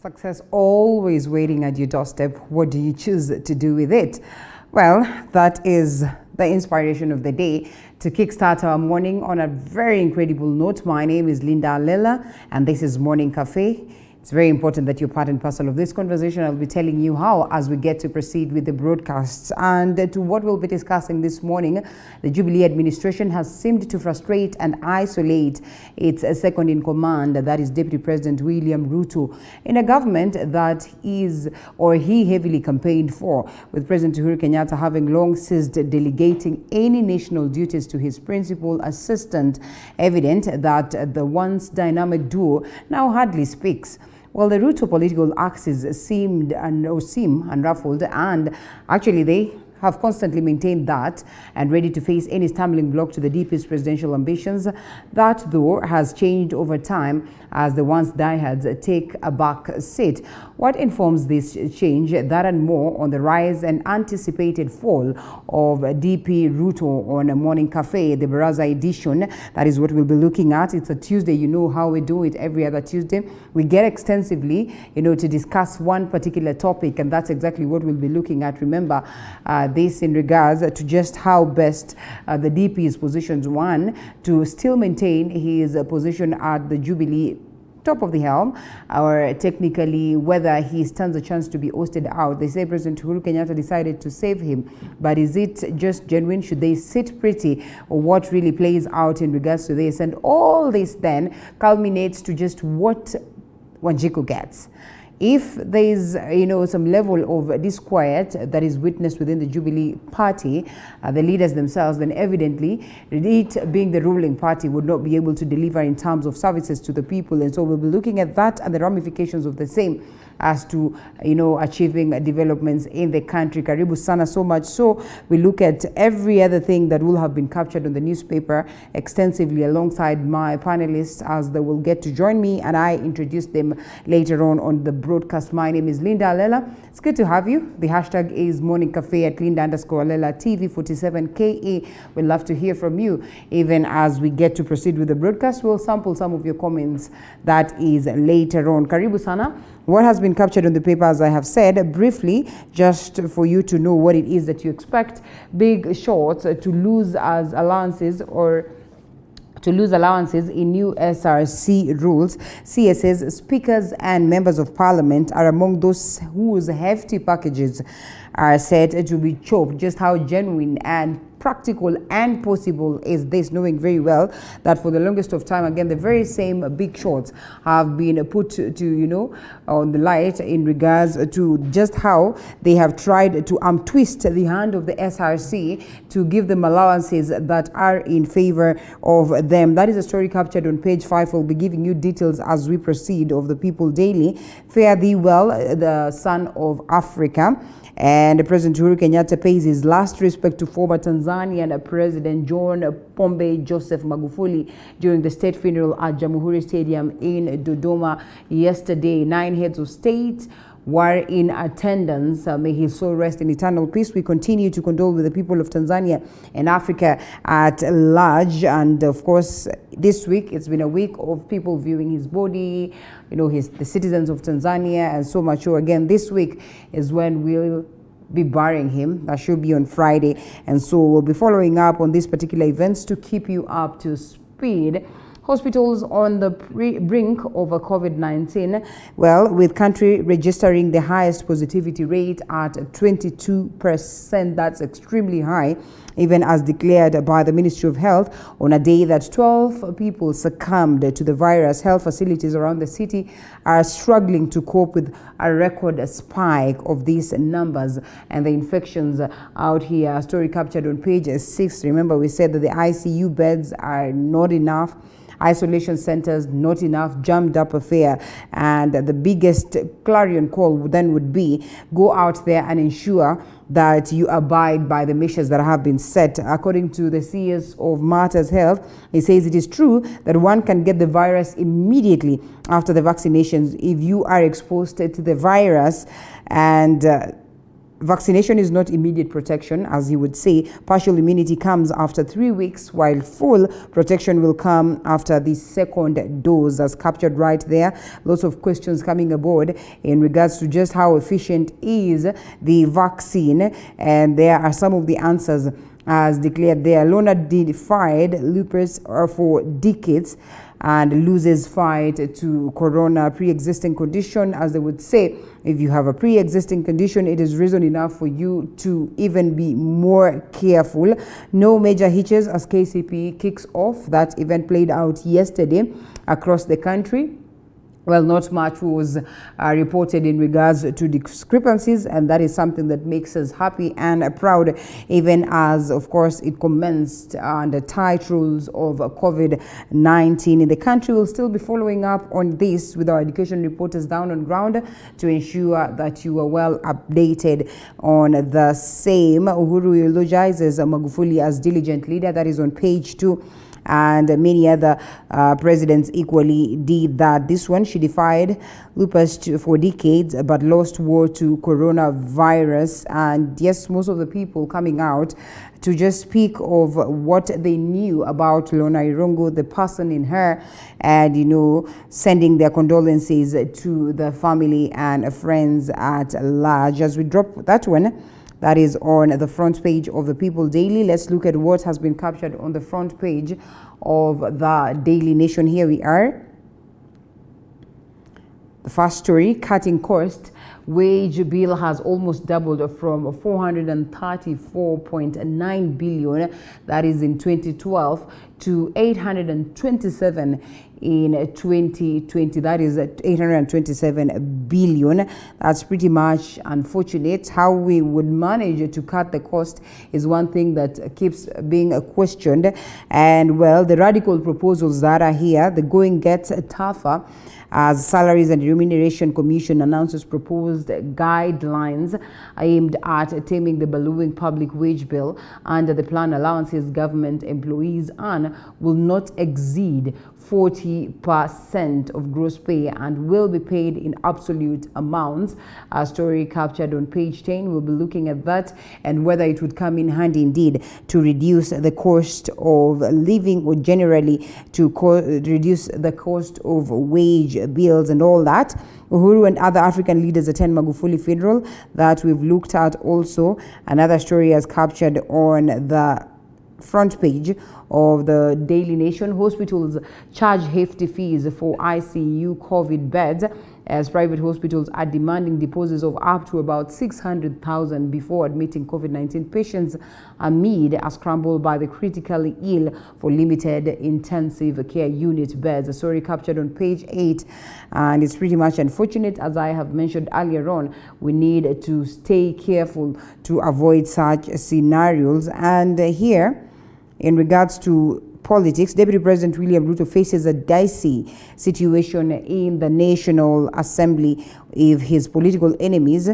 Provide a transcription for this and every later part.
Success always waiting at your doorstep. What do you choose to do with it? Well, that is the inspiration of the day to kickstart our morning on a very incredible note. My name is Linda Lela, and this is Morning Cafe. It's very important that you're part and parcel of this conversation. I'll be telling you how as we get to proceed with the broadcasts. And to what we'll be discussing this morning, the Jubilee administration has seemed to frustrate and isolate its second in command, that is Deputy President William Ruto, in a government that he heavily campaigned for, with President Uhuru Kenyatta having long ceased delegating any national duties to his principal assistant, evident that the once dynamic duo now hardly speaks. Well, the Ruto political axis seem unruffled, and actually they have constantly maintained that and ready to face any stumbling block to the DP's presidential ambitions. That, though, has changed over time as the once diehards take a back seat. What informs this change? That and more on the rise and anticipated fall of DP Ruto on a Morning Cafe, the Baraza edition. That is what we'll be looking at. It's a Tuesday. You know how we do it every other Tuesday. We get extensively, to discuss one particular topic, and that's exactly what we'll be looking at. Remember, this in regards to just how best the DP is positioned, one, to still maintain his position at the Jubilee top of the helm, or technically whether he stands a chance to be ousted out. They say President Uhuru Kenyatta decided to save him, but is it just genuine? Should they sit pretty, or what really plays out in regards to this? And all this then culminates to just what Wanjiku gets. If there is, some level of disquiet that is witnessed within the Jubilee party, the leaders themselves, then evidently it being the ruling party would not be able to deliver in terms of services to the people. And so we'll be looking at that and the ramifications of the same as to, achieving developments in the country. Karibu sana, so much so we look at every other thing that will have been captured on the newspaper extensively alongside my panelists as they will get to join me, and I introduce them later on the broadcast. My name is Linda Lela. It's good to have you. The hashtag is Morning Cafe at Linda_Lela TV 47KE. We'd love to hear from you. Even as we get to proceed with the broadcast, we'll sample some of your comments. That is later on. Karibu sana. What has been captured on the paper, as I have said, briefly, just for you to know what it is that you expect. Big shorts to lose as allowances in new SRC rules. CSS speakers and members of parliament are among those whose hefty packages are said to be chopped. Just how genuine and practical and possible is this, knowing very well that for the longest of time, again, the very same big shorts have been put to on the light in regards to just how they have tried to twist the hand of the SRC to give them allowances that are in favor of them. That is a story captured on page 5. We'll be giving you details as we proceed of the People Daily. Fare thee well, the son of Africa. And President Uhuru Kenyatta pays his last respect to former Tanzanian President John Pombe Joseph Magufuli during the state funeral at Jamhuri Stadium in Dodoma yesterday. 9 heads of state were in attendance. May his soul rest in eternal peace. We continue to condole with the people of Tanzania and Africa at large. And of course, this week, it's been a week of people viewing his body, the citizens of Tanzania, and so much so. Again, this week is when we'll be burying him. That should be on Friday. And so we'll be following up on these particular events to keep you up to speed. Hospitals on the brink of a COVID-19, well, with country registering the highest positivity rate at 22%. That's extremely high, even as declared by the Ministry of Health on a day that 12 people succumbed to the virus. Health facilities around the city are struggling to cope with a record spike of these numbers and the infections out here. A story captured on page 6. Remember, we said that the ICU beds are not enough. Isolation centers, not enough, jammed up affair. And the biggest clarion call then would be go out there and ensure that you abide by the measures that have been set. According to the CS of Matters Health, he says it is true that one can get the virus immediately after the vaccinations if you are exposed to the virus, and vaccination is not immediate protection, as he would say. Partial immunity comes after 3 weeks, while full protection will come after the second dose, as captured right there. Lots of questions coming aboard in regards to just how efficient is the vaccine, and there are some of the answers as declared there. Lona defied lupus for decades and loses fight to corona pre-existing condition. As they would say, if you have a pre-existing condition, it is reason enough for you to even be more careful. No major hitches as KCP kicks off. That event played out yesterday across the country. Well, not much was reported in regards to discrepancies, and that is something that makes us happy and proud, even as, of course, it commenced under tight rules of COVID-19 in the country. We'll still be following up on this with our education reporters down on ground to ensure that you are well updated on the same. Uhuru eulogizes Magufuli as diligent leader. That is on page 2. And many other presidents equally did that. This one, she defied lupus for decades but lost war to coronavirus. And yes, most of the people coming out to just speak of what they knew about Lona Irungu, the person in her, and, you know, sending their condolences to the family and friends at large. As we drop that one, that is on the front page of the People Daily. Let's look at what has been captured on the front page of the Daily Nation. Here we are. The first story, cutting cost. Wage bill has almost doubled from 434.9 billion, that is in 2012, to 827 in 2020. That is 827 billion. That's pretty much unfortunate. How we would manage to cut the cost is one thing that keeps being questioned. And well, the radical proposals that are here, the going gets tougher as Salaries and Remuneration Commission announces proposed guidelines aimed at taming the ballooning public wage bill. Under the plan, allowances government employees earn will not exceed 40% of gross pay and will be paid in absolute amounts. A story captured on page 10. We'll be looking at that and whether it would come in handy indeed to reduce the cost of living, or generally to reduce the cost of wage bills and all that. Uhuru and other African leaders attend Magufuli funeral. That we've looked at also. Another story has captured on the front page of the Daily Nation. Hospitals charge hefty fees for ICU COVID beds, as private hospitals are demanding deposits of up to about 600,000 before admitting COVID-19 patients amid a scramble by the critically ill for limited intensive care unit beds. A story captured on page 8, and it's pretty much unfortunate. As I have mentioned earlier on, we need to stay careful to avoid such scenarios. And here, in regards to politics, Deputy President William Ruto faces a dicey situation in the National Assembly if his political enemies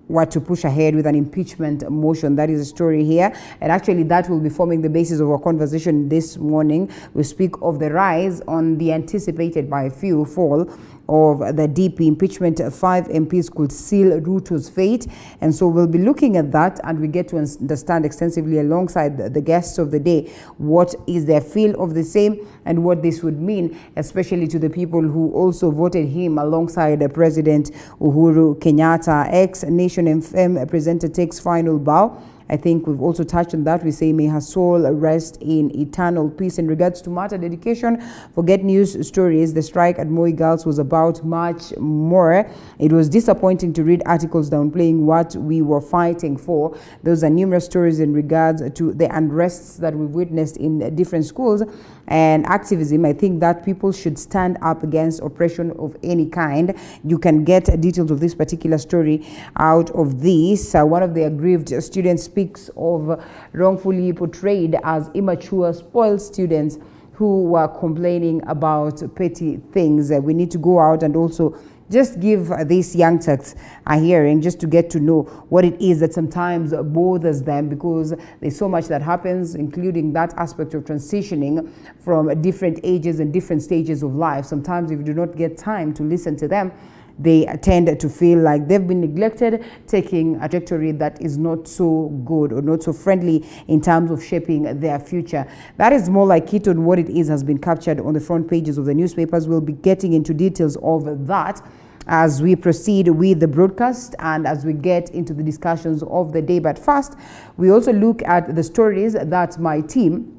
were to push ahead with an impeachment motion. That is a story here, and actually that will be forming the basis of our conversation this morning. We speak of the rise on the anticipated by a few fall of the DP impeachment. 5 MPs could seal Ruto's fate, and so we'll be looking at that, and we get to understand extensively alongside the guests of the day what is their feel of the same and what this would mean, especially to the people who also voted him alongside President Uhuru Kenyatta. Ex-Nation FM presenter takes final bow. I think we've also touched on that. We say, may her soul rest in eternal peace. In regards to matter dedication, forget news stories. The strike at Moi Girls was about much more. It was disappointing to read articles downplaying what we were fighting for. Those are numerous stories in regards to the unrests that we've witnessed in different schools and activism. I think that people should stand up against oppression of any kind. You can get details of this particular story out of this. One of the aggrieved students speaks of wrongfully portrayed as immature, spoiled students who were complaining about petty things. We need to go out and also just give these young Turks a hearing, just to get to know what it is that sometimes bothers them, because there's so much that happens, including that aspect of transitioning from different ages and different stages of life. Sometimes if you do not get time to listen to them, they tend to feel like they've been neglected, taking a trajectory that is not so good or not so friendly in terms of shaping their future. That is more like it on what it is has been captured on the front pages of the newspapers. We'll be getting into details of that as we proceed with the broadcast and as we get into the discussions of the day. But first, we also look at the stories that my team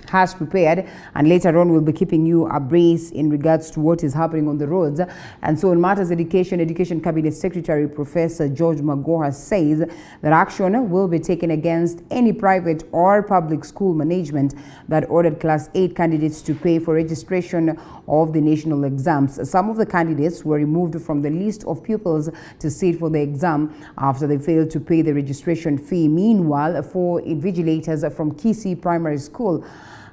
has prepared, and later on we'll be keeping you abreast in regards to what is happening on the roads. And so on matters Education Cabinet Secretary Professor George Magoha says that action will be taken against any private or public school management that ordered Class 8 candidates to pay for registration of the national exams. Some of the candidates were removed from the list of pupils to sit for the exam after they failed to pay the registration fee. Meanwhile, 4 invigilators from Kisii Primary School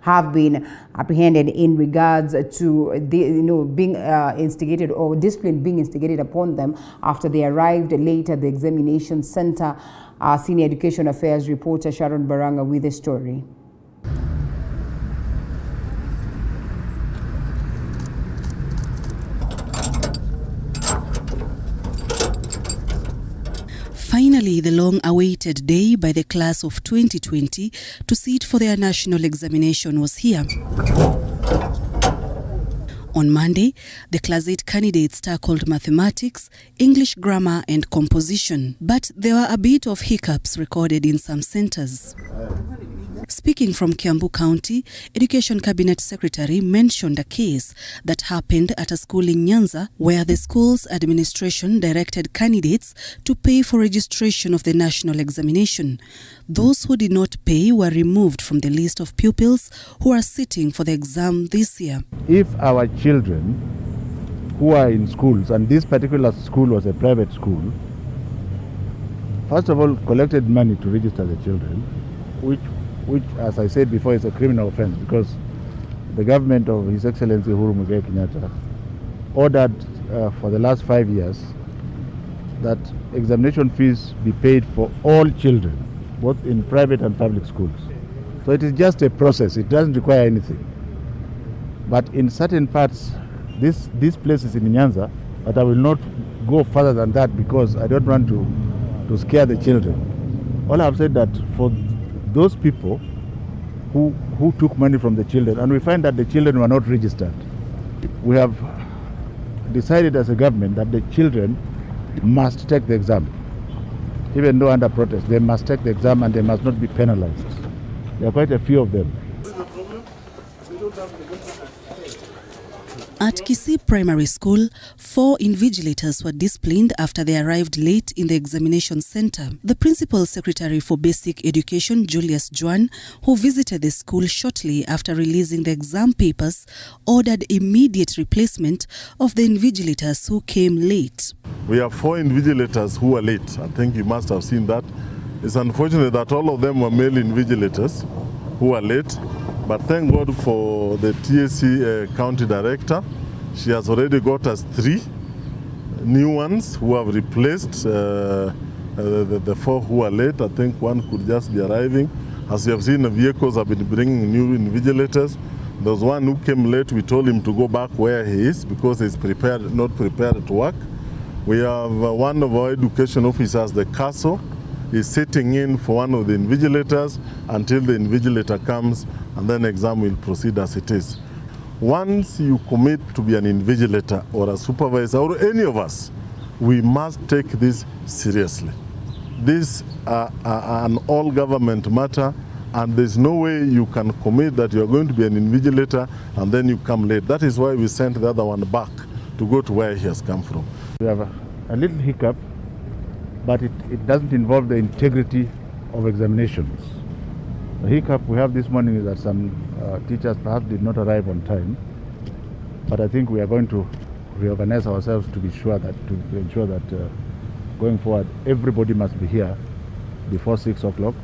have been apprehended in regards to being instigated or discipline being instigated upon them after they arrived late at the examination center. Our senior education affairs reporter Sharon Baranga with the story. Finally, the long-awaited day by the class of 2020 to sit for their national examination was here. On Monday, the Class 8 candidates tackled mathematics, English grammar and composition, but there were a bit of hiccups recorded in some centers. Speaking from Kiambu County, Education Cabinet Secretary mentioned a case that happened at a school in Nyanza where the school's administration directed candidates to pay for registration of the national examination. Those who did not pay were removed from the list of pupils who are sitting for the exam this year. If our children who are in schools, and this particular school was a private school, first of all collected money to register the children, which as I said before is a criminal offense, because the government of His Excellency Uhuru Muigai Kenyatta ordered for the last 5 years that examination fees be paid for all children, both in private and public schools. So it is just a process, it doesn't require anything. But in certain parts, these places in Nyanza, but I will not go further than that because I don't want to scare the children. All I have said that for those people who took money from the children, and we find that the children were not registered, we have decided as a government that the children must take the exam. Even though under protest, they must take the exam and they must not be penalized. There are quite a few of them. At Kisii Primary School, 4 invigilators were disciplined after they arrived late in the examination center. The Principal Secretary for Basic Education, Julius Juan, who visited the school shortly after releasing the exam papers, ordered immediate replacement of the invigilators who came late. We have 4 invigilators who are late. I think you must have seen that. It's unfortunate that all of them were male invigilators who are late. But thank God for the TSC county director. She has already got us 3 new ones who have replaced the 4 who are late. I think one could just be arriving. As you have seen, the vehicles have been bringing new invigilators. There was one who came late. We told him to go back where he is because he's not prepared to work. We have one of our education officers, the castle, is sitting in for one of the invigilators until the invigilator comes, and then exam will proceed as it is. Once you commit to be an invigilator or a supervisor or any of us, we must take this seriously. This is an all-government matter, and there's no way you can commit that you are going to be an invigilator and then you come late. That is why we sent the other one back to go to where he has come from. We have a little hiccup, but it doesn't involve the integrity of examinations. The hiccup we have this morning is that some teachers perhaps did not arrive on time, but I think we are going to reorganize ourselves to ensure that going forward everybody must be here before 6 o'clock.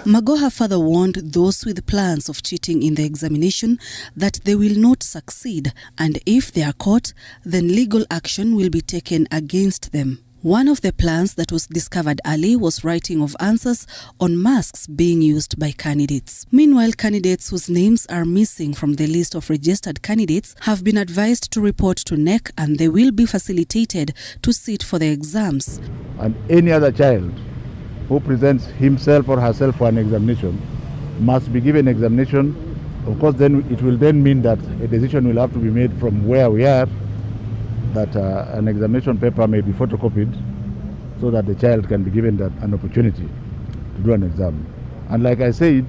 Magoha further warned those with plans of cheating in the examination that they will not succeed, and if they are caught, then legal action will be taken against them. One of the plans that was discovered early was writing of answers on masks being used by candidates. Meanwhile, candidates whose names are missing from the list of registered candidates have been advised to report to NEC, and they will be facilitated to sit for the exams. And any other child who presents himself or herself for an examination must be given examination. Of course, then it will then mean that a decision will have to be made from where we are, that an examination paper may be photocopied so that the child can be given an opportunity to do an exam. And like I said,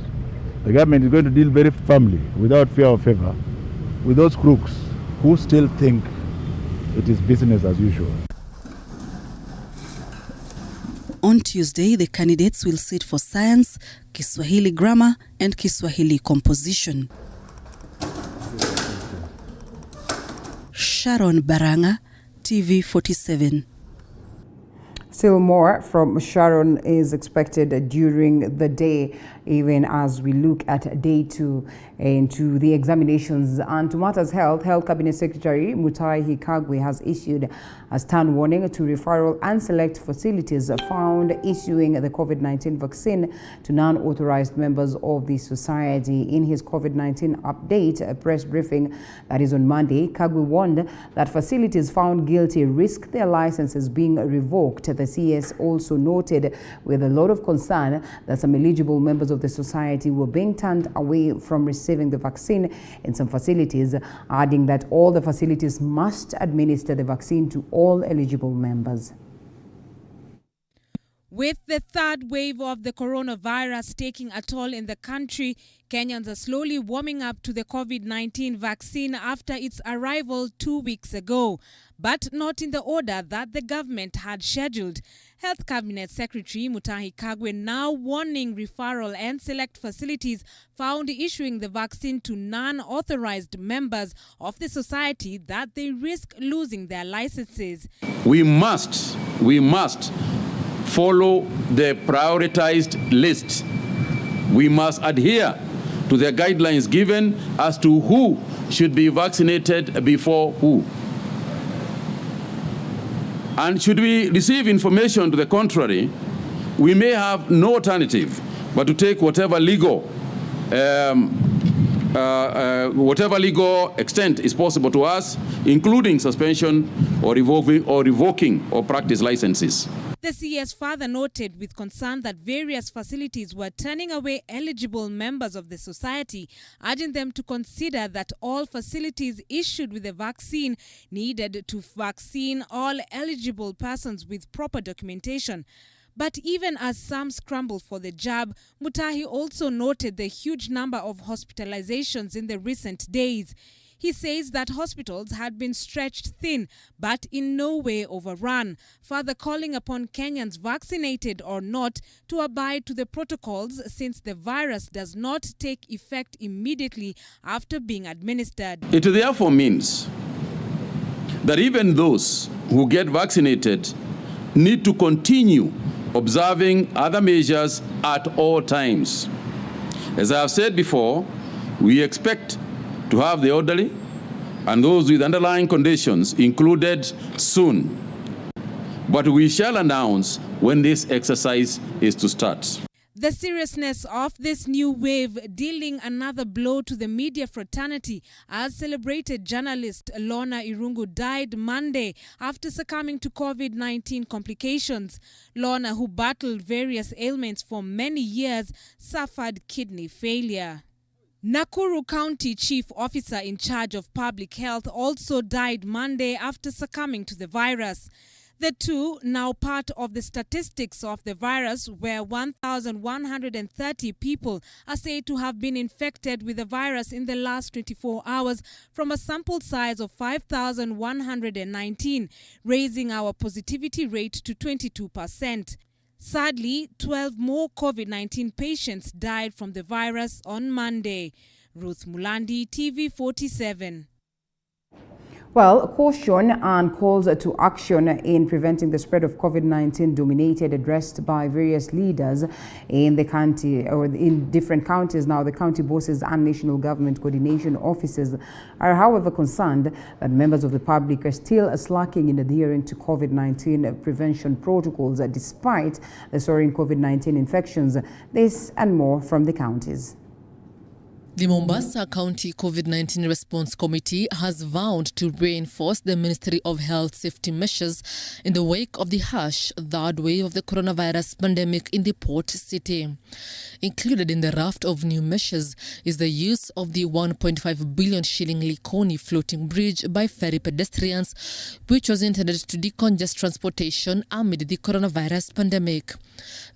the government is going to deal very firmly, without fear or favor, with those crooks who still think it is business as usual. On Tuesday, the candidates will sit for science, Kiswahili grammar, and Kiswahili composition. Sharon Baranga, TV 47. Still more from Sharon is expected during the day, even as we look at day 2 into the examinations. And to matters Health Cabinet Secretary Mutahi Kagwe has issued a stern warning to referral and select facilities found issuing the COVID-19 vaccine to non-authorized members of the society. In his COVID-19 update, a press briefing that is on Monday, Kagwe warned that facilities found guilty risk their licenses being revoked. The CS also noted with a lot of concern that some eligible members of the society were being turned away from receiving the vaccine in some facilities, adding that all the facilities must administer the vaccine to all eligible members. With the third wave of the coronavirus taking a toll in the country, Kenyans are slowly warming up to the COVID-19 vaccine after its arrival 2 weeks ago, but not in the order that the government had scheduled. Health Cabinet Secretary Mutahi Kagwe now warning referral and select facilities found issuing the vaccine to non-authorized members of the society that they risk losing their licenses. We must follow the prioritized list. We must adhere to the guidelines given as to who should be vaccinated before who. And should we receive information to the contrary, we may have no alternative but to take whatever legal extent is possible to us, including suspension or revoking or practice licenses. The CS further noted with concern that various facilities were turning away eligible members of the society, urging them to consider that all facilities issued with the vaccine needed to vaccine all eligible persons with proper documentation. But even as some scramble for the jab, Mutahi also noted the huge number of hospitalizations in the recent days. He says that hospitals had been stretched thin, but in no way overrun, further calling upon Kenyans, vaccinated or not, to abide to the protocols since the virus does not take effect immediately after being administered. It therefore means that even those who get vaccinated need to continue observing other measures at all times. As I have said before, we expect to have the elderly and those with underlying conditions included soon. But we shall announce when this exercise is to start. The seriousness of this new wave dealing another blow to the media fraternity as celebrated journalist Lorna Irungu died Monday after succumbing to COVID-19 complications. Lorna, who battled various ailments for many years, suffered kidney failure. Nakuru County Chief Officer in charge of public health also died Monday after succumbing to the virus. The two, now part of the statistics of the virus, where 1,130 people are said to have been infected with the virus in the last 24 hours from a sample size of 5,119, raising our positivity rate to 22%. Sadly, 12 more COVID-19 patients died from the virus on Monday. Ruth Mulandi, TV 47. Well, caution and calls to action in preventing the spread of COVID-19 dominated, addressed by various leaders in the county or in different counties. Now, the county bosses and national government coordination officers are, however, concerned that members of the public are still slacking in adhering to COVID-19 prevention protocols despite the soaring COVID-19 infections. This and more from the counties. The Mombasa County COVID-19 Response Committee has vowed to reinforce the Ministry of Health safety measures in the wake of the harsh third wave of the coronavirus pandemic in the port city. Included in the raft of new measures is the use of the 1.5 billion shilling Likoni floating bridge by ferry pedestrians, which was intended to decongest transportation amid the coronavirus pandemic.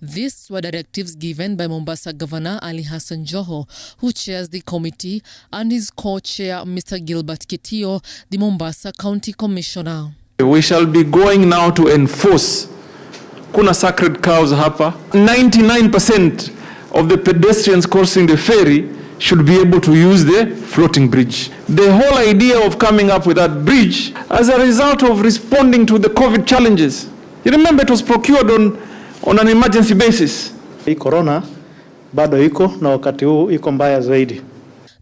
These were directives given by Mombasa Governor Ali Hassan Joho, who chairs the committee, and his co-chair Mr. Gilbert Kitio, the Mombasa County Commissioner. We shall be going now to enforce. Kuna sacred cows hapa. 99% of the pedestrians crossing the ferry should be able to use the floating bridge. The whole idea of coming up with that bridge as a result of responding to the COVID challenges. You remember it was procured on an emergency basis. Hii corona bado iko na wakati huu iko mbaya zaidi.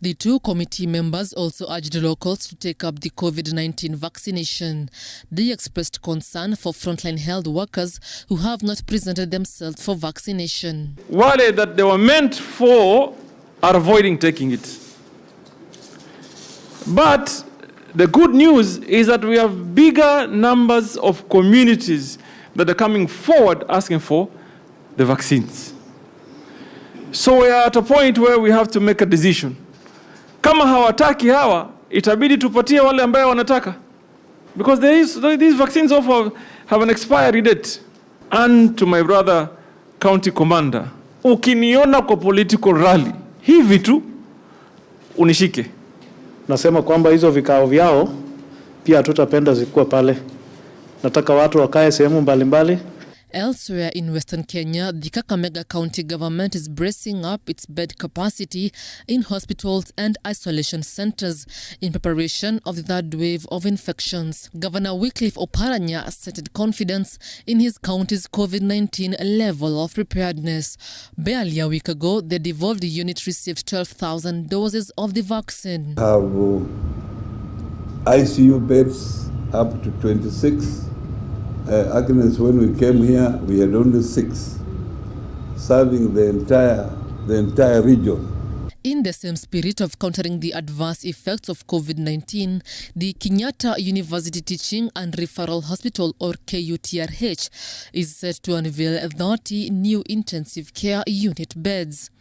The two committee members also urged locals to take up the COVID-19 vaccination. They expressed concern for frontline health workers who have not presented themselves for vaccination. Wale that they were meant for are avoiding taking it. But the good news is that we have bigger numbers of communities that are coming forward asking for the vaccines. So we are at a point where we have to make a decision. Kama hawataki hawa, itabidi tupatie wale ambaye wanataka. Because these vaccines also have an expiry date. And to my brother, County Commander, ukiniona kwa political rally, hivi tu, unishike. Nasema kwamba hizo vikao vyao, pia tutapenda zikuwe pale. Nataka watu wakae sehemu mbalimbali. Elsewhere in Western Kenya, the Kakamega County government is bracing up its bed capacity in hospitals and isolation centers in preparation of the third wave of infections. Governor Wycliffe Oparanya stated confidence in his county's COVID-19 level of preparedness. Barely a week ago, the devolved unit received 12,000 doses of the vaccine. Have ICU beds up to 26. Agnes, when we came here, we had only 6, serving the entire region. In the same spirit of countering the adverse effects of COVID-19, the Kenyatta University Teaching and Referral Hospital, or KUTRH, is set to unveil 30 new intensive care unit beds.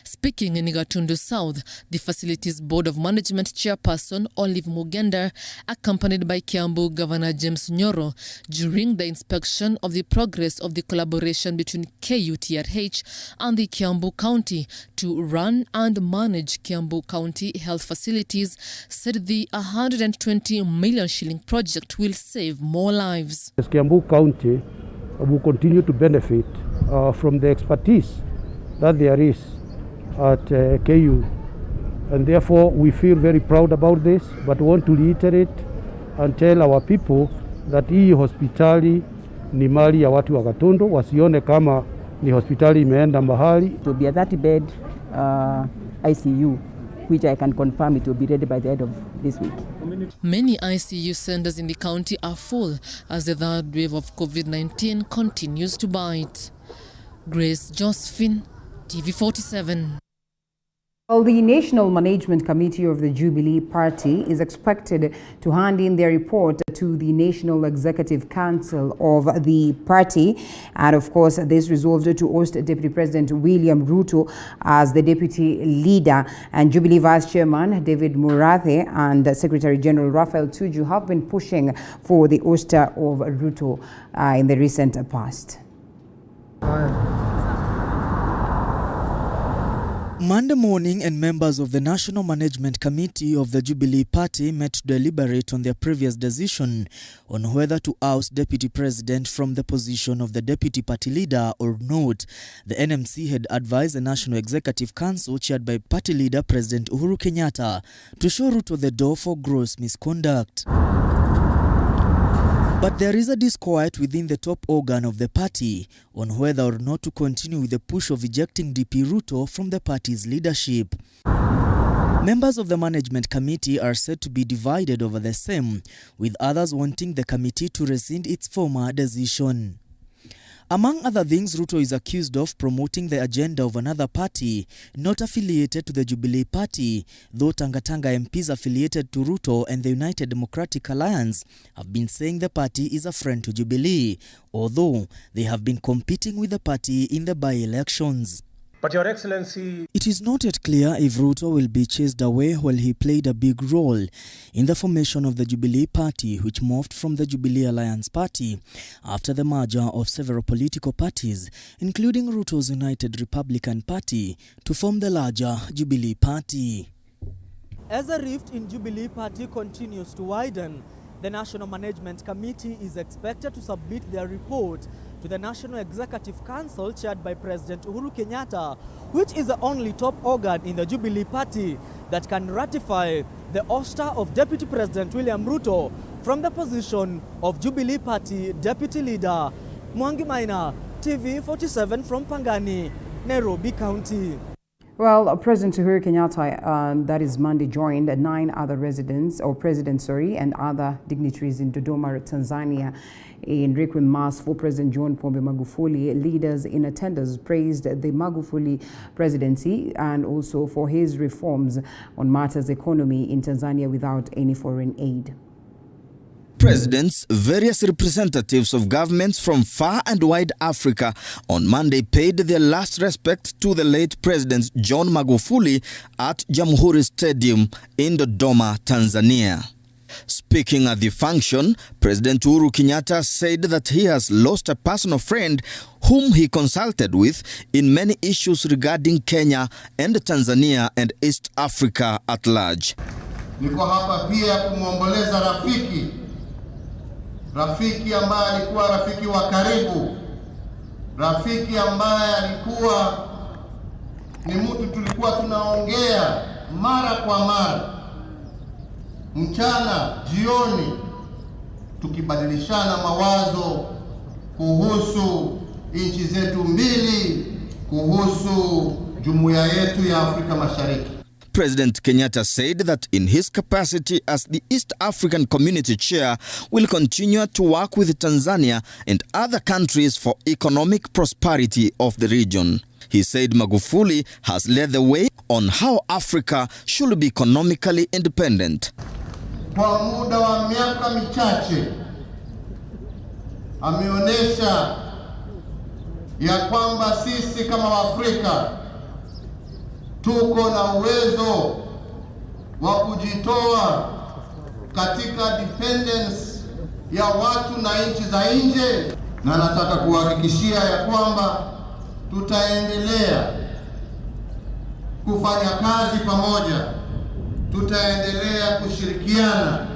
Speaking in Gatundu South, the facility's Board of Management Chairperson Olive Mugenda, accompanied by Kiambu Governor James Nyoro, during the inspection of the progress of the collaboration between KUTRH and the Kiambu County to run and manage Kiambu County health facilities, said the 120 million shilling project will save more lives. Kiambu County will continue to benefit from the expertise that there is at KU, and therefore we feel very proud about this, but want to reiterate and tell our people that hii hospitali ni mali ya watu wa Gatundu, wasione kama ni hospitali imeenda mahali. It will be a 30-bed ICU, which I can confirm it will be ready by the end of this week. Many ICU centers in the county are full as the third wave of COVID-19 continues to bite. Grace Josephine, TV47. Well, the National Management Committee of the Jubilee Party is expected to hand in their report to the National Executive Council of the party. And of course, this resolved to host Deputy President William Ruto as the deputy leader. And Jubilee Vice Chairman David Murathe and Secretary General Raphael Tuju have been pushing for the ouster of Ruto in the recent past. Monday morning, and members of the National Management Committee of the Jubilee Party met to deliberate on their previous decision on whether to oust Deputy President from the position of the Deputy Party Leader or not. The NMC had advised the National Executive Council, chaired by Party Leader President Uhuru Kenyatta, to show Ruto the door for gross misconduct. But there is a disquiet within the top organ of the party on whether or not to continue with the push of ejecting DP Ruto from the party's leadership. Members of the management committee are said to be divided over the same, with others wanting the committee to rescind its former decision. Among other things, Ruto is accused of promoting the agenda of another party not affiliated to the Jubilee party, though Tanga MPs affiliated to Ruto and the United Democratic Alliance have been saying the party is a friend to Jubilee, although they have been competing with the party in the by-elections. But Your Excellency, it is not yet clear if Ruto will be chased away while he played a big role in the formation of the Jubilee Party, which morphed from the Jubilee Alliance Party after the merger of several political parties, including Ruto's United Republican Party, to form the larger Jubilee Party. As the rift in Jubilee Party continues to widen, the National Management Committee is expected to submit their report to the National Executive Council chaired by President Uhuru Kenyatta, which is the only top organ in the Jubilee Party that can ratify the ouster of Deputy President William Ruto from the position of Jubilee Party Deputy Leader. Mwangi Maina, TV 47 from Pangani, Nairobi County. Well, President Uhuru Kenyatta, that is Monday, joined 9 other presidents and other dignitaries in Dodoma, Tanzania, in Requiem Mass for President John Pombe Magufuli. Leaders in attendance praised the Magufuli presidency and also for his reforms on matters economy in Tanzania without any foreign aid. Presidents, various representatives of governments from far and wide Africa on Monday paid their last respect to the late President John Magufuli at Jamhuri Stadium in Dodoma, Tanzania. Speaking at the function, President Uhuru Kenyatta said that he has lost a personal friend whom he consulted with in many issues regarding Kenya and Tanzania and East Africa at large. Niko hapa pia kumwomboleza rafiki ambaye alikuwa rafiki wa karibu, rafiki ambaye alikuwa ni mtu tulikuwa tunaongea mara kwa mara, mchana, jioni, tukibadilishana mawazo kuhusu nchi zetu mbili, kuhusu jumuiya yetu ya Afrika Mashariki. President Kenyatta said that in his capacity as the East African Community Chair will continue to work with Tanzania and other countries for economic prosperity of the region. He said Magufuli has led the way on how Africa should be economically independent. Kwa muda wa miaka michache ameonyesha ya kwamba sisi kama Waafrika tuko na uwezo wa kujitoa katika dependence ya watu na nchi za nje, na nataka kuhakikishia ya kwamba tutaendelea kufanya kazi pamoja, tutaendelea kushirikiana.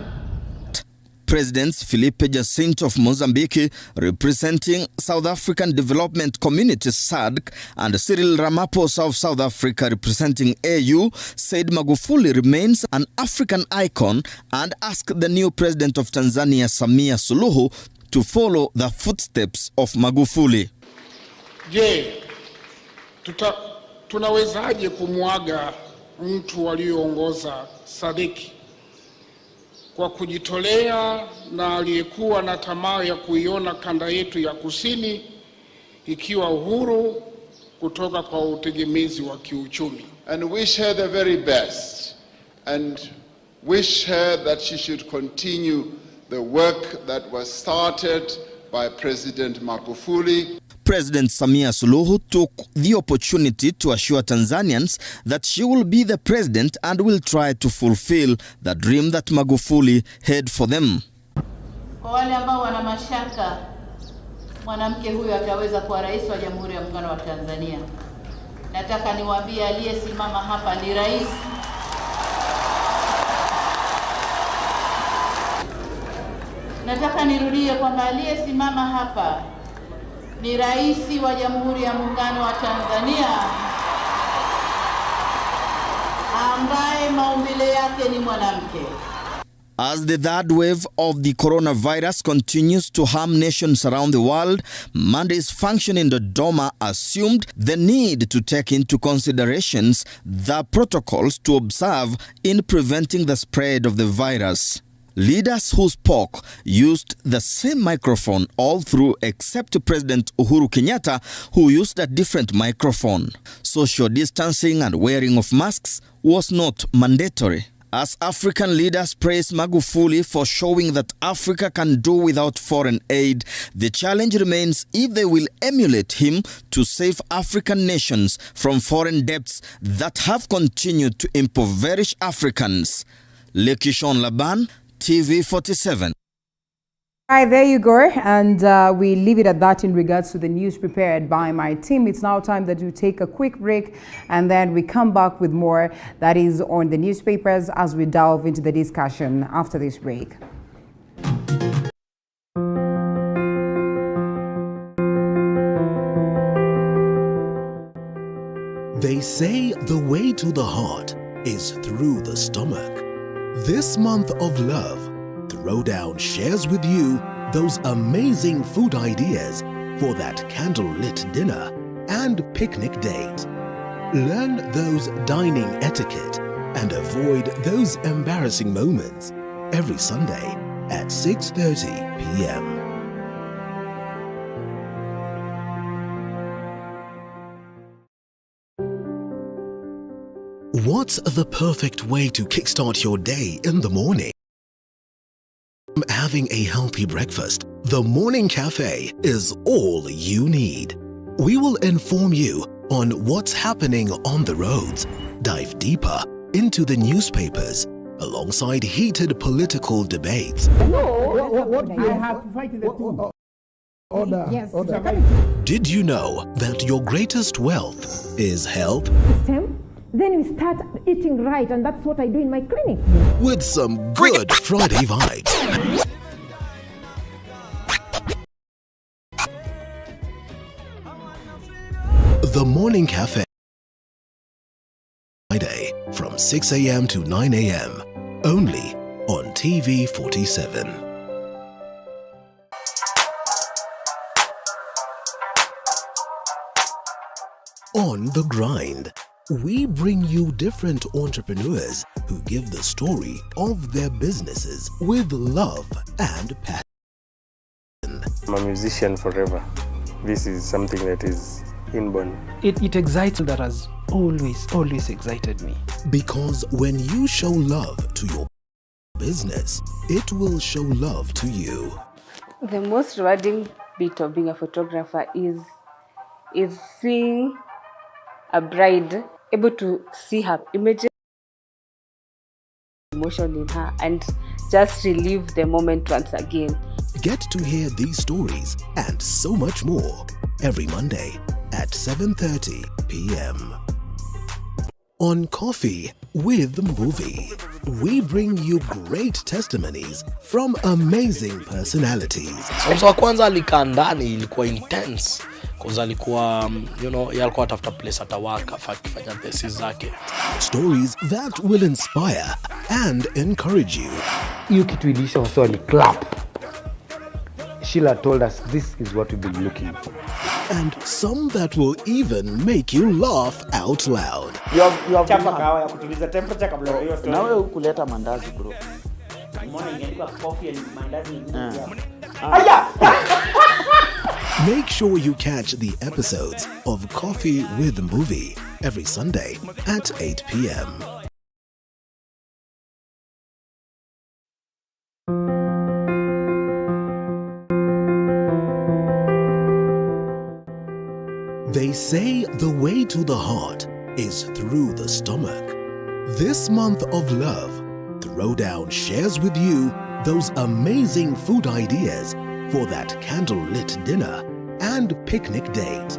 Presidents Filipe Jacinto of Mozambique, representing South African Development Community SADC, and Cyril Ramaphosa of South Africa, representing AU, said Magufuli remains an African icon and asked the new president of Tanzania, Samia Suluhu, to follow the footsteps of Magufuli. Je, tunawezaje kumwaga mtu aliyeongoza SADC kwa kujitolea na aliyekuwa na tamaa ya kuiona kanda yetu ya kusini ikiwa uhuru kutoka kwa utegemezi wa kiuchumi. And wish her the very best and wish her that she should continue the work that was started by President Magufuli. President Samia Suluhu took the opportunity to assure Tanzanians that she will be the president and will try to fulfill the dream that Magufuli had for them. Kwa wale ambao wana mashaka mwanamke huyu ataweza kuwa rais wa Jamhuri ya Muungano wa Tanzania, nataka niwaambie aliyesimama hapa ni rais. Nataka nirudie kwamba aliyesimama hapa ni rais wa Jamhuri ya Muungano wa Tanzania ambaye maumbile yake ni mwanamke. As the third wave of the coronavirus continues to harm nations around the world, Monday's function in Dodoma assumed the need to take into considerations the protocols to observe in preventing the spread of the virus. Leaders who spoke used the same microphone all through except President Uhuru Kenyatta, who used a different microphone. Social distancing and wearing of masks was not mandatory. As African leaders praise Magufuli for showing that Africa can do without foreign aid, the challenge remains if they will emulate him to save African nations from foreign debts that have continued to impoverish Africans. Lekishon Laban, TV 47. Hi, there you go. And we leave it at that in regards to the news prepared by my team. It's now time that we take a quick break and then we come back with more that is on the newspapers as we delve into the discussion after this break. They say the way to the heart is through the stomach. This month of love, Throwdown shares with you those amazing food ideas for that candlelit dinner and picnic date. Learn those dining etiquette and avoid those embarrassing moments every Sunday at 6:30 p.m. What's the perfect way to kickstart your day in the morning? Having a healthy breakfast, the Morning Cafe is all you need. We will inform you on what's happening on the roads, dive deeper into the newspapers, alongside heated political debates. What I have to fight the two. Order. Yes. Order. Did you know that your greatest wealth is health? Then we start eating right, and that's what I do in my clinic. With some good Friday vibes. The Morning Cafe. Friday from 6 a.m. to 9 a.m. Only on TV 47. On the grind. We bring you different entrepreneurs who give the story of their businesses with love and passion. I'm a musician forever. This is something that is inborn. It excites me, that has always excited me. Because when you show love to your business, it will show love to you. The most rewarding bit of being a photographer is seeing a bride able to see her images, emotion in her, and just relive the moment once again. Get to hear these stories and so much more every Monday at 7:30 p.m. On Coffee with Movie, we bring you great testimonies from amazing personalities. Wa kwanza alikaa ndani ilikuwa intense. Cause alikuwa, yalikuwa atafuta place atawaka akifanya thesis zake. Stories that will inspire and encourage you. Hiyo kitu ilisha waswali clap. Sheila told us this is what we've been looking for. And some that will even make you laugh out loud. You have chapa kawa ya kutuliza temperature kabla hiyo story. Na wewe hukuleta mandazi bro. Mbona ingeandikwa coffee and mandazi? Aya! Make sure you catch the episodes of Coffee with Movie every Sunday at 8 p.m. They say the way to the heart is through the stomach. This month of love, Throwdown shares with you those amazing food ideas for that candlelit dinner and picnic date.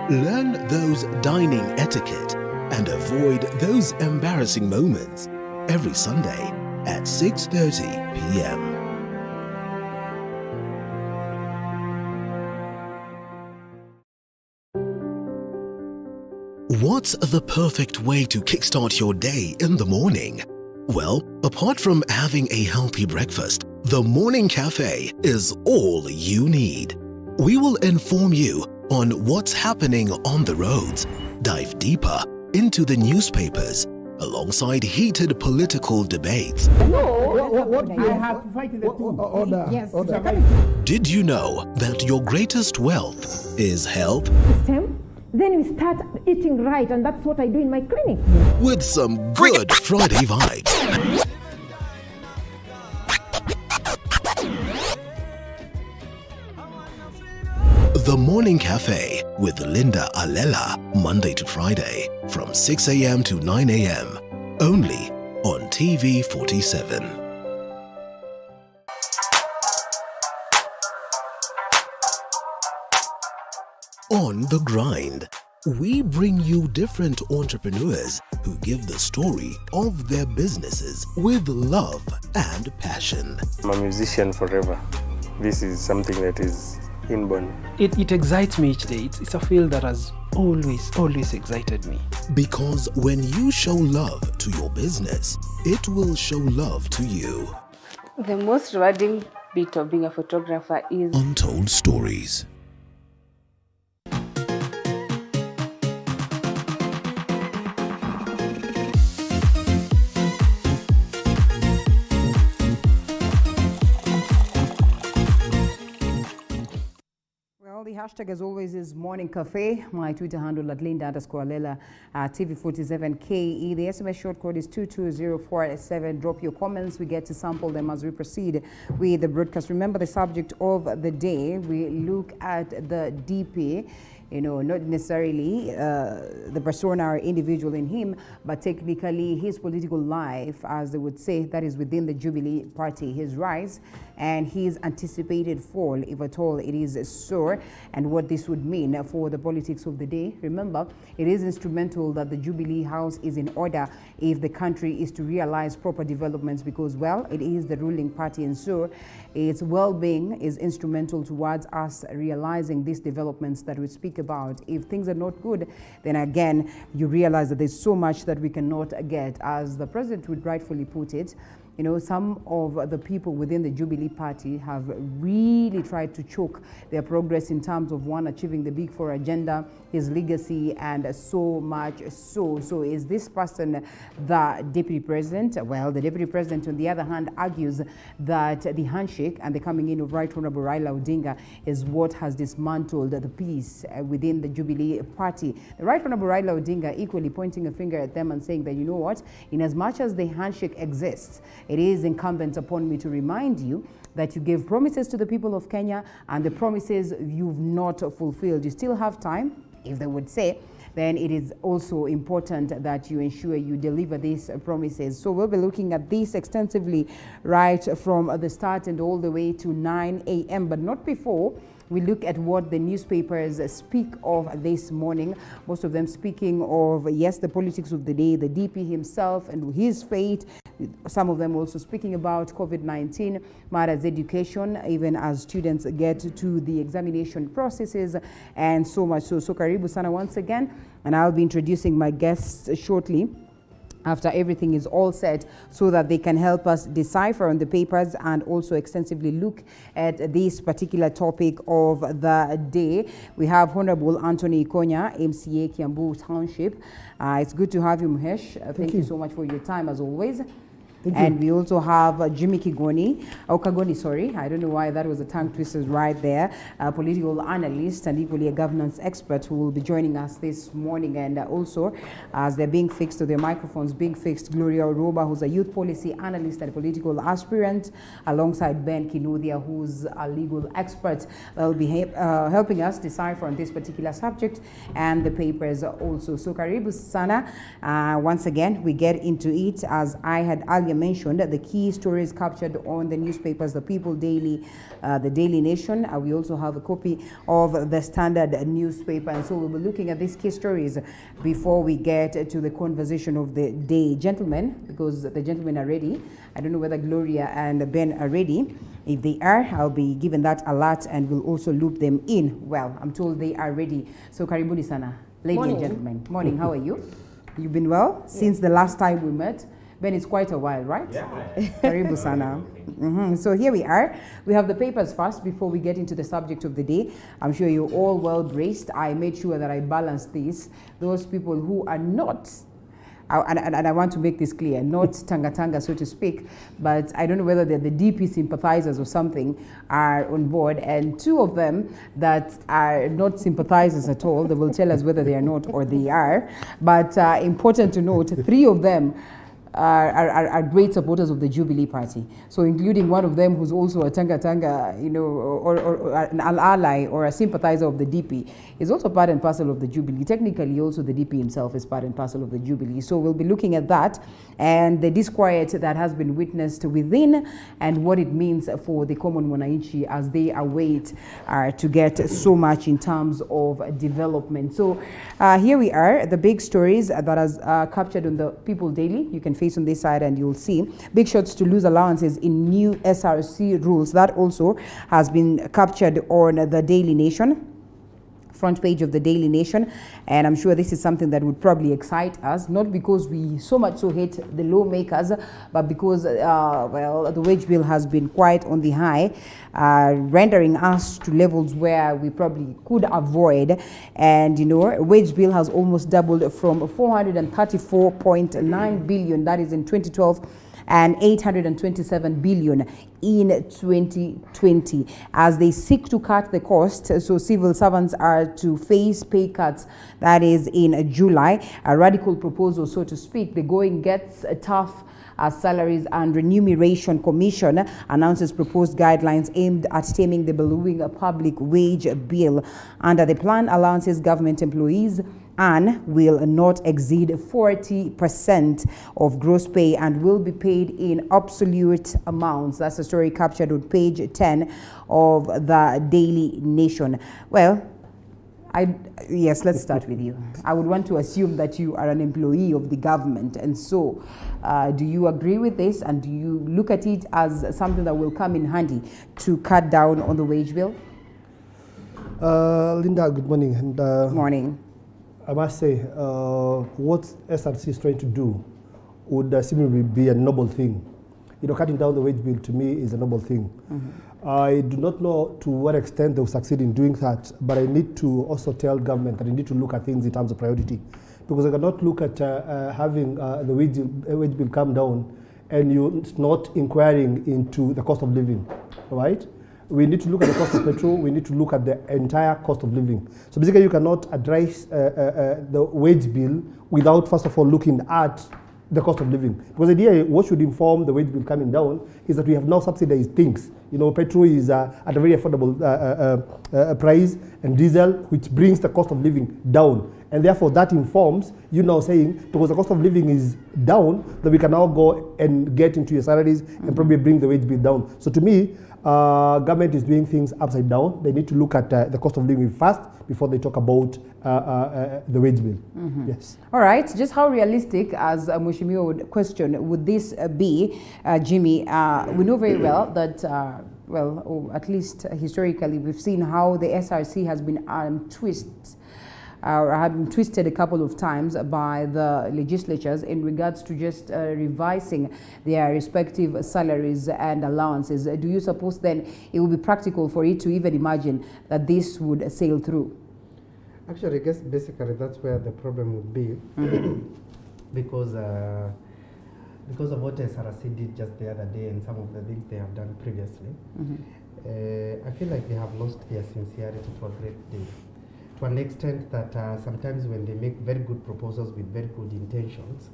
Learn those dining etiquette and avoid those embarrassing moments every Sunday at 6:30 p.m. What's the perfect way to kickstart your day in the morning? Well, apart from having a healthy breakfast, the Morning Cafe is all you need. We will inform you on what's happening on the roads, dive deeper into the newspapers, alongside heated political debates. What I have to fight the order. Yes. Order. Did you know that your greatest wealth is health? Then we start eating right, and that's what I do in my clinic. With some good Friday vibes. The Morning Cafe with Linda Alela, Monday to Friday from 6 a.m. to 9 a.m. Only on TV 47. On the grind, we bring you different entrepreneurs who give the story of their businesses with love and passion. I'm a musician forever. This is something that is inborn. It excites me each day. It's a field that has always excited me. Because when you show love to your business, it will show love to you. The most rewarding bit of being a photographer is Untold Stories. The hashtag, as always, is Morning Cafe. My Twitter handle at Linda_Alela, TV47KE. The SMS short code is 22047. Drop your comments. We get to sample them as we proceed with the broadcast. Remember the subject of the day. We look at the DP. You know, not necessarily the persona or individual in him, but technically his political life, as they would say, that is within the Jubilee party, his rise and his anticipated fall, if at all it is so, and what this would mean for the politics of the day. Remember, it is instrumental that the Jubilee House is in order if the country is to realize proper developments, because, well, it is the ruling party, and so its well-being is instrumental towards us realizing these developments that we speak about. If things are not good, then again, you realize that there's so much that we cannot get. As the president would rightfully put it, you know, some of the people within the Jubilee party have really tried to choke their progress in terms of, one, achieving the Big Four agenda, his legacy, and so much so. So is this person the deputy president? Well, the deputy president, on the other hand, argues that the handshake and the coming in of Right Honorable Raila Odinga is what has dismantled the peace within the Jubilee party. The Right Honorable Raila Odinga equally pointing a finger at them and saying that, you know what, in as much as the handshake exists, it is incumbent upon me to remind you that you gave promises to the people of Kenya, and the promises you've not fulfilled. You still have time, if they would say. Then it is also important that you ensure you deliver these promises. So we'll be looking at this extensively right from the start and all the way to 9 a.m., but not before we look at what the newspapers speak of this morning. Most of them speaking of, yes, the politics of the day, the DP himself and his fate. Some of them also speaking about COVID-19, matters education, even as students get to the examination processes, and so much so. So karibu sana once again, and I'll be introducing my guests shortly after everything is all set, so that they can help us decipher on the papers and also extensively look at this particular topic of the day. We have Honorable Anthony Ikonya, MCA Kiambu Township. It's good to have you, Muhesh. Thank you so much for your time, as always. And we also have Jimmy Kagoni, sorry. I don't know why that was a tongue twister right there. A political analyst and equally a governance expert who will be joining us this morning. And also, as they're being fixed, to their microphones being fixed, Gloria Oroba, who's a youth policy analyst and political aspirant, alongside Ben Kinuthia, who's a legal expert. They'll be helping us decipher on this particular subject and the papers also. So karibu sana. Once again, we get into it. As I had earlier mentioned, the key stories captured on the newspapers, the People Daily, the Daily Nation. We also have a copy of the Standard newspaper, and so we'll be looking at these key stories before we get to the conversation of the day. Gentlemen, because the gentlemen are ready. I don't know whether Gloria and Ben are ready. If they are, I'll be given that alert and we'll also loop them in. Well, I'm told they are ready. So karibuni sana, ladies and gentlemen. Morning, how are you? You've been well? Since the last time we met. Ben, it's quite a while, right? Yeah. Karibu sana. So here we are. We have the papers first before we get into the subject of the day. I'm sure you're all well braced. I made sure that I balanced this. Those people who are not, and I want to make this clear, not tanga, so to speak, but I don't know whether they're the DP sympathizers or something are on board, and two of them that are not sympathizers at all, they will tell us whether they are not or they are, but important to note, three of them are great supporters of the Jubilee Party. So including one of them who's also a tanga, you know, or an ally or a sympathizer of the DP, is also part and parcel of the Jubilee. Technically also the DP himself is part and parcel of the Jubilee. So we'll be looking at that and the disquiet that has been witnessed within and what it means for the common Mwananchi as they await to get so much in terms of development. So here we are, the big stories that has captured on the People Daily. You can face on this side and you'll see big shots to lose allowances in new SRC rules. That also has been captured on the Daily Nation, front page of the Daily Nation, and I'm sure this is something that would probably excite us, not because we so much so hate the lawmakers, but because well, the wage bill has been quite on the high, rendering us to levels where we probably could avoid. And you know, wage bill has almost doubled from 434.9 billion, that is in 2012, and 827 billion in 2020 as they seek to cut the cost. So civil servants are to face pay cuts, that is in July. A radical proposal, so to speak. The going gets tough as Salaries and Remuneration Commission announces proposed guidelines aimed at taming the ballooning public wage bill. Under the plan, allowances government employees and will not exceed 40% of gross pay and will be paid in absolute amounts. That's a story captured on page 10 of the Daily Nation. Well, yes, let's start with you. I would want to assume that you are an employee of the government, and so do you agree with this, and do you look at it as something that will come in handy to cut down on the wage bill? Linda, good morning. And morning. I must say, what SRC is trying to do would seemingly be a noble thing. You know, cutting down the wage bill to me is a noble thing. I do not know to what extent they will succeed in doing that, but I need to also tell government that they need to look at things in terms of priority. Because I cannot look at having the wage bill come down and you not inquiring into the cost of living, right? We need to look at the cost of petrol. We need to look at the entire cost of living. So basically, you cannot address the wage bill without, first of all, looking at the cost of living. Because the idea, what should inform the wage bill coming down is that we have now subsidized things. You know, petrol is at a very affordable price, and diesel, which brings the cost of living down. And therefore, that informs you now saying, because the cost of living is down, that we can now go and get into your salaries and probably bring the wage bill down. So to me, government is doing things upside down. They need to look at the cost of living first before they talk about the wage bill. Yes. All right. Just how realistic, as Mheshimiwa would question, would this be, Jimmy? We know very well that, well, or at least historically, we've seen how the SRC has been have been twisted a couple of times by the legislatures in regards to just revising their respective salaries and allowances. Do you suppose then it would be practical for it to even imagine that this would sail through? Actually, I guess basically that's where the problem would be, because of what SRC did just the other day and some of the things they have done previously. I feel like they have lost their sincerity to a great deal. To an extent that sometimes when they make very good proposals with very good intentions,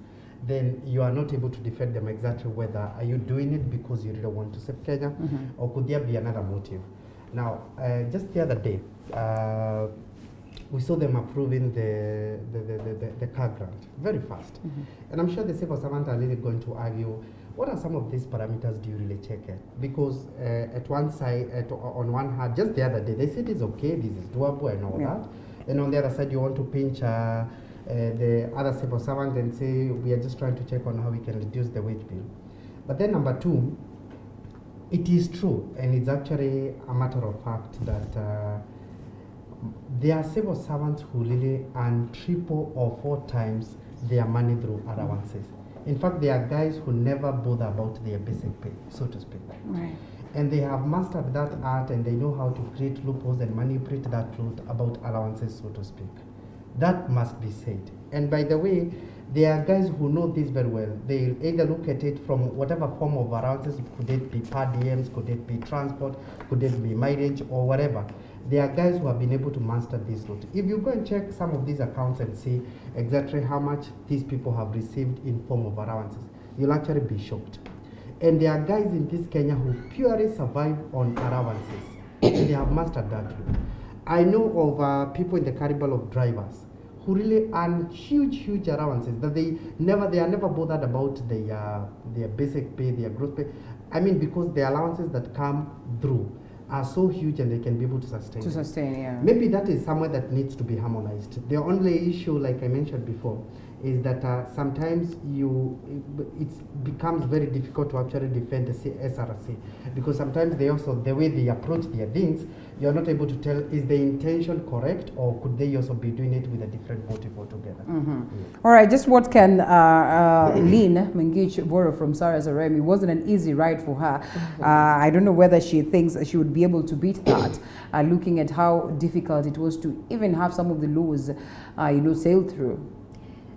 then you are not able to defend them exactly whether are you doing it because you really want to save Kenya, or could there be another motive. Now, just the other day, we saw them approving the car grant very fast. And I'm sure the civil servants are really going to argue, what are some of these parameters do you really check at? Because at one side, on one hand, just the other day, they said it's okay, this is doable and all that. Then on the other side, you want to pinch the other civil servant and say, we are just trying to check on how we can reduce the wage bill. But then number two, it is true, and it's actually a matter of fact that there are civil servants who really earn 3 or 4 times their money through allowances. In fact, there are guys who never bother about their basic pay, so to speak. Right. And they have mastered that art, and they know how to create loopholes and manipulate that truth about allowances, so to speak. That must be said. And by the way, there are guys who know this very well. They either look at it from whatever form of allowances, could it be per diems, could it be transport, could it be mileage, or whatever. There are guys who have been able to master this route. If you go and check some of these accounts and see exactly how much these people have received in form of allowances, you'll actually be shocked. And there are guys in this Kenya who purely survive on allowances. And they have mastered that route. I know of people in the caliber of drivers who really earn huge allowances that they are never bothered about their basic pay, their gross pay. I mean, because the allowances that come through are so huge and they can be able to sustain. To sustain, yeah. Maybe that is somewhere that needs to be harmonized. The only issue, like I mentioned before, is that sometimes it becomes very difficult to actually defend the SRC, because sometimes the way they approach their things, you're not able to tell, is the intention correct, or could they also be doing it with a different motive altogether? Yeah. All right, just what can Lynn Mengich borrow from Sarah Zaremi? It wasn't an easy ride for her. I don't know whether she thinks she would be able to beat that, looking at how difficult it was to even have some of the laws, sail through.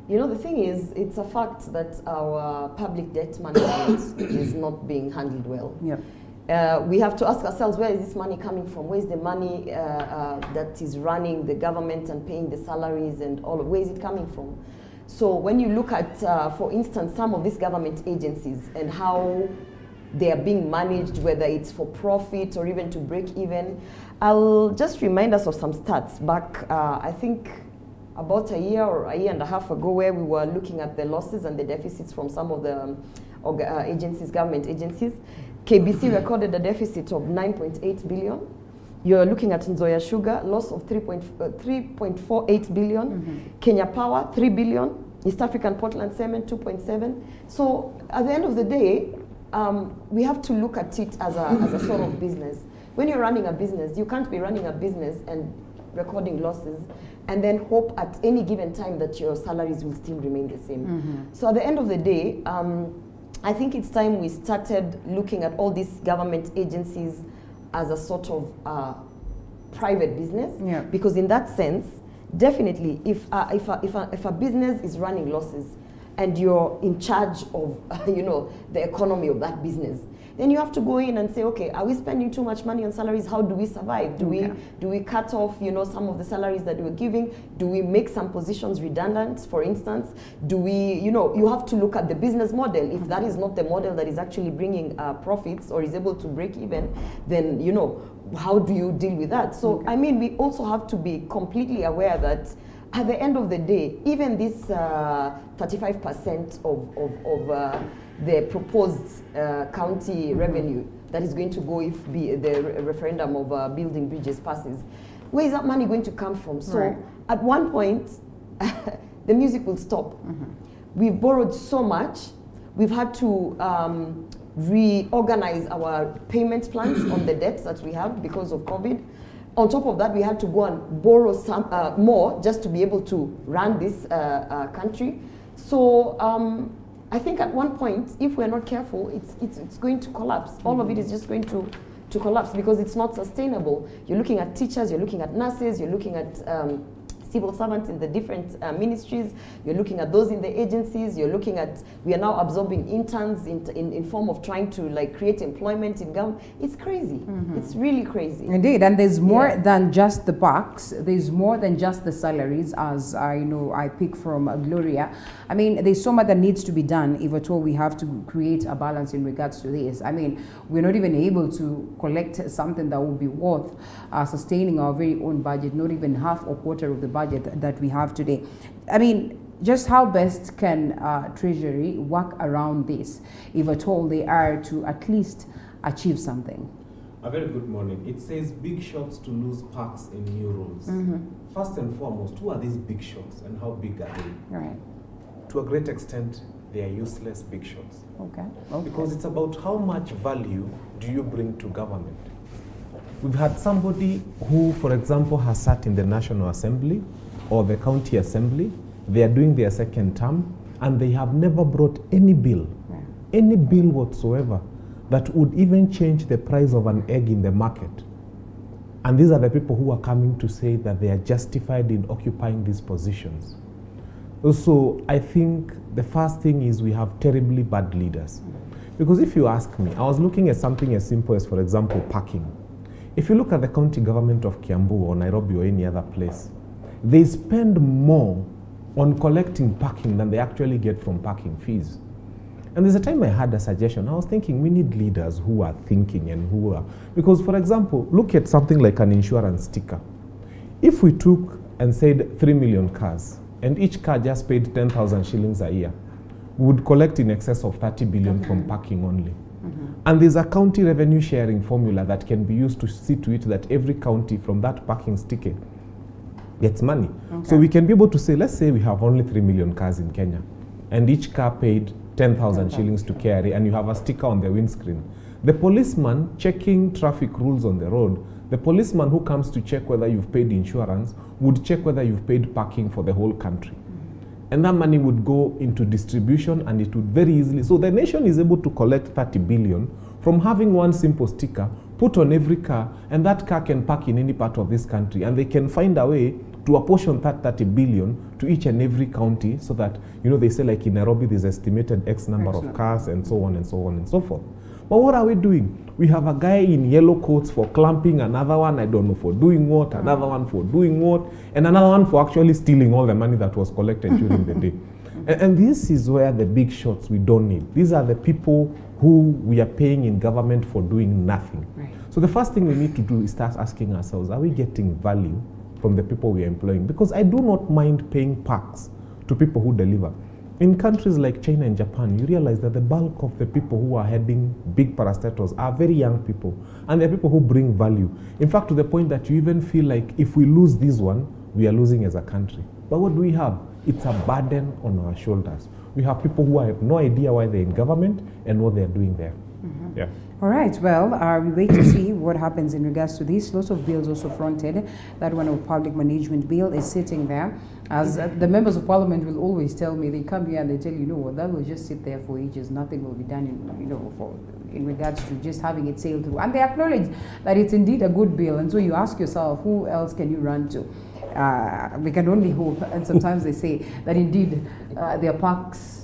You know, the thing is, it's a fact that our public debt management is not being handled well. Yeah. We have to ask ourselves, where is this money coming from? Where is the money that is running the government and paying the salaries and all of, where is it coming from? So when you look at, for instance, some of these government agencies and how they are being managed, whether it's for profit or even to break even, I'll just remind us of some stats back, I think, about a year or a year and a half ago, where we were looking at the losses and the deficits from some of the agencies, government agencies. KBC recorded a deficit of 9.8 billion. You're looking at Nzoia Sugar, loss of 3.48 billion. Kenya Power, 3 billion. East African Portland Cement, 2.7. So at the end of the day, we have to look at it as a sort of business. When you're running a business, you can't be running a business and recording losses and then hope at any given time that your salaries will still remain the same. So at the end of the day, I think it's time we started looking at all these government agencies as a sort of private business. Yeah. Because in that sense, definitely, if a business is running losses and you're in charge of the economy of that business, then you have to go in and say, okay, are we spending too much money on salaries? How do we survive? Do we cut off, some of the salaries that we're giving? Do we make some positions redundant, for instance? Do we, you have to look at the business model. If that is not the model that is actually bringing profits or is able to break even, then, how do you deal with that? So, I mean, we also have to be completely aware that at the end of the day, even this 35% of the proposed county revenue that is going to go if the referendum of building bridges passes, where is that money going to come from? So at one point, the music will stop. We've borrowed so much. We've had to reorganize our payment plans on the debts that we have because of COVID. On top of that, we had to go and borrow some more just to be able to run this country. So I think at one point, if we're not careful, it's going to collapse. All of it is just going to collapse because it's not sustainable. You're looking at teachers, you're looking at nurses, you're looking at civil servants in the different ministries, you're looking at those in the agencies, you're looking at, we are now absorbing interns in form of trying to create employment in government. It's crazy. It's really crazy. Indeed, and there's more than just the bucks, there's more than just the salaries, as I pick from Gloria. I mean, there's so much that needs to be done if at all we have to create a balance in regards to this. I mean, we're not even able to collect something that will be worth sustaining our very own budget, not even half or quarter of the budget that we have today. I mean, just how best can Treasury work around this, if at all they are to at least achieve something? A very good morning. It says big shots to lose parks in new rules. First and foremost, who are these big shots and how big are they? Right. To a great extent, they are useless big shots. Okay. Because it's about how much value do you bring to government. We've had somebody who, for example, has sat in the National Assembly or the County Assembly. They are doing their second term, and they have never brought any bill whatsoever that would even change the price of an egg in the market. And these are the people who are coming to say that they are justified in occupying these positions. Also, I think the first thing is we have terribly bad leaders. Because if you ask me, I was looking at something as simple as, for example, parking. If you look at the county government of Kiambu or Nairobi or any other place, they spend more on collecting parking than they actually get from parking fees. And there's a time I had a suggestion. I was thinking we need leaders who are thinking and who are... Because, for example, look at something like an insurance sticker. If we took and said 3 million cars, and each car just paid 10,000 shillings a year, we would collect in excess of 30 billion from parking only. And there's a county revenue sharing formula that can be used to see to it that every county from that parking sticker gets money. So we can be able to say, let's say we have only 3 million cars in Kenya, and each car paid 10,000 shillings to carry, and you have a sticker on the windscreen. The policeman checking traffic rules on the road, the policeman who comes to check whether you've paid insurance would check whether you've paid parking for the whole country. And that money would go into distribution, and it would very easily... So the nation is able to collect 30 billion from having one simple sticker put on every car, and that car can park in any part of this country, and they can find a way to apportion that 30 billion to each and every county, so that, you know, they say like in Nairobi there's estimated X number of cars and so on and so on and so forth. But what are we doing? We have a guy in yellow coats for clamping, another one, I don't know, for doing what, another one for doing what, and another one for actually stealing all the money that was collected during the day. And this is where the big shots we don't need. These are the people who we are paying in government for doing nothing. Right. So the first thing we need to do is start asking ourselves, are we getting value from the people we are employing? Because I do not mind paying perks to people who deliver. In countries like China and Japan, you realize that the bulk of the people who are heading big parastatals are very young people, and they're people who bring value. In fact, to the point that you even feel like if we lose this one, we are losing as a country. But what do we have? It's a burden on our shoulders. We have people who have no idea why they're in government and what they're doing there. Yeah. All right, well, we wait to see what happens in regards to this. Lots of bills also fronted. That one of public management bill is sitting there. As the members of parliament will always tell me, they come here and they tell you, no, that will just sit there for ages. Nothing will be done in regards to just having it sail through. And they acknowledge that it's indeed a good bill. And so you ask yourself, who else can you run to? We can only hope. And sometimes they say that indeed their parks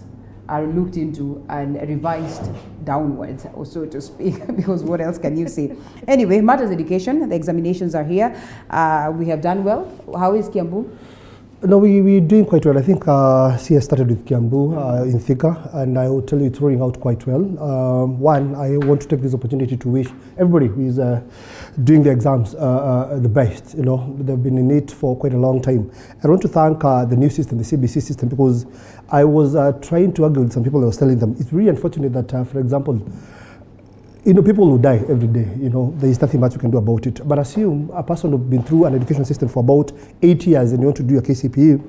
are looked into and revised downwards, or so to speak, because what else can you say? Anyway, matters education, the examinations are here. We have done well. How is Kiambu? No, we're doing quite well. I think CS started with Kiambu in Thika, and I will tell you it's rolling out quite well. One, I want to take this opportunity to wish everybody who is doing the exams the best. You know, they've been in it for quite a long time. I want to thank the new system, the CBC system, because I was trying to argue with some people. I was telling them it's really unfortunate that, for example, you know, people will die every day. You know, there is nothing much you can do about it. But assume a person who's been through an education system for about 8 years and you want to do a KCPE,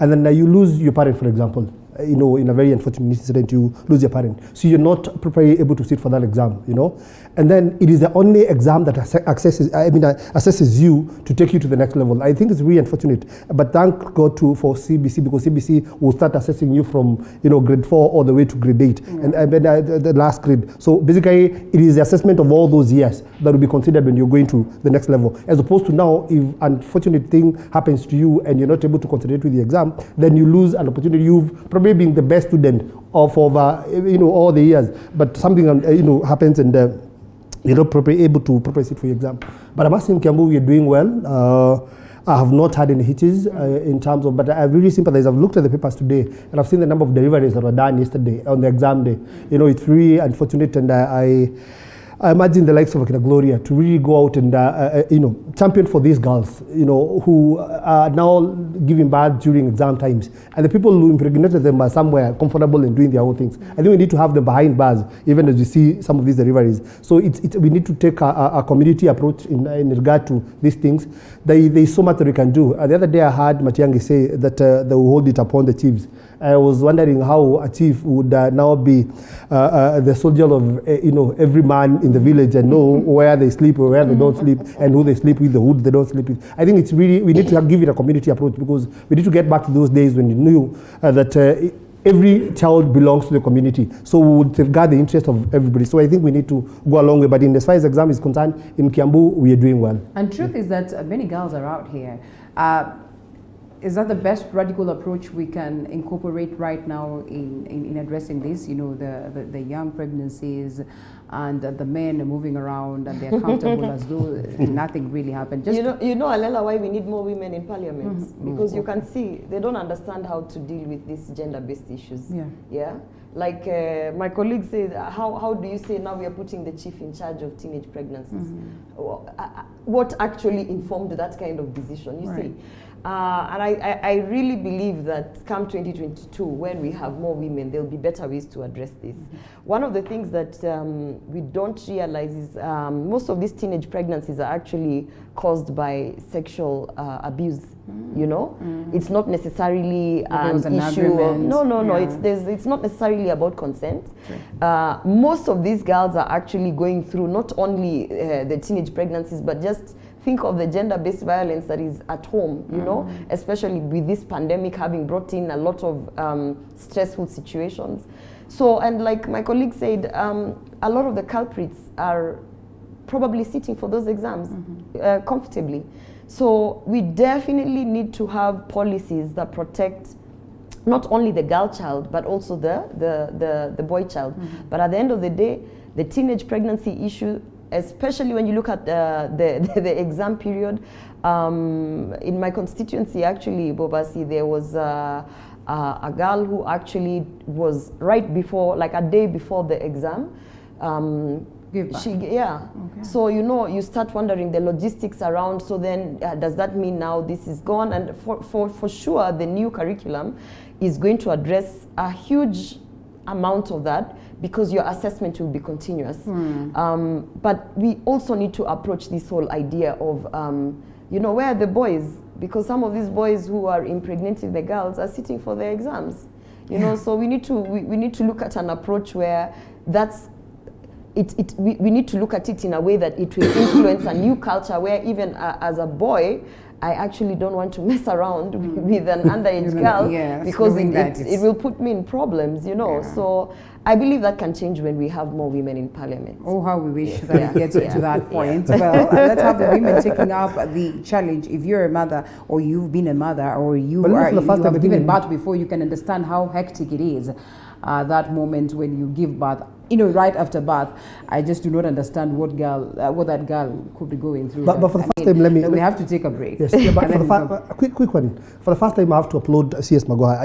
and then you lose your parent, for example. You know, in a very unfortunate incident, you lose your parent. So you're not properly able to sit for that exam, you know. And then it is the only exam that assesses you to take you to the next level. I think it's really unfortunate. But thank God for CBC, because CBC will start assessing you from, you know, grade 4 all the way to grade 8, and then the last grade. So basically, it is the assessment of all those years that will be considered when you're going to the next level. As opposed to now, if an unfortunate thing happens to you and you're not able to concentrate with the exam, then you lose an opportunity. You've probably been the best student of over, you know, all the years, but something, you know, happens and you're not properly able to properly sit for your exam. But I must say in Kiambu, we are doing well. I have not had any hitches in terms of, but I really sympathize. I've looked at the papers today and I've seen the number of deliveries that were done yesterday on the exam day. You know, it's really unfortunate, and I imagine the likes of Gloria to really go out and, you know, champion for these girls, you know, who are now giving birth during exam times. And the people who impregnated them are somewhere comfortable in doing their own things. I think we need to have them behind bars, even as we see some of these deliveries. So we need to take a community approach in regard to these things. There is so much that we can do. The other day I heard Matiang'i say that they will hold it upon the chiefs. I was wondering how a chief would now be the soldier of, you know, every man in the village and know where they sleep or where they don't sleep and who they sleep with, who they don't sleep with. I think it's really, we need to give it a community approach, because we need to get back to those days when you knew that every child belongs to the community. So we would safeguard the interest of everybody. So I think we need to go a long way. But in as far as exam is concerned, in Kiambu, we are doing well. And truth is that many girls are out here. Is that the best radical approach we can incorporate right now in addressing this? You know, the young pregnancies and the men are moving around and they're comfortable as though nothing really happened. Just you know, Alela, why we need more women in parliament? Because you can see they don't understand how to deal with these gender-based issues. Yeah. Like my colleague said, how do you say now we are putting the chief in charge of teenage pregnancies? What actually informed that kind of decision, you see? And I really believe that come 2022, when we have more women, there'll be better ways to address this. One of the things that we don't realize is most of these teenage pregnancies are actually caused by sexual abuse. You know, it's not necessarily an issue of, no. It's not necessarily about consent. Most of these girls are actually going through not only the teenage pregnancies, but just think of the gender-based violence that is at home, you know, especially with this pandemic having brought in a lot of stressful situations. So, and like my colleague said, a lot of the culprits are probably sitting for those exams comfortably. So we definitely need to have policies that protect not only the girl child, but also the boy child. But at the end of the day, the teenage pregnancy issue, especially when you look at the exam period, in my constituency, actually, Bobasi, there was a girl who actually was right before, like a day before the exam. So, you know, you start wondering the logistics around, so then does that mean now this is gone? And for sure, the new curriculum is going to address a huge amount of that, because your assessment will be continuous. But we also need to approach this whole idea of, you know, where are the boys? Because some of these boys who are impregnating the girls are sitting for their exams. You know, so we need to look at an approach where that's, we need to look at it in a way that it will influence a new culture where even as a boy, I actually don't want to mess around with an underage girl, because it will put me in problems, you know. So I believe that can change when we have more women in parliament. Oh, how we wish that it gets to that point. Well, let's have the women taking up the challenge. If you're a mother, or you've been a mother, or you have given birth before, you can understand how hectic it is. That moment when you give birth, you know, right after birth, I just do not understand what that girl could be going through. But for the first time, we have to take a break. Yes, but for the quick one. For the first time, I have to applaud CS Magoha.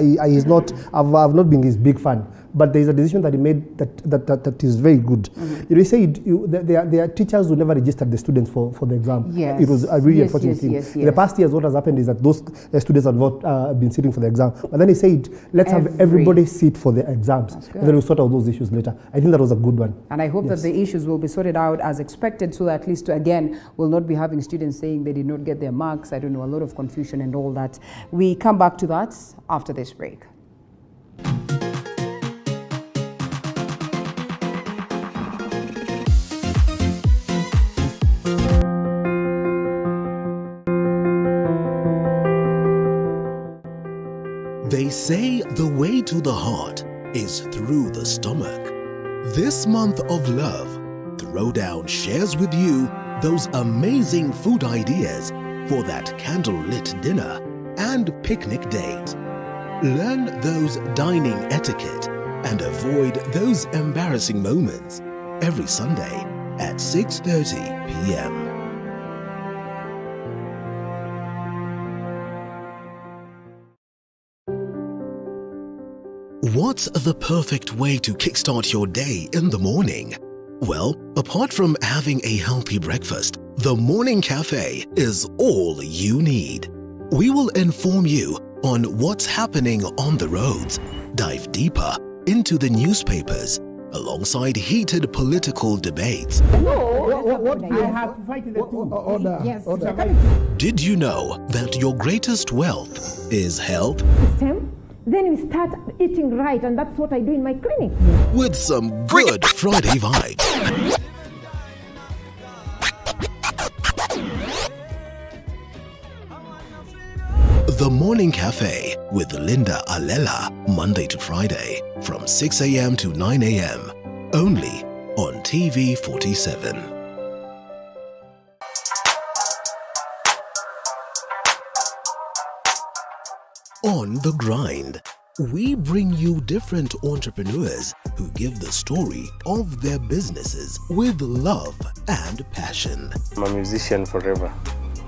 I've not been his big fan, but there is a decision that he made that is very good. You know, he said there are teachers who never registered the students for the exam. Yes. It was a really unfortunate thing. In the past years, what has happened is that those students have not been sitting for the exam. But then he said, let's have everybody sit for the exams, and then we'll sort out those issues later. I think that was a good one. And I hope that the issues will be sorted out as expected, so that at least, again, we'll not be having students saying they did not get their marks. I don't know, a lot of confusion and all that. We come back to that after this break. They say the way to the heart is through the stomach. This month of love, Throwdown shares with you those amazing food ideas for that candlelit dinner and picnic date. Learn those dining etiquette and avoid those embarrassing moments every Sunday at 6:30 p.m. What's the perfect way to kickstart your day in the morning? Well, apart from having a healthy breakfast, the Morning Cafe is all you need. We will inform you on what's happening on the roads, dive deeper into the newspapers, alongside heated political debates. I have to fight the order. Yes. Did you know that your greatest wealth is health? Then we start eating right, and that's what I do in my clinic. With some good Friday vibes. The Morning Cafe with Linda Alela, Monday to Friday from 6 a.m. to 9 a.m. only on TV 47. On the Grind, we bring you different entrepreneurs who give the story of their businesses with love and passion. I'm a musician forever.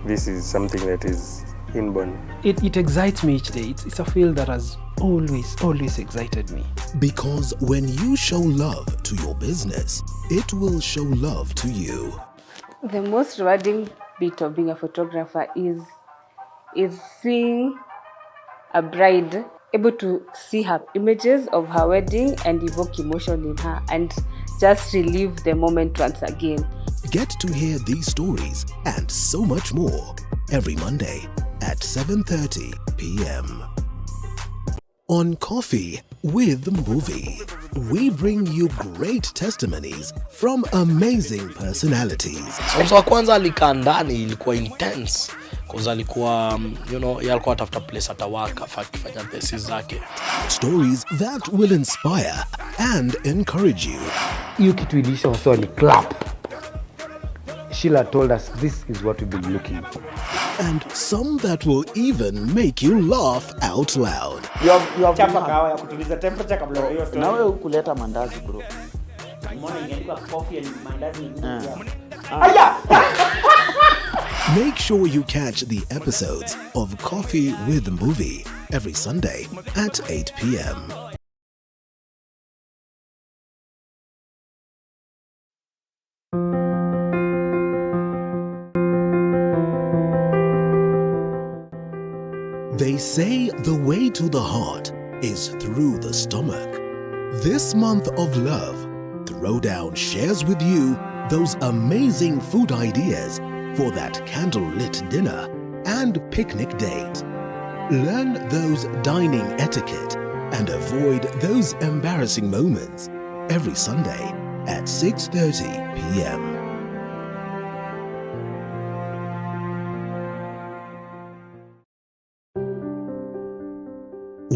This is something that is inborn. It excites me each day. It's a field that has always excited me. Because when you show love to your business, it will show love to you. The most rewarding bit of being a photographer is seeing a bride able to see her images of her wedding and evoke emotion in her and just relive the moment once again. Get to hear these stories and so much more every Monday at 7:30 p.m. On Coffee with Movie, we bring you great testimonies from amazing personalities. Mwanzo wa kwanza alikaa ndani ilikuwa intense because alikuwa yeye alikuwa atafuta place atawaka akifanya thesis zake. Stories that will inspire and encourage you. Hiyo kitu ilisha waswa ni clap. Sheila told us this is what we've been looking for. And some that will even make you laugh out loud. You have chapa kawa ya kutuliza temperature kabla hiyo story. Na wewe kuleta mandazi bro. Mbona ingeandikwa coffee and mandazi? Aya! Make sure you catch the episodes of Coffee with Movie every Sunday at 8 p.m. They say the way to the heart is through the stomach. This month of love, Throwdown shares with you those amazing food ideas for that candlelit dinner and picnic date. Learn those dining etiquette and avoid those embarrassing moments every Sunday at 6:30 p.m.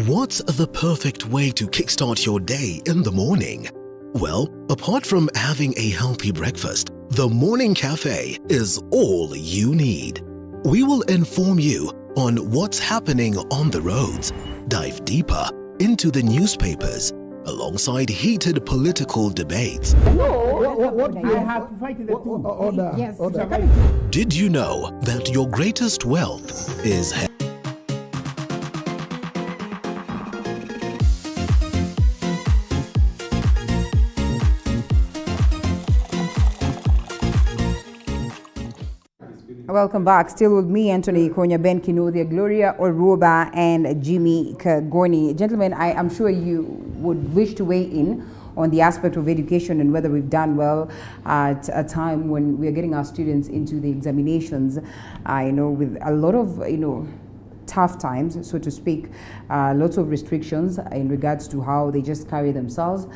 What's the perfect way to kickstart your day in the morning? Well, apart from having a healthy breakfast, the Morning Cafe is all you need. We will inform you on what's happening on the roads, dive deeper into the newspapers, alongside heated political debates. I have to fight the two. Order. Yes. Order. Did you know that your greatest wealth is health? Welcome back. Still with me, Anthony Konya, Ben Kinothia, Gloria Oroba, and Jimmy Kagoni. Gentlemen, I'm sure you would wish to weigh in on the aspect of education and whether we've done well at a time when we are getting our students into the examinations, with a lot of, tough times, so to speak, lots of restrictions in regards to how they just carry themselves.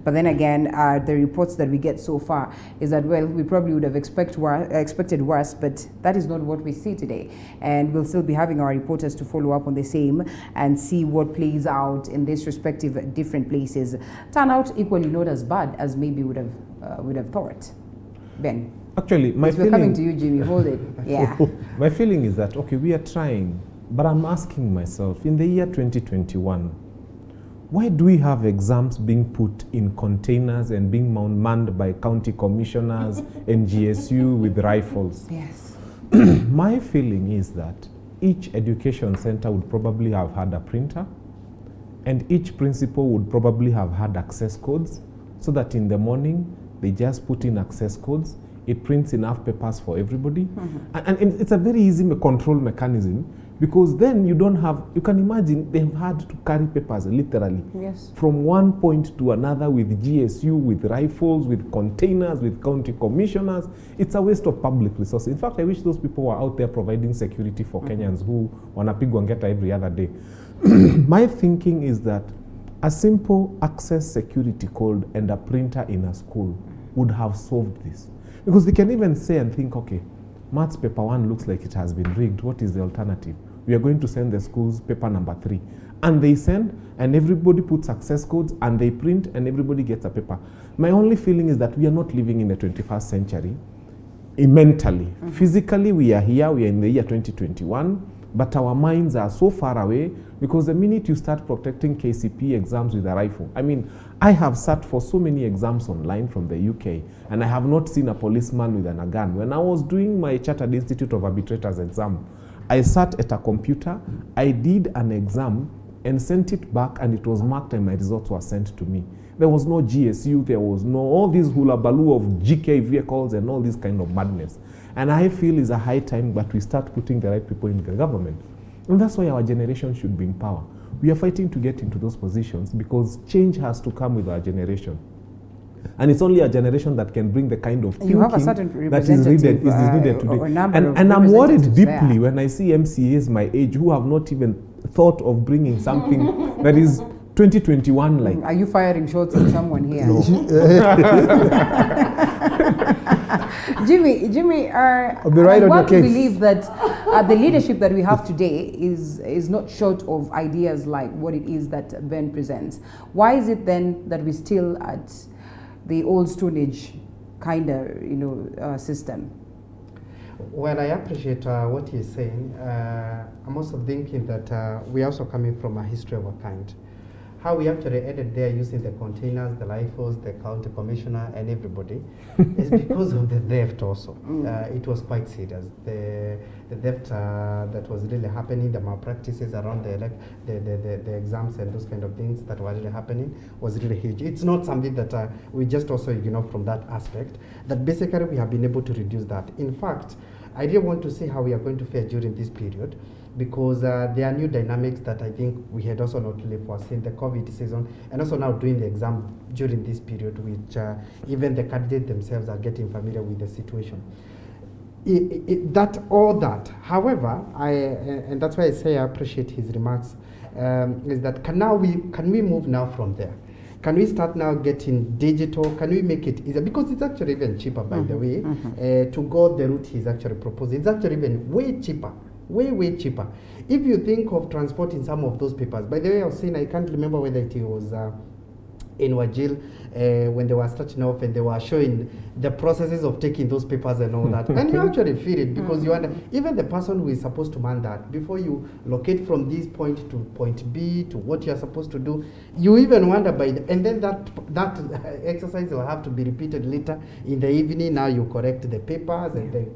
But then again, the reports that we get so far is that, well, we probably would have expected worse, but that is not what we see today. And we'll still be having our reporters to follow up on the same and see what plays out in these respective different places. Turn out equally not as bad as maybe would have thought. Ben. Actually, we're coming to you, Jimmy. Hold it. Yeah. My feeling is that, okay, we are trying, but I'm asking myself, in the year 2021, why do we have exams being put in containers and being manned by county commissioners and GSU with rifles? Yes. My feeling is that each education center would probably have had a printer, and each principal would probably have had access codes, so that in the morning they just put in access codes. It prints enough papers for everybody. And it's a very easy control mechanism, because then you can imagine they've had to carry papers literally from one point to another with GSU, with rifles, with containers, with county commissioners. It's a waste of public resources. In fact, I wish those people were out there providing security for Kenyans who wanapigwa ngeta every other day. My thinking is that a simple access security code and a printer in a school would have solved this. Because they can even say and think, okay, maths paper 1 looks like it has been rigged. What is the alternative? we are going to send the schools paper number 3. And they send, and everybody puts success codes, and they print, and everybody gets a paper. My only feeling is that we are not living in the 21st century mentally. Physically, we are here, we are in the year 2021, but our minds are so far away, because the minute you start protecting KCP exams with a rifle, I mean, I have sat for so many exams online from the UK, and I have not seen a policeman with a gun. When I was doing my Chartered Institute of Arbitrators exam, I sat at a computer, I did an exam, and sent it back, and it was marked, and my results were sent to me. There was no GSU, there was no all these hula baloo of GK vehicles and all this kind of madness. And I feel it's a high time that we start putting the right people in the government. And that's why our generation should be in power. We are fighting to get into those positions because change has to come with our generation. And it's only a generation that can bring the kind of thinking that is needed today. And I'm worried deeply when I see MCAs my age who have not even thought of bringing something that is 2021 like. Are you firing shots at someone here? No. Jimmy, I'll be right on I your want to case. believe that the leadership that we have today is not short of ideas like what it is that Ben presents. Why is it then that we're still at the old Stone Age kind of system? Well, I appreciate what he's saying. I'm also thinking that we're also coming from a history of a kind. How we actually ended there using the containers, the LIFOs, the county commissioner, and everybody is because of the theft also. It was quite serious. The theft that was really happening, the malpractices around the exams and those kind of things that were really happening was really huge. It's not something that we just also ignore from that aspect, that basically we have been able to reduce that. In fact, I really want to see how we are going to fare during this period, because there are new dynamics that I think we had also not really foreseen, the COVID season, and also now doing the exam during this period, which even the candidates themselves are getting familiar with the situation. However, and that's why I say I appreciate his remarks, is that can we move now from there? Can we start now getting digital? Can we make it easier? Because it's actually even cheaper, by the way, to go the route he's actually proposing. It's actually even way cheaper. Way cheaper. If you think of transporting some of those papers, by the way, I was saying, I can't remember whether it was in Wajil when they were starting off and they were showing the processes of taking those papers and all that. And you actually feel it, because you wonder, even the person who is supposed to man that, before you locate from this point to point B to what you're supposed to do, you even wonder and then that exercise will have to be repeated later in the evening. Now you correct the papers and then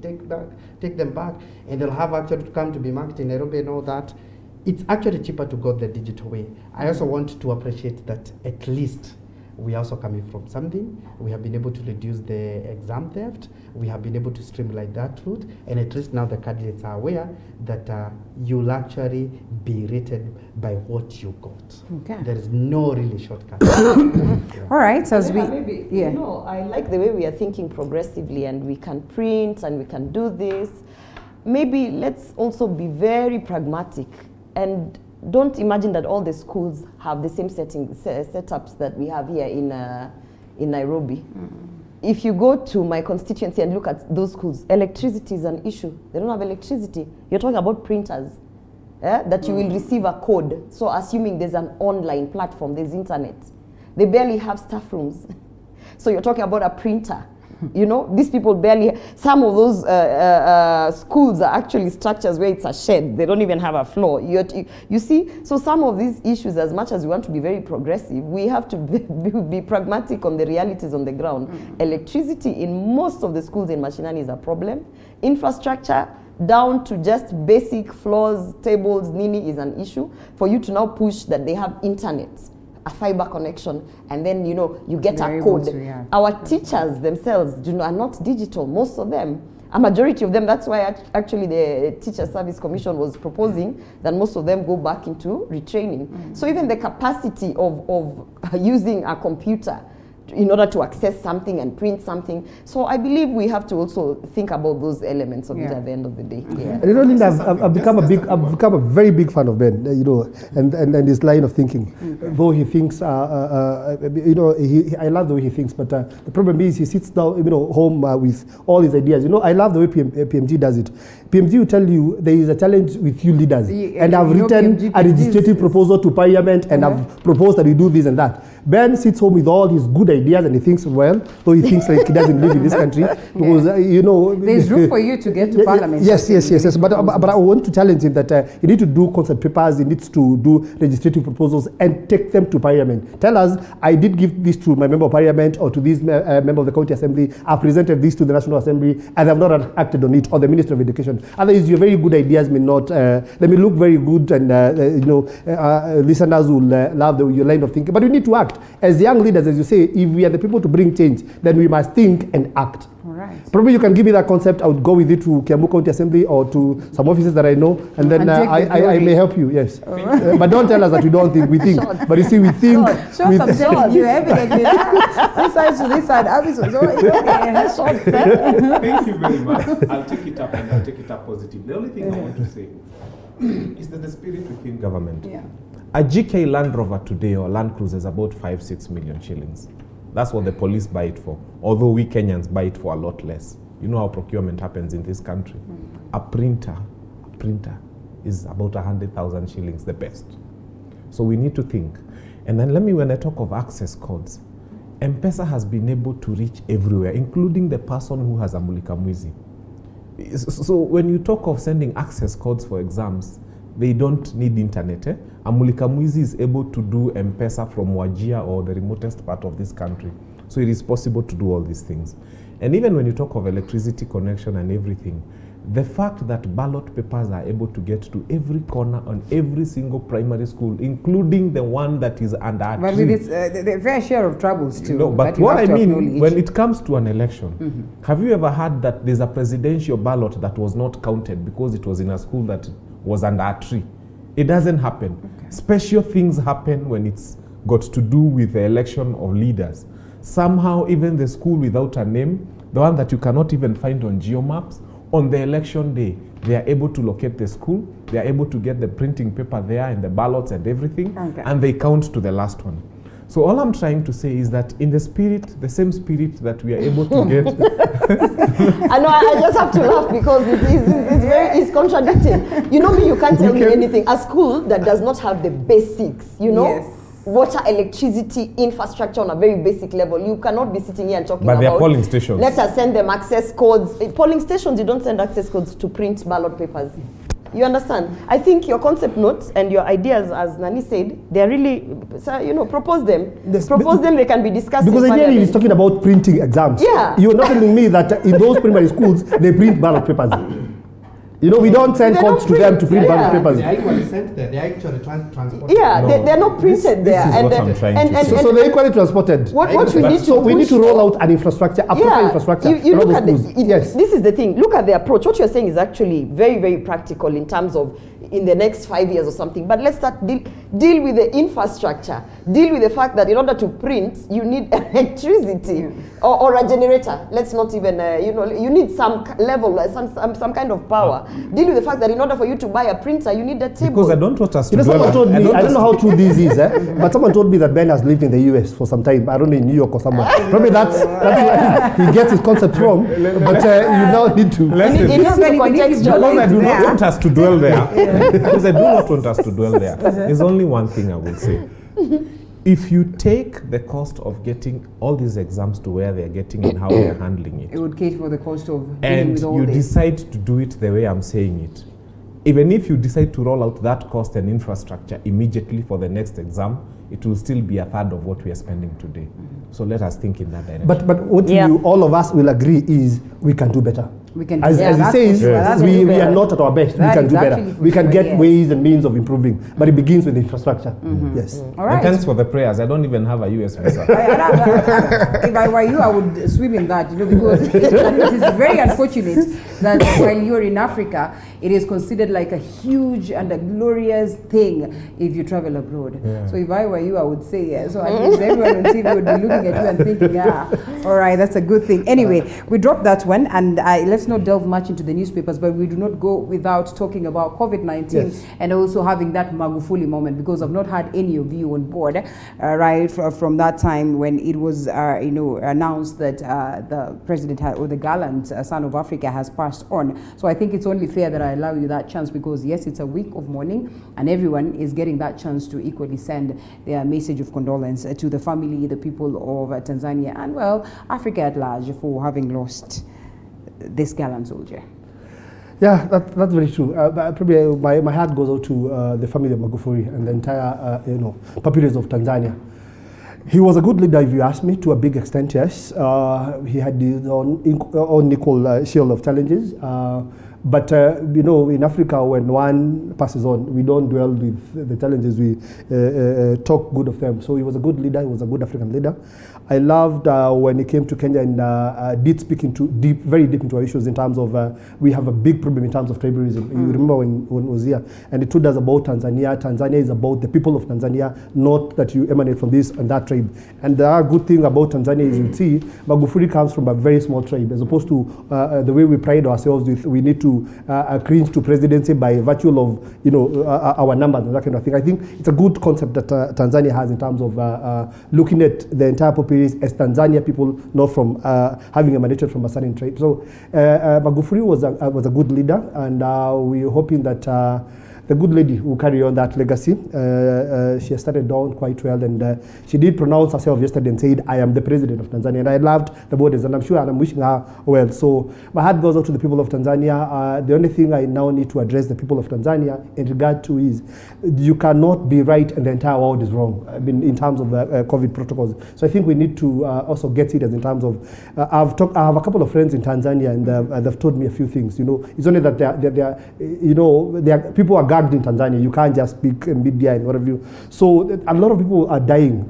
take them back, and they'll have actually to come to be marked in Nairobi and all that. It's actually cheaper to go the digital way. I also want to appreciate that at least we are also coming from something. We have been able to reduce the exam theft. We have been able to streamline that route. And at least now the candidates are aware that you'll actually be rated by what you got. Okay. There is no really shortcut. All right, so as I like the way we are thinking progressively, and we can print and we can do this. Maybe let's also be very pragmatic and don't imagine that all the schools have the same setups that we have here in Nairobi. If you go to my constituency and look at those schools, electricity is an issue. They don't have electricity. You're talking about printers, that you will receive a code. So assuming there's an online platform, there's internet. They barely have staff rooms. So you're talking about a printer. You know, these people barely, some of those schools are actually structures where it's a shed. They don't even have a floor. You see, so some of these issues, as much as we want to be very progressive, we have to be pragmatic on the realities on the ground. Electricity in most of the schools in Mashinani is a problem. Infrastructure, down to just basic floors, tables, nini is an issue. For you to now push that they have internet, a fiber connection, and then you get a code. Our teachers themselves are not digital, most of them. A majority of them, that's why actually the Teacher Service Commission was proposing that most of them go back into retraining. So even the capacity of using a computer in order to access something and print something. So I believe we have to also think about those elements of it at the end of the day. And you know, Linda, I've become a very big fan of Ben, you know, and his line of thinking. Though he thinks, you know, I love the way he thinks, but the problem is he sits down, you know, home with all his ideas. You know, I love the way PMG does it. PMG will tell you there is a challenge with you leaders, and I've written a legislative proposal to Parliament, and I've proposed that we do this and that. Ben sits home with all his good ideas, and he thinks, well, though he thinks like he doesn't live in this country, because you know, there's room for you to get to Parliament. Yes. But I want to challenge him that you need to do concept papers, he needs to do legislative proposals and take them to Parliament. Tell us, I did give this to my member of Parliament or to this member of the County Assembly. I presented this to the National Assembly, and I've not acted on it, or the Minister of Education. Otherwise, your very good ideas may not. They may look very good, and you know, listeners will love your line of thinking. But we need to act. As young leaders, as you say, if we are the people to bring change, then we must think and act. Right. Probably you can give me that concept. I would go with it to Kiambu County Assembly or to some offices that I know, and then I may help you. Yes, but don't tell us that we don't think. We think, but you see, we think. I'm telling you, evidently, this side to this side. Thank you very much. I'll take it up, and I'll take it up positive. The only thing I want to say is that the spirit within government. Yeah. A GK Land Rover today or Land Cruiser is about 5-6 million shillings. That's what the police buy it for, although we Kenyans buy it for a lot less. You know how procurement happens in this country. A printer is about 100,000 shillings, the best. So we need to think. And then when I talk of access codes, M-Pesa has been able to reach everywhere, including the person who has a Mulika Mwizi. So when you talk of sending access codes for exams, they don't need internet. A Mulika Mwizi is able to do M-Pesa from Wajir or the remotest part of this country. So it is possible to do all these things. And even when you talk of electricity connection and everything, the fact that ballot papers are able to get to every corner on every single primary school, including the one that is under a but tree. with the fair share of troubles too. No, but what I mean, when it comes to an election, have you ever heard that there's a presidential ballot that was not counted because it was in a school that was under a tree? It doesn't happen. Okay. Special things happen when it's got to do with the election of leaders. Somehow, even the school without a name, the one that you cannot even find on geomaps, on the election day, they are able to locate the school, they are able to get the printing paper there and the ballots and everything, and they count to the last one. So all I'm trying to say is that in the spirit, the same spirit that we are able to get... I know, I just have to laugh because it's contradicting. You know me, you can't tell me anything. A school that does not have the basics, you know, water, electricity, infrastructure on a very basic level, you cannot be sitting here and talking about... But they are polling stations. Let us send them access codes. Polling stations, you don't send access codes to print ballot papers. You understand? I think your concept notes and your ideas, as Nani said, they're really, you know, propose them. Propose them, they can be discussed. Because again, he's talking about printing exams. Yeah. You're not telling me that in those primary schools, they print ballot papers. You know, we don't send codes to them to print ballot papers. They are equally sent there. They are actually transported. Yeah, no, they're not printed there. This is what I'm trying to say. So they're equally transported. What we need to So we need to roll out an infrastructure, a proper infrastructure. You look at yes. This is the thing. Look at the approach. What you're saying is actually very, very practical in terms of in the next 5 years or something. But let's start deal with the infrastructure. Deal with the fact that in order to print, you need electricity or a generator. Let's not even, you know, you need some level, some kind of power. Deal with the fact that in order for you to buy a printer, you need a table. Because I don't want us to someone told me, I don't know how true this is, but someone told me that Ben has lived in the US for some time. I don't know, in New York or somewhere. Probably that's where he gets his concept from. But you now need to... Because I do not want us to dwell there. Because I do not want us to dwell there. There's only one thing I would say. If you take the cost of getting all these exams to where they're getting and how they're handling it, it would cater for the cost of dealing with all and you decide to do it the way I'm saying it, even if you decide to roll out that cost and infrastructure immediately for the next exam, it will still be a third of what we are spending today. So let us think in that direction. But what all of us will agree is we can do better. We can do as better. he says, That's we better. are not at our best. That we can is do better. actually We can for get sure, yes. ways and means of improving, but it begins with infrastructure. Yes. All right. And thanks for the prayers. I don't even have a US visa. If I were you, I would swim in that, because it is very unfortunate that while you're in Africa, it is considered like a huge and a glorious thing if you travel abroad. Yeah. So if I were you, I would say yes. So at least everyone on TV would be looking at you and thinking, all right, that's a good thing. Anyway, we dropped that one, and let's not delve much into the newspapers, but we do not go without talking about COVID-19 Yes. and also having that Magufuli moment, because I've not had any of you on board, right, from that time when it was, announced that the president or the gallant son of Africa has passed on. So I think it's only fair that I allow you that chance, because yes, it's a week of mourning, and everyone is getting that chance to equally send their message of condolence to the family, the people of Tanzania, and well, Africa at large, for having lost this gallant soldier. Yeah, that's very true. Probably my heart goes out to the family of Magufuli and the entire populace of Tanzania. He was a good leader, if you ask me, to a big extent, yes. He had his own equal share of challenges. But in Africa, when one passes on, we don't dwell with the challenges, we talk good of them. So he was a good leader, he was a good African leader. I loved when he came to Kenya and did speak very deep into our issues in terms of, we have a big problem in terms of tribalism. You remember when he was here, and he told us about Tanzania. Tanzania is about the people of Tanzania, not that you emanate from this and that tribe. And the good thing about Tanzania is, you see, Magufuli comes from a very small tribe, as opposed to the way we pride ourselves with, we need to cringe to presidency by virtue of our numbers and that kind of thing. I think it's a good concept that Tanzania has in terms of looking at the entire population as Tanzania people, not from having emanated from a certain tribe. So Magufuli was a good leader, and we're hoping that the good lady will carry on that legacy. She has started down quite well, and she did pronounce herself yesterday and said, I am the president of Tanzania. And I loved the words, and I'm sure, and I'm wishing her well. So my heart goes out to the people of Tanzania. The only thing I now need to address the people of Tanzania in regard to is, you cannot be right and the entire world is wrong, I mean, in terms of COVID protocols. So I think we need to also get serious in terms of, I have a couple of friends in Tanzania, and they've told me a few things. It's only that people are gagged in Tanzania. You can't just speak in media and whatever you. So a lot of people are dying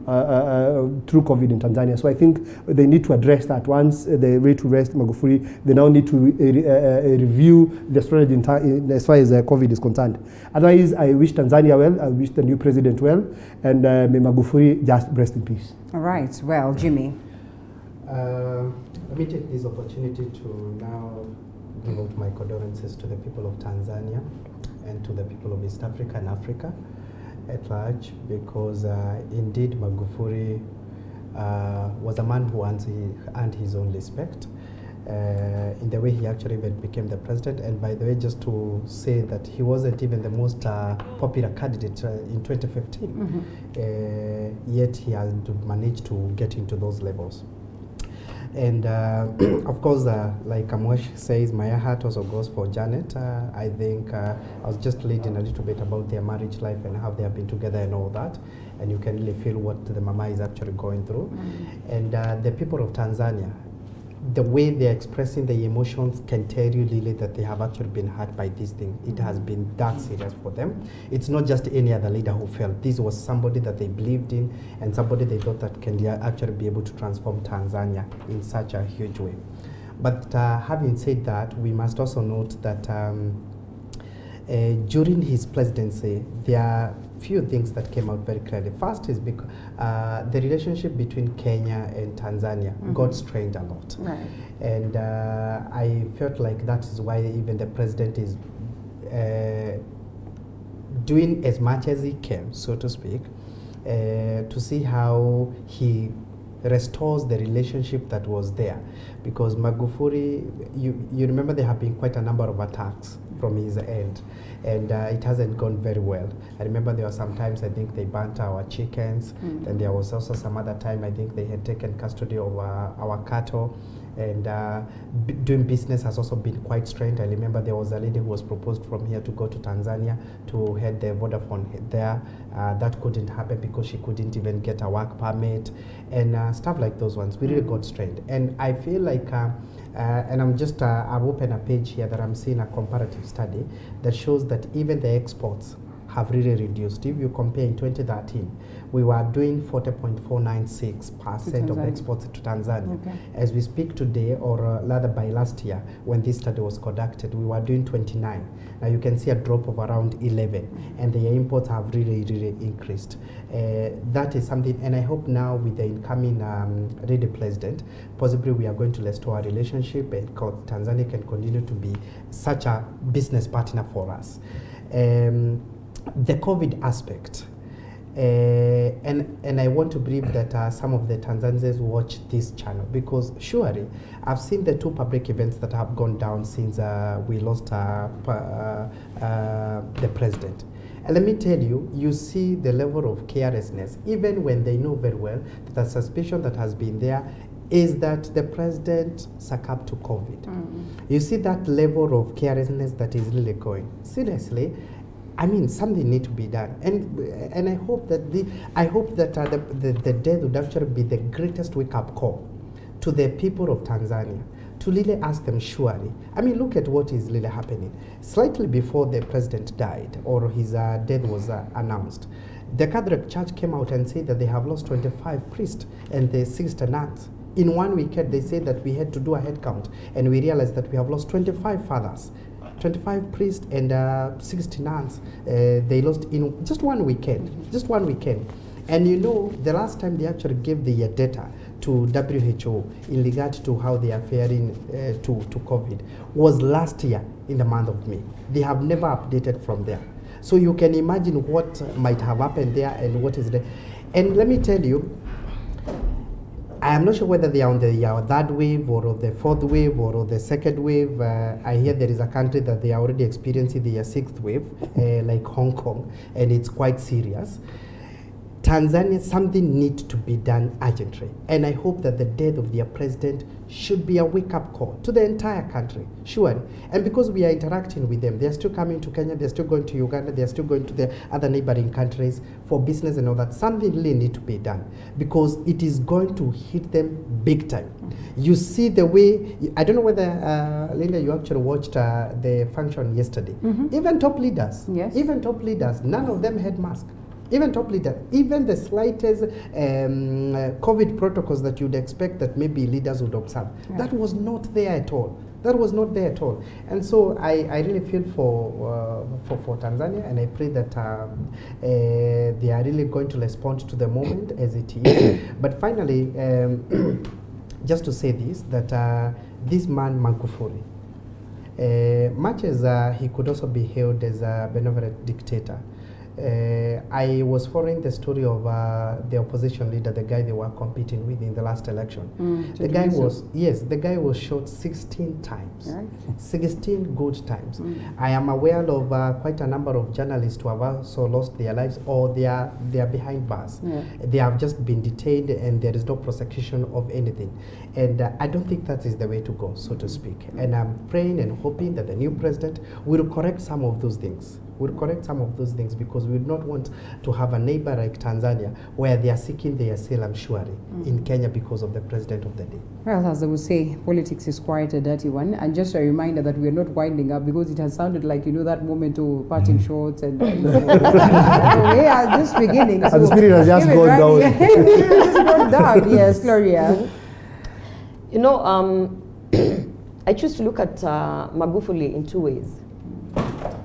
through COVID in Tanzania. So I think they need to address that. Once they way to rest Magufuli, they now need to review the strategy as far as COVID is concerned. Otherwise, I wish Tanzania well. I wish the new president well, and may Magufuli just rest in peace. All right. Well, Jimmy. Let me take this opportunity to now give out my condolences to the people of Tanzania and to the people of East Africa and Africa at large, because indeed Magufuli was a man who earned his own respect in the way he actually became the president. And by the way, just to say that he wasn't even the most popular candidate in 2015, yet he has managed to get into those levels. And of course, like Amwesh says, my heart also goes for Janet. I think I was just reading a little bit about their marriage life and how they have been together and all that. And you can really feel what the mama is actually going through. And the people of Tanzania, the way they're expressing the emotions can tell you really that they have actually been hurt by this thing. It has been that serious for them. It's not just any other leader who felt. This was somebody that they believed in, and somebody they thought that can actually be able to transform Tanzania in such a huge way. But having said that, we must also note that during his presidency, there are few things that came out very clearly. First is because the relationship between Kenya and Tanzania got strained a lot. Right. And I felt like that is why even the president is doing as much as he can, so to speak, to see how he restores the relationship that was there. Because Magufuli, you remember there have been quite a number of attacks from his end, and it hasn't gone very well. I remember there were some times I think they burnt our chickens, and there was also some other time I think they had taken custody of our cattle, and doing business has also been quite strained. I remember there was a lady who was proposed from here to go to Tanzania to head the Vodafone there. That couldn't happen because she couldn't even get a work permit and stuff like those ones. We really got strained, and I feel like and I'm just I've opened a page here that I'm seeing a comparative study that shows that even the exports have really reduced. If you compare in 2013, we were doing 40.496% of exports to Tanzania. Okay. As we speak today, or rather by last year, when this study was conducted, we were doing 29. Now you can see a drop of around 11, and the imports have really increased. That is something, and I hope now with the incoming ready president, possibly we are going to restore our relationship, and Tanzania can continue to be such a business partner for us. The COVID aspect, and I want to believe that some of the Tanzanians watch this channel, because surely I've seen the 2 public events that have gone down since we lost the president. And let me tell you, you see the level of carelessness, even when they know very well that the suspicion that has been there is that the president succumbed to COVID. You see that level of carelessness that is really going. Seriously, I mean, something needs to be done, and I hope that the death would actually be the greatest wake-up call to the people of Tanzania, to really ask them surely. I mean, look at what is really happening. Slightly before the president died, or his death was announced, the Catholic Church came out and said that they have lost 25 priests and the 60 nuns. In one weekend, they said that we had to do a head count, and we realized that we have lost 25 fathers. 25 priests and 60 nuns. They lost in just one weekend. And you know, the last time they actually gave the data to WHO in regard to how they are faring to COVID was last year in the month of May. They have never updated from there. So you can imagine what might have happened there and what is there. And let me tell you, I am not sure whether they are on the 3rd wave or the 4th wave or the 2nd wave. I hear there is a country that they are already experiencing the 6th wave, like Hong Kong, and it's quite serious. Tanzania, something needs to be done urgently, and I hope that the death of their president should be a wake-up call to the entire country, surely. And because we are interacting with them, they are still coming to Kenya, they are still going to Uganda, they are still going to the other neighboring countries for business and all that. Something really needs to be done, because it is going to hit them big time. You see the way, I don't know whether, Linda, you actually watched the function yesterday. Even top leaders, none of them had masks. Even top leaders, even the slightest COVID protocols that you'd expect that maybe leaders would observe, that was not there at all. And so I really feel for Tanzania, and I pray that they are really going to respond to the moment as it is. But finally, just to say this, that this man Magufuli, much as he could also be hailed as a benevolent dictator, I was following the story of the opposition leader, the guy they were competing with in the last election. The guy was shot 16 times, 16 good times. I am aware of quite a number of journalists who have also lost their lives, or they are behind bars. They have just been detained, and there is no prosecution of anything. And I don't think that is the way to go, so to speak. And I'm praying and hoping that the new president will correct some of those things. Because we would not want to have a neighbor like Tanzania where they are seeking their asylum surely in Kenya because of the president of the day. Well, as I would say, politics is quite a dirty one. And just a reminder that we are not winding up, because it has sounded like, you know, that moment of parting shots and we are just beginning. And the spirit has just gone down. Just gone down. Yes, Gloria. You know, I choose to look at Magufuli in 2 ways.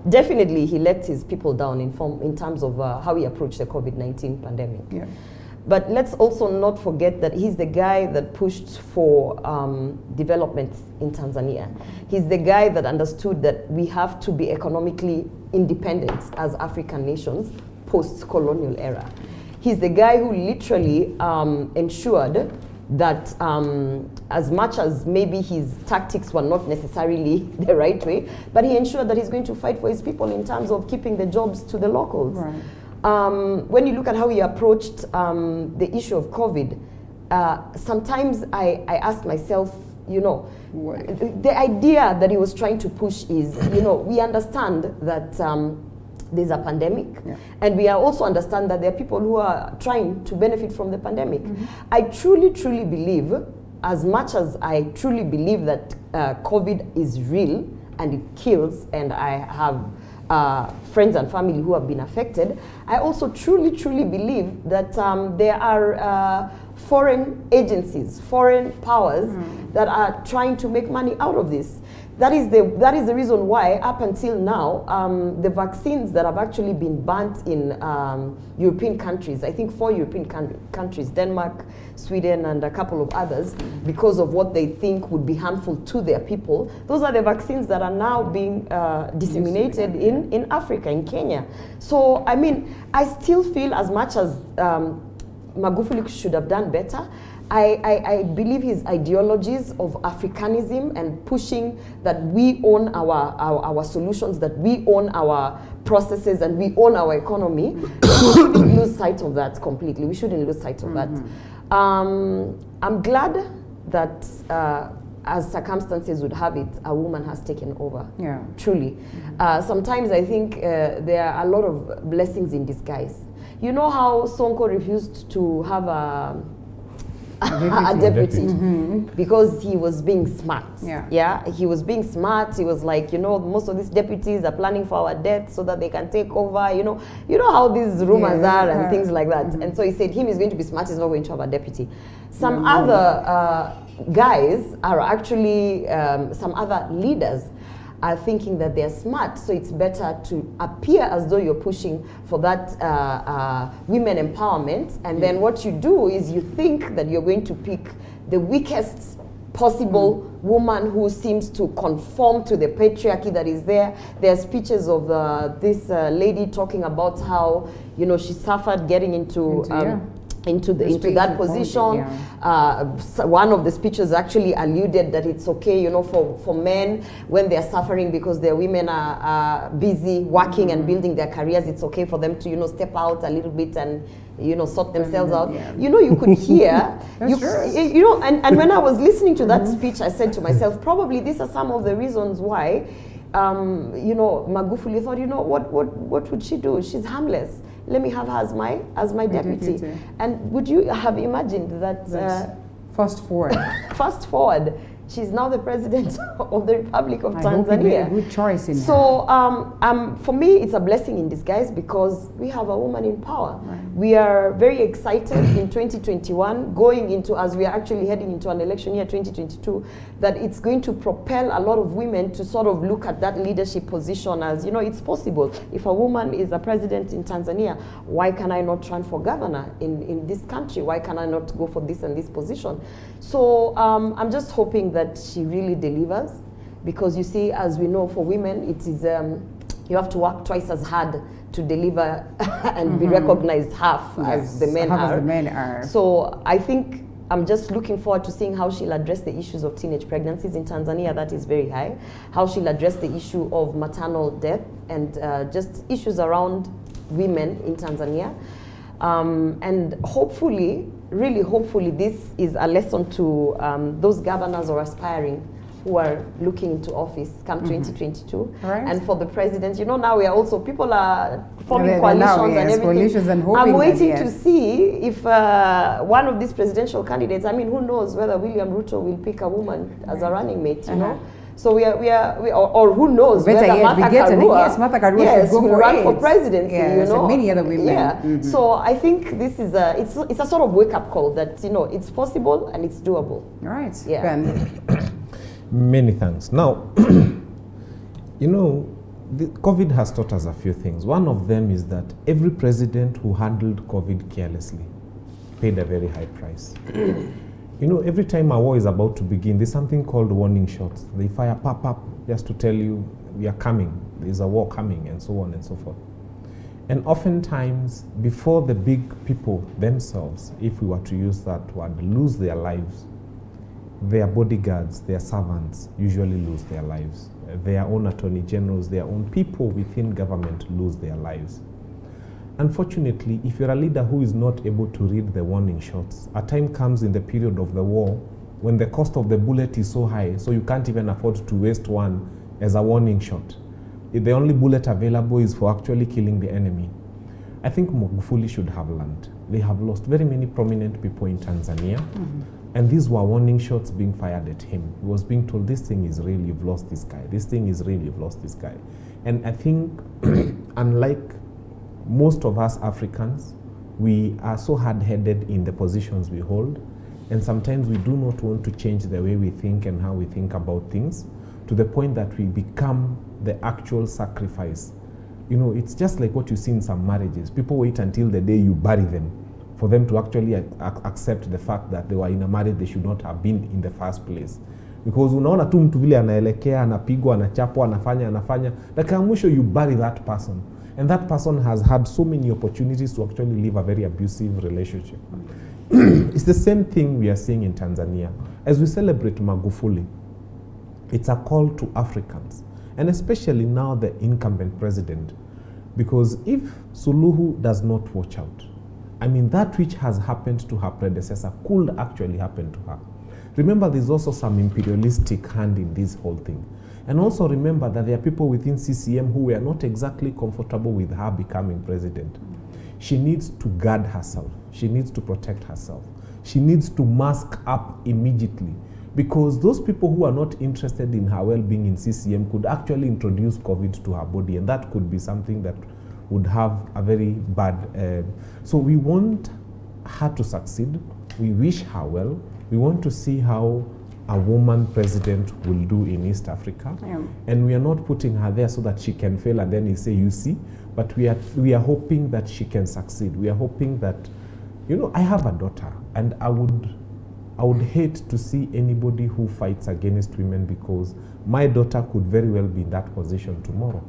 Definitely, he let his people down in terms of how he approached the COVID-19 pandemic. But let's also not forget that he's the guy that pushed for development in Tanzania. He's the guy that understood that we have to be economically independent as African nations post-colonial era. He's the guy who literally ensured that as much as maybe his tactics were not necessarily the right way, but he ensured that he's going to fight for his people in terms of keeping the jobs to the locals. When you look at how he approached the issue of COVID, sometimes I ask myself, you know, the idea that he was trying to push is, you know, we understand that there's a pandemic, and we also understand that there are people who are trying to benefit from the pandemic. I truly believe, as much as I truly believe that COVID is real and it kills, and I have friends and family who have been affected, I also truly believe that there are foreign agencies, foreign powers that are trying to make money out of this. That is the reason why, up until now, the vaccines that have actually been banned in European countries, I think 4 European countries, Denmark, Sweden, and a couple of others, because of what they think would be harmful to their people, those are the vaccines that are now being disseminated in Africa, in Kenya. So, I mean, I still feel, as much as Magufuli should have done better, I believe his ideologies of Africanism and pushing that we own our solutions, that we own our processes, and we own our economy, we shouldn't lose sight of that completely. We shouldn't lose sight of that. I'm glad that as circumstances would have it, a woman has taken over. Yeah. Truly. Sometimes I think there are a lot of blessings in disguise. You know how Sonko refused to have a deputy because he was being smart. Yeah, he was being smart. He was like, you know, most of these deputies are planning for our death so that they can take over. You know how these rumors are and things like that. And so he said him is going to be smart. He's not going to have a deputy. Some other guys are actually some other leaders are thinking that they're smart, so it's better to appear as though you're pushing for that women empowerment, and then what you do is you think that you're going to pick the weakest possible woman who seems to conform to the patriarchy that is there. There are speeches of this lady talking about how, you know, she suffered getting into that position. One of the speeches actually alluded that it's okay, you know, for men when they're suffering because their women are busy working and building their careers, it's okay for them to, you know, step out a little bit and, you know, sort themselves out. You know, you could hear, you know, and when I was listening to that speech, I said to myself, probably these are some of the reasons why, you know, Magufuli thought, you know, what would she do? She's harmless. Let me have her as my deputy. And would you have imagined that? Fast forward. Fast forward. She's now the president of the Republic of Tanzania. Hope you made a good choice in so, for me, it's a blessing in disguise because we have a woman in power. We are very excited in 2021, going into, as we are actually heading into an election year, 2022, that it's going to propel a lot of women to sort of look at that leadership position as, you know, it's possible. If a woman is a president in Tanzania, why can I not run for governor in this country? Why can I not go for this and this position? So I'm just hoping that she really delivers, because you see, as we know, for women, it is you have to work twice as hard to deliver and be recognized half as the men are. So I think I'm just looking forward to seeing how she'll address the issues of teenage pregnancies in Tanzania. That is very high. How she'll address the issue of maternal death and just issues around women in Tanzania. And hopefully, really hopefully, this is a lesson to those governors or aspiring who are looking into office come 2022. And for the president, you know, now we are also, people are forming coalitions and everything. I'm waiting to see if one of these presidential candidates, I mean, who knows whether William Ruto will pick a woman as a running mate, you know? So we are or who knows whether Martha Karua will run for presidency, you know, and many other women. So I think this is it's a sort of wake up call that, you know, it's possible and it's doable. All right. Many thanks. Now, you know, COVID has taught us a few things. One of them is that every president who handled COVID carelessly paid a very high price. You know, every time a war is about to begin, there's something called warning shots. They fire pop, just to tell you, we are coming, there's a war coming, and so on and so forth. And oftentimes, before the big people themselves, if we were to use that word, lose their lives, their bodyguards, their servants usually lose their lives. Their own attorney generals, their own people within government lose their lives. Unfortunately, if you're a leader who is not able to read the warning shots, a time comes in the period of the war when the cost of the bullet is so high, so you can't even afford to waste one as a warning shot. If the only bullet available is for actually killing the enemy. I think Magufuli should have learned. They have lost very many prominent people in Tanzania, and these were warning shots being fired at him. He was being told, this thing is real, you've lost this guy. This thing is real, you've lost this guy. And I think, unlike most of us Africans, we are so hard-headed in the positions we hold, and sometimes we do not want to change the way we think and how we think about things, to the point that we become the actual sacrifice. You know, it's just like what you see in some marriages. People wait until the day you bury them for them to actually accept the fact that they were in a marriage they should not have been in the first place. Because unaona tu mtu vile anaelekea, anapigwa, anachapwa, anafanya, dakika mwisho you bury that person. And that person has had so many opportunities to actually live a very abusive relationship. It's the same thing we are seeing in Tanzania. As we celebrate Magufuli, it's a call to Africans, and especially now the incumbent president, because if Suluhu does not watch out, I mean, that which has happened to her predecessor could actually happen to her. Remember, there's also some imperialistic hand in this whole thing. And also remember that there are people within CCM who were not exactly comfortable with her becoming president. She needs to guard herself. She needs to protect herself. She needs to mask up immediately, because those people who are not interested in her well-being in CCM could actually introduce COVID to her body, and that could be something that would have a very bad... so we want her to succeed. We wish her well. We want to see how a woman president will do in East Africa. Yeah. And we are not putting her there so that she can fail and then you say, you see, but we are hoping that she can succeed. We are hoping that, you know, I have a daughter, and I would hate to see anybody who fights against women, because my daughter could very well be in that position tomorrow.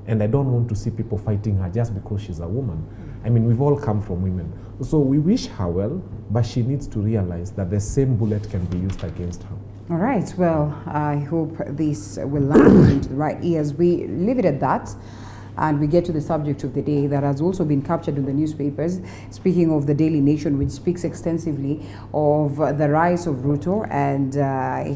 And I don't want to see people fighting her just because she's a woman. I mean, we've all come from women. So we wish her well, but she needs to realize that the same bullet can be used against her. All right, well, I hope this will land into the right ears. We leave it at that, and we get to the subject of the day that has also been captured in the newspapers. Speaking of the Daily Nation, which speaks extensively of the rise of Ruto and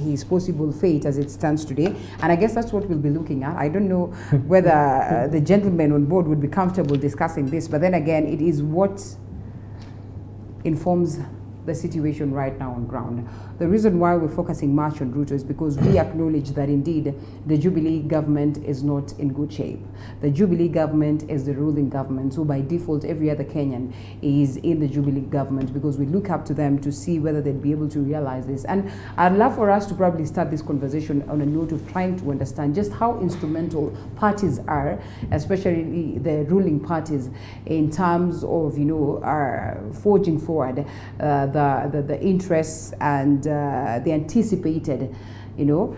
his possible fate as it stands today. And I guess that's what we'll be looking at. I don't know whether the gentlemen on board would be comfortable discussing this, but then again, it is what informs the situation right now on ground. The reason why we're focusing much on Ruto is because we acknowledge that indeed the Jubilee government is not in good shape. The Jubilee government is the ruling government, so by default every other Kenyan is in the Jubilee government, because we look up to them to see whether they'd be able to realize this. And I'd love for us to probably start this conversation on a note of trying to understand just how instrumental parties are, especially the ruling parties, in terms of, you know, forging forward the interests and the anticipated, you know,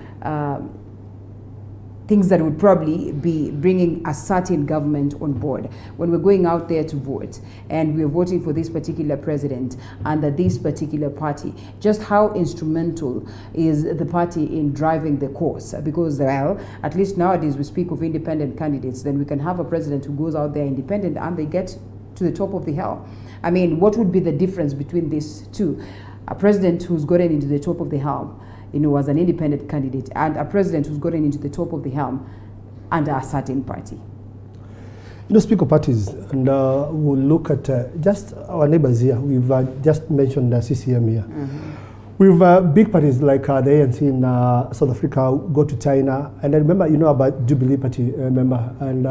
things that would probably be bringing a certain government on board when we're going out there to vote and we're voting for this particular president under this particular party. Just how instrumental is the party in driving the course? Because, well, at least nowadays we speak of independent candidates, then we can have a president who goes out there independent and they get to the top of the hill. I mean, what would be the difference between these two? A president who's gotten into the top of the helm, you know, as an independent candidate, and a president who's gotten into the top of the helm under a certain party. You know, speak of parties, and we'll look at just our neighbors here. We've just mentioned CCM here. We've big parties like the ANC in South Africa go to China, and I remember, you know, about Jubilee party, remember, and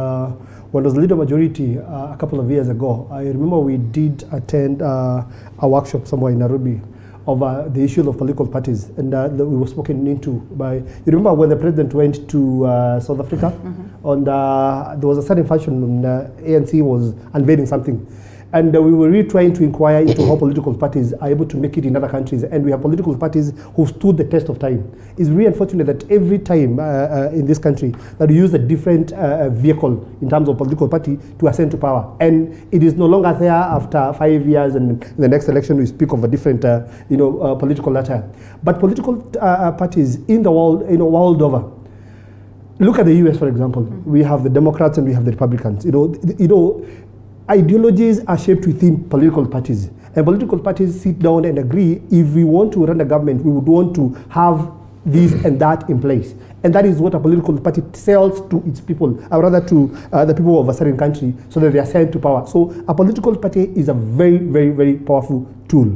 when there was a leader majority a couple of years ago, I remember we did attend a workshop somewhere in Nairobi of the issue of political parties, and we were spoken into by, you remember when the president went to South Africa, and there was a certain fashion when ANC was unveiling something. And we were really trying to inquire into how political parties are able to make it in other countries. And we have political parties who stood the test of time. It's really unfortunate that every time in this country that we use a different vehicle in terms of political party to ascend to power. And it is no longer there after 5 years, and in the next election we speak of a different political latter. But political parties in the world, world over, look at the US, for example. We have the Democrats and we have the Republicans. Ideologies are shaped within political parties, And political parties sit down and agree, if we want to run a government, we would want to have this and that in place. And that is what a political party sells to its people, or rather to the people of a certain country, so that they are sent to power. So a political party is a very, very, very powerful tool.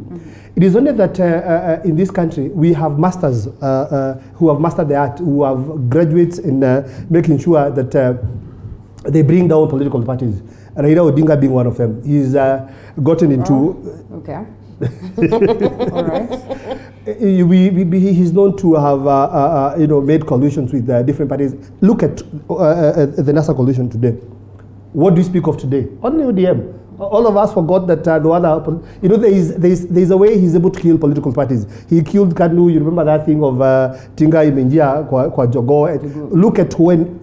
It is only that in this country, we have masters who have mastered the art, who have graduates in making sure that they bring down political parties. Raila Odinga being one of them. He's gotten into... Okay. All right. He's known to have made coalitions with different parties. Look at the NASA coalition today. What do you speak of today? Only ODM. All of us forgot that the other, there's a way he's able to kill political parties. He killed KANU. You remember that thing of Tinga Imenjia kwa Jogo. Look at when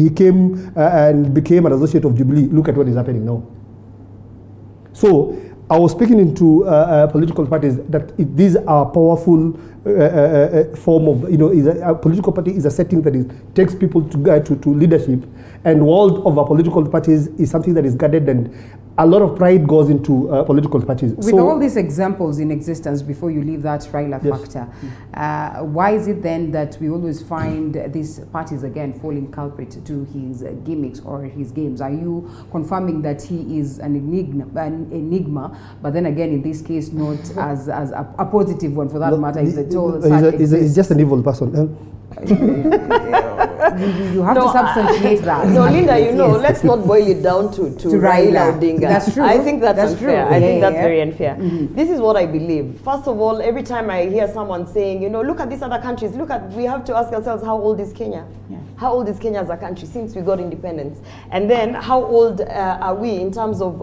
he came and became an associate of Jubilee. Look at what is happening now. So I was speaking into political parties that these are powerful form of, a political party is a setting that takes people to leadership, and world of our political parties is something that is guarded, and a lot of pride goes into political parties. With all these examples in existence, before you leave that Raila factor, why is it then that we always find these parties again falling culprit to his gimmicks or his games? Are you confirming that he is an enigma, but then again in this case not as a positive one for that matter? He's just an evil person. You have to substantiate that. No, Linda, let's not boil it down to Raila Odinga. That's true. I think that's unfair. True. I think that's very unfair. This is what I believe. First of all, every time I hear someone saying, look at these other countries, we have to ask ourselves, how old is Kenya? How old is Kenya as a country since we got independence? And then how old are we in terms of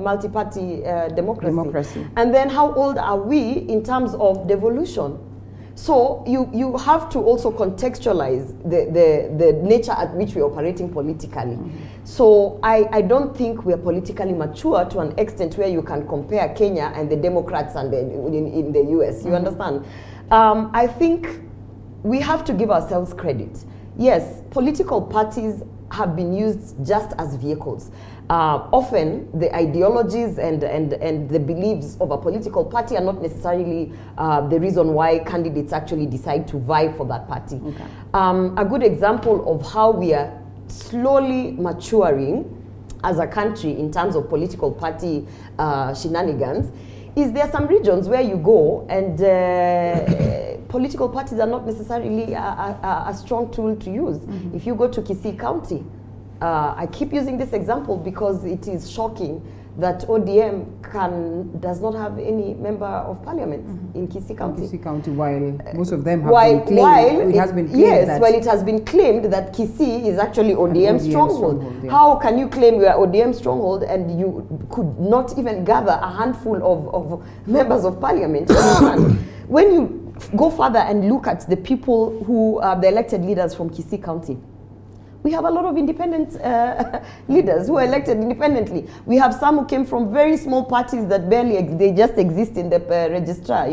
multi-party democracy? And then how old are we in terms of devolution? So you have to also contextualize the nature at which we're operating politically. So I don't think we're politically mature to an extent where you can compare Kenya and the Democrats and in the US. You understand? I think we have to give ourselves credit. Yes, political parties have been used just as vehicles. Often the ideologies and the beliefs of a political party are not necessarily the reason why candidates actually decide to vie for that party. Okay. A good example of how we are slowly maturing as a country in terms of political party shenanigans is there are some regions where you go and political parties are not necessarily a strong tool to use. If you go to Kisii County, I keep using this example because it is shocking that ODM does not have any member of parliament in Kisii County. Kisii County, while most of them have been claimed, it has been claimed it has been claimed that Kisii is actually ODM stronghold. How can you claim you are ODM stronghold and you could not even gather a handful of members of parliament? When you go further and look at the people who are the elected leaders from Kisii County, we have a lot of independent leaders who are elected independently. We have some who came from very small parties that they just exist in the registrar,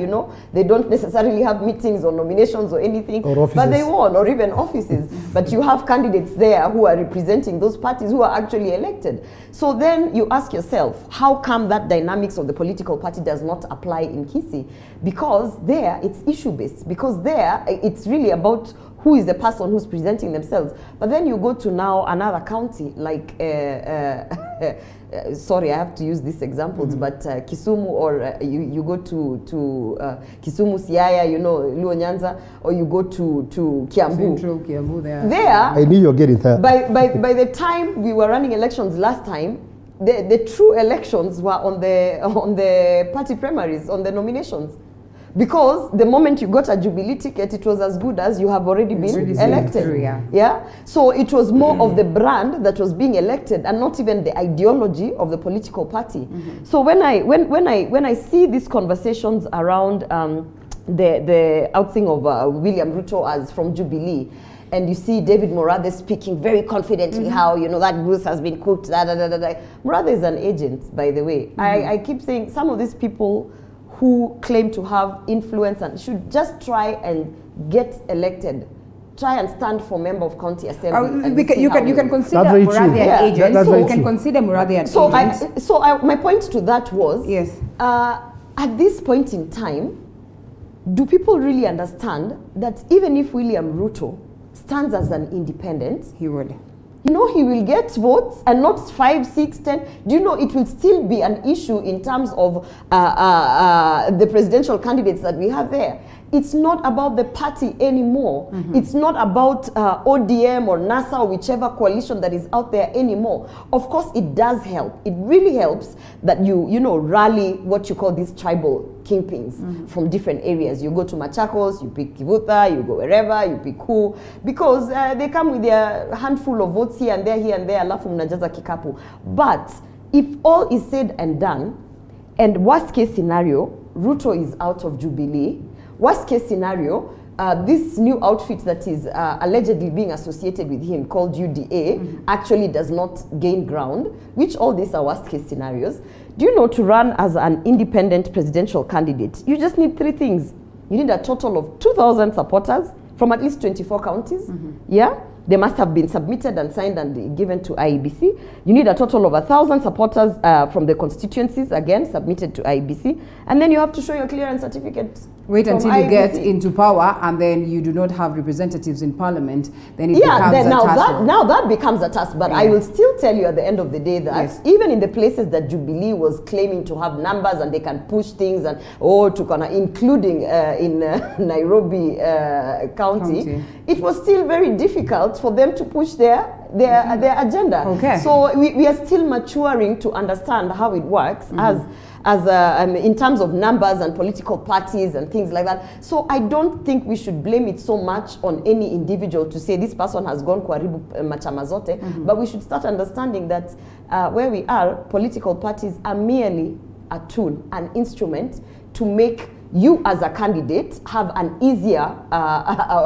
They don't necessarily have meetings or nominations or anything, but they won, or even offices. But you have candidates there who are representing those parties who are actually elected. So then you ask yourself, how come that dynamics of the political party does not apply in Kisii? Because there it's issue-based, because there it's really about who is the person who's presenting themselves. But then you go to now another county like, sorry, I have to use these examples, but Kisumu, or you go to Kisumu, Siaya, Luo Nyanza, or you go to Kiambu. Central Kiambu there. I knew you were getting there. By the time we were running elections last time, the true elections were on the party primaries, on the nominations. Because the moment you got a Jubilee ticket, it was as good as you have already been elected. Through, So it was more of the brand that was being elected, and not even the ideology of the political party. So when I see these conversations around the outing of William Ruto as from Jubilee, and you see David Morathe speaking very confidently how that goose has been cooked. Morathe is an agent, by the way. I keep saying some of these people who claim to have influence and should just try and get elected try and stand for member of county assembly. And You can consider Muradhi an agent. So you can consider Muradhi an agent. My point to that was, yes. At this point in time, do people really understand that even if William Ruto stands as an independent, he will. You know, he will get votes and not 5, 6, 10. Do you know it will still be an issue in terms of the presidential candidates that we have there? It's not about the party anymore. It's not about ODM or NASA or whichever coalition that is out there anymore. Of course, it does help. It really helps that you rally what you call these tribal kingpins from different areas. You go to Machakos, you pick Kivuta, you go wherever, you pick who, because they come with their handful of votes here and there, alafu mnajaza kikapu. But if all is said and done, and worst case scenario, Ruto is out of Jubilee, worst case scenario, this new outfit that is allegedly being associated with him called UDA actually does not gain ground, which all these are worst case scenarios. Do you know, to run as an independent presidential candidate, you just need 3 things. You need a total of 2,000 supporters from at least 24 counties. Yeah? They must have been submitted and signed and given to IEBC. You need a total of 1,000 supporters from the constituencies, again, submitted to IEBC. And then you have to show your clearance certificate. Wait until you get into power and then you do not have representatives in parliament, then it becomes a task. Now that becomes a task, but I will still tell you at the end of the day that even in the places that Jubilee was claiming to have numbers and they can push things and including in Nairobi County, it was still very difficult for them to push their agenda. Okay. So we are still maturing to understand how it works in terms of numbers and political parties and things like that. So I don't think we should blame it so much on any individual to say this person has gone kuharibu machama zote, but we should start understanding that where we are, political parties are merely a tool, an instrument to make you as a candidate have an easier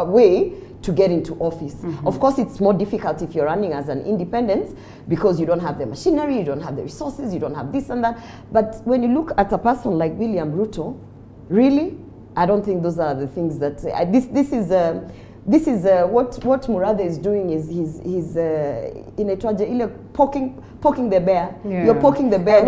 way to get into office. Of course, it's more difficult if you're running as an independent because you don't have the machinery, you don't have the resources, you don't have this and that. But when you look at a person like William Ruto, really, I don't think those are the things that this is what Muradhi is doing is he's in a traje poking the bear. Yeah. You're poking the bear.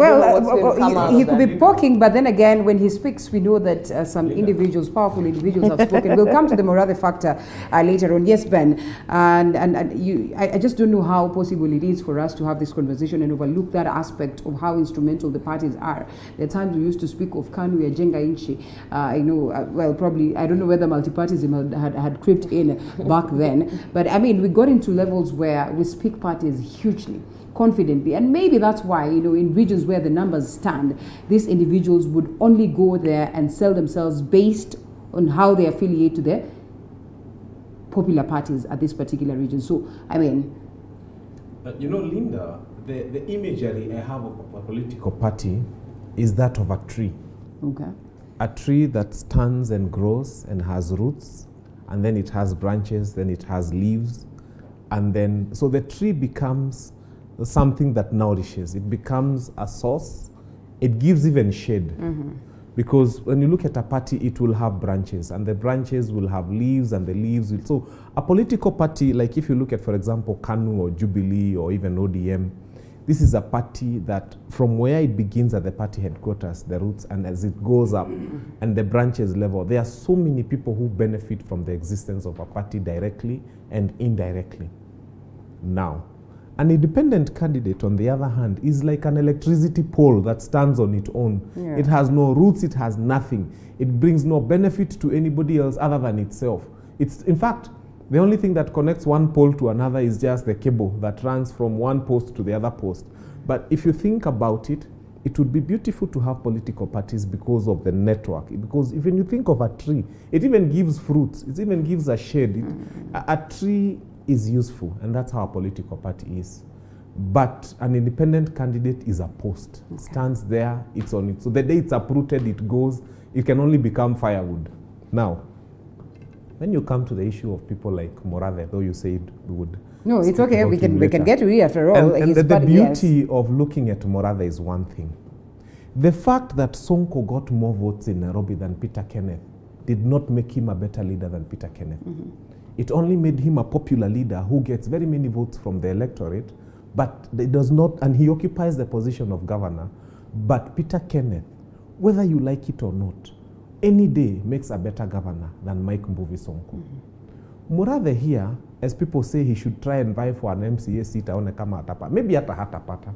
He could be poking, but then again, when he speaks, we know that some individuals, powerful individuals, have spoken. We'll come to the Muradhi factor later on. Yes, Ben, and I just don't know how possible it is for us to have this conversation and overlook that aspect of how instrumental the parties are. There are times we used to speak of Kanu ya Jenga Inchi. I know, probably, I don't know whether multipartyism had crept in back then, but I mean, we got into levels where we speak parties hugely, confidently, and maybe that's why, in regions where the numbers stand, these individuals would only go there and sell themselves based on how they affiliate to their popular parties at this particular region. So, I mean... Linda, the imagery I have of a political party is that of a tree. Okay. A tree that stands and grows and has roots, and then it has branches, then it has leaves, and then, so the tree becomes something that nourishes. It becomes a source. It gives even shade. Because when you look at a party, it will have branches, and the branches will have leaves, and the leaves will... So a political party, like if you look at, for example, KANU or Jubilee or even ODM, this is a party that from where it begins at the party headquarters, the roots, and as it goes up and the branches level, there are so many people who benefit from the existence of a party directly and indirectly. Now, an independent candidate, on the other hand, is like an electricity pole that stands on its own. Yeah. It has no roots, it has nothing. It brings no benefit to anybody else other than itself. It's, in fact, the only thing that connects one pole to another is just the cable that runs from one post to the other post. But if you think about it, it would be beautiful to have political parties because of the network. Because even you think of a tree, it even gives fruits, it even gives a shade. A tree is useful, and that's how a political party is. But an independent candidate is a post. It stands there, it's on it. So the day it's uprooted, it goes, it can only become firewood. Now, when you come to the issue of people like Muradhi, though you said we would... No, it's okay, we can get to it after all. And the beauty of looking at Muradhi is one thing. The fact that Sonko got more votes in Nairobi than Peter Kenneth did not make him a better leader than Peter Kenneth. It only made him a popular leader who gets very many votes from the electorate, but it does not, and he occupies the position of governor. But Peter Kenneth, whether you like it or not, any day makes a better governor than Mike Mbuvi Sonko. Murathe here, as people say, he should try and vie for an MCA seat aone kama atapa. Maybe hatapata.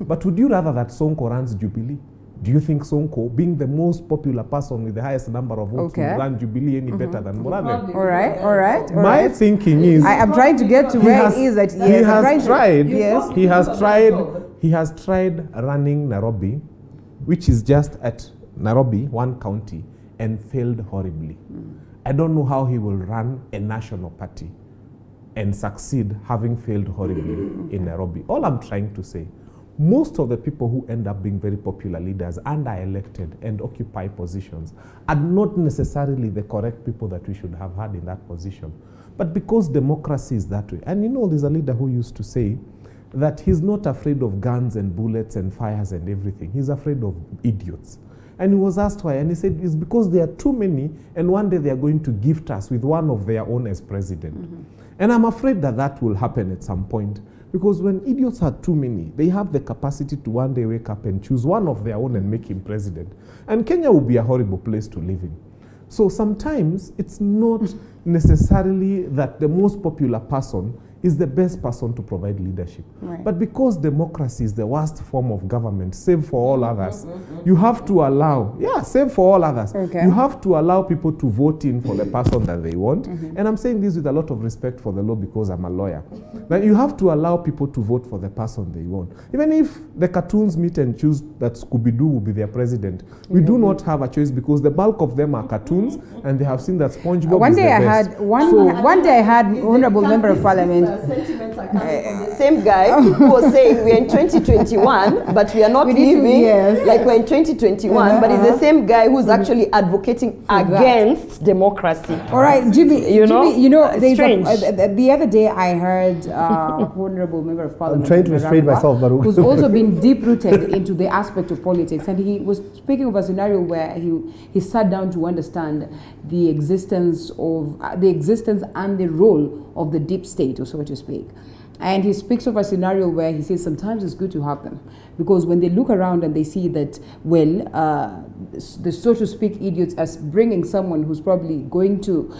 But would you rather that Sonko runs Jubilee? Do you think Sonko, being the most popular person with the highest number of votes, will run Jubilee any better than Murathe? All right. My thinking is, I am trying to get to where it is that he has tried running Nairobi, which is just at Nairobi, one county, and failed horribly. I don't know how he will run a national party and succeed having failed horribly in Nairobi. All I'm trying to say, most of the people who end up being very popular leaders and are elected and occupy positions are not necessarily the correct people that we should have had in that position. But because democracy is that way, and you know, there's a leader who used to say that he's not afraid of guns and bullets and fires and everything. He's afraid of idiots. And he was asked why, and he said it's because there are too many, and one day they are going to gift us with one of their own as president. And I'm afraid that that will happen at some point. Because when idiots are too many, they have the capacity to one day wake up and choose one of their own and make him president. And Kenya will be a horrible place to live in. So sometimes it's not necessarily that the most popular person is the best person to provide leadership. Right. But because democracy is the worst form of government, save for all others, you have to allow, save for all others, you have to allow people to vote in for the person that they want. And I'm saying this with a lot of respect for the law because I'm a lawyer. But you have to allow people to vote for the person they want. Even if the cartoons meet and choose that Scooby-Doo will be their president, we do not have a choice because the bulk of them are cartoons and they have seen that SpongeBob is the best. One day I had Honorable Member of Parliament. Sentiments are coming from the same guy who was saying we're in 2021, but we are not living like we're in 2021. But it's the same guy who's actually advocating against democracy. All right, Jubilee, you know, the other day I heard Honorable Member of Parliament. I'm trying to restrain myself, Baruch. Who's also been deep-rooted into the aspect of politics, and he was speaking of a scenario where he sat down to understand the existence and the role of the deep state, or so to speak. And he speaks of a scenario where he says sometimes it's good to have them, because when they look around and they see that, the so to speak idiots as bringing someone who's probably going to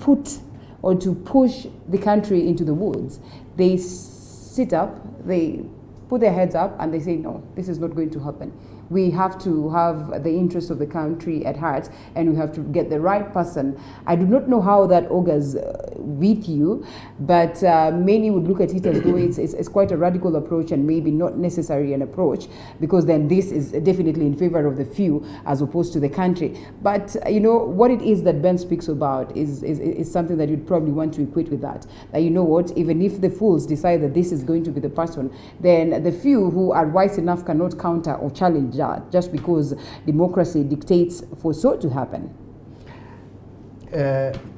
put or to push the country into the woods, they sit up, they put their heads up and they say, no, this is not going to happen. We have to have the interests of the country at heart, and we have to get the right person. I do not know how that augurs with you, but many would look at it as though it's quite a radical approach and maybe not necessarily an approach, because then this is definitely in favor of the few as opposed to the country. But you know, what it is that Ben speaks about is something that you'd probably want to equate with that. That you know what, even if the fools decide that this is going to be the person, then the few who are wise enough cannot counter or challenge that, just because democracy dictates for so to happen.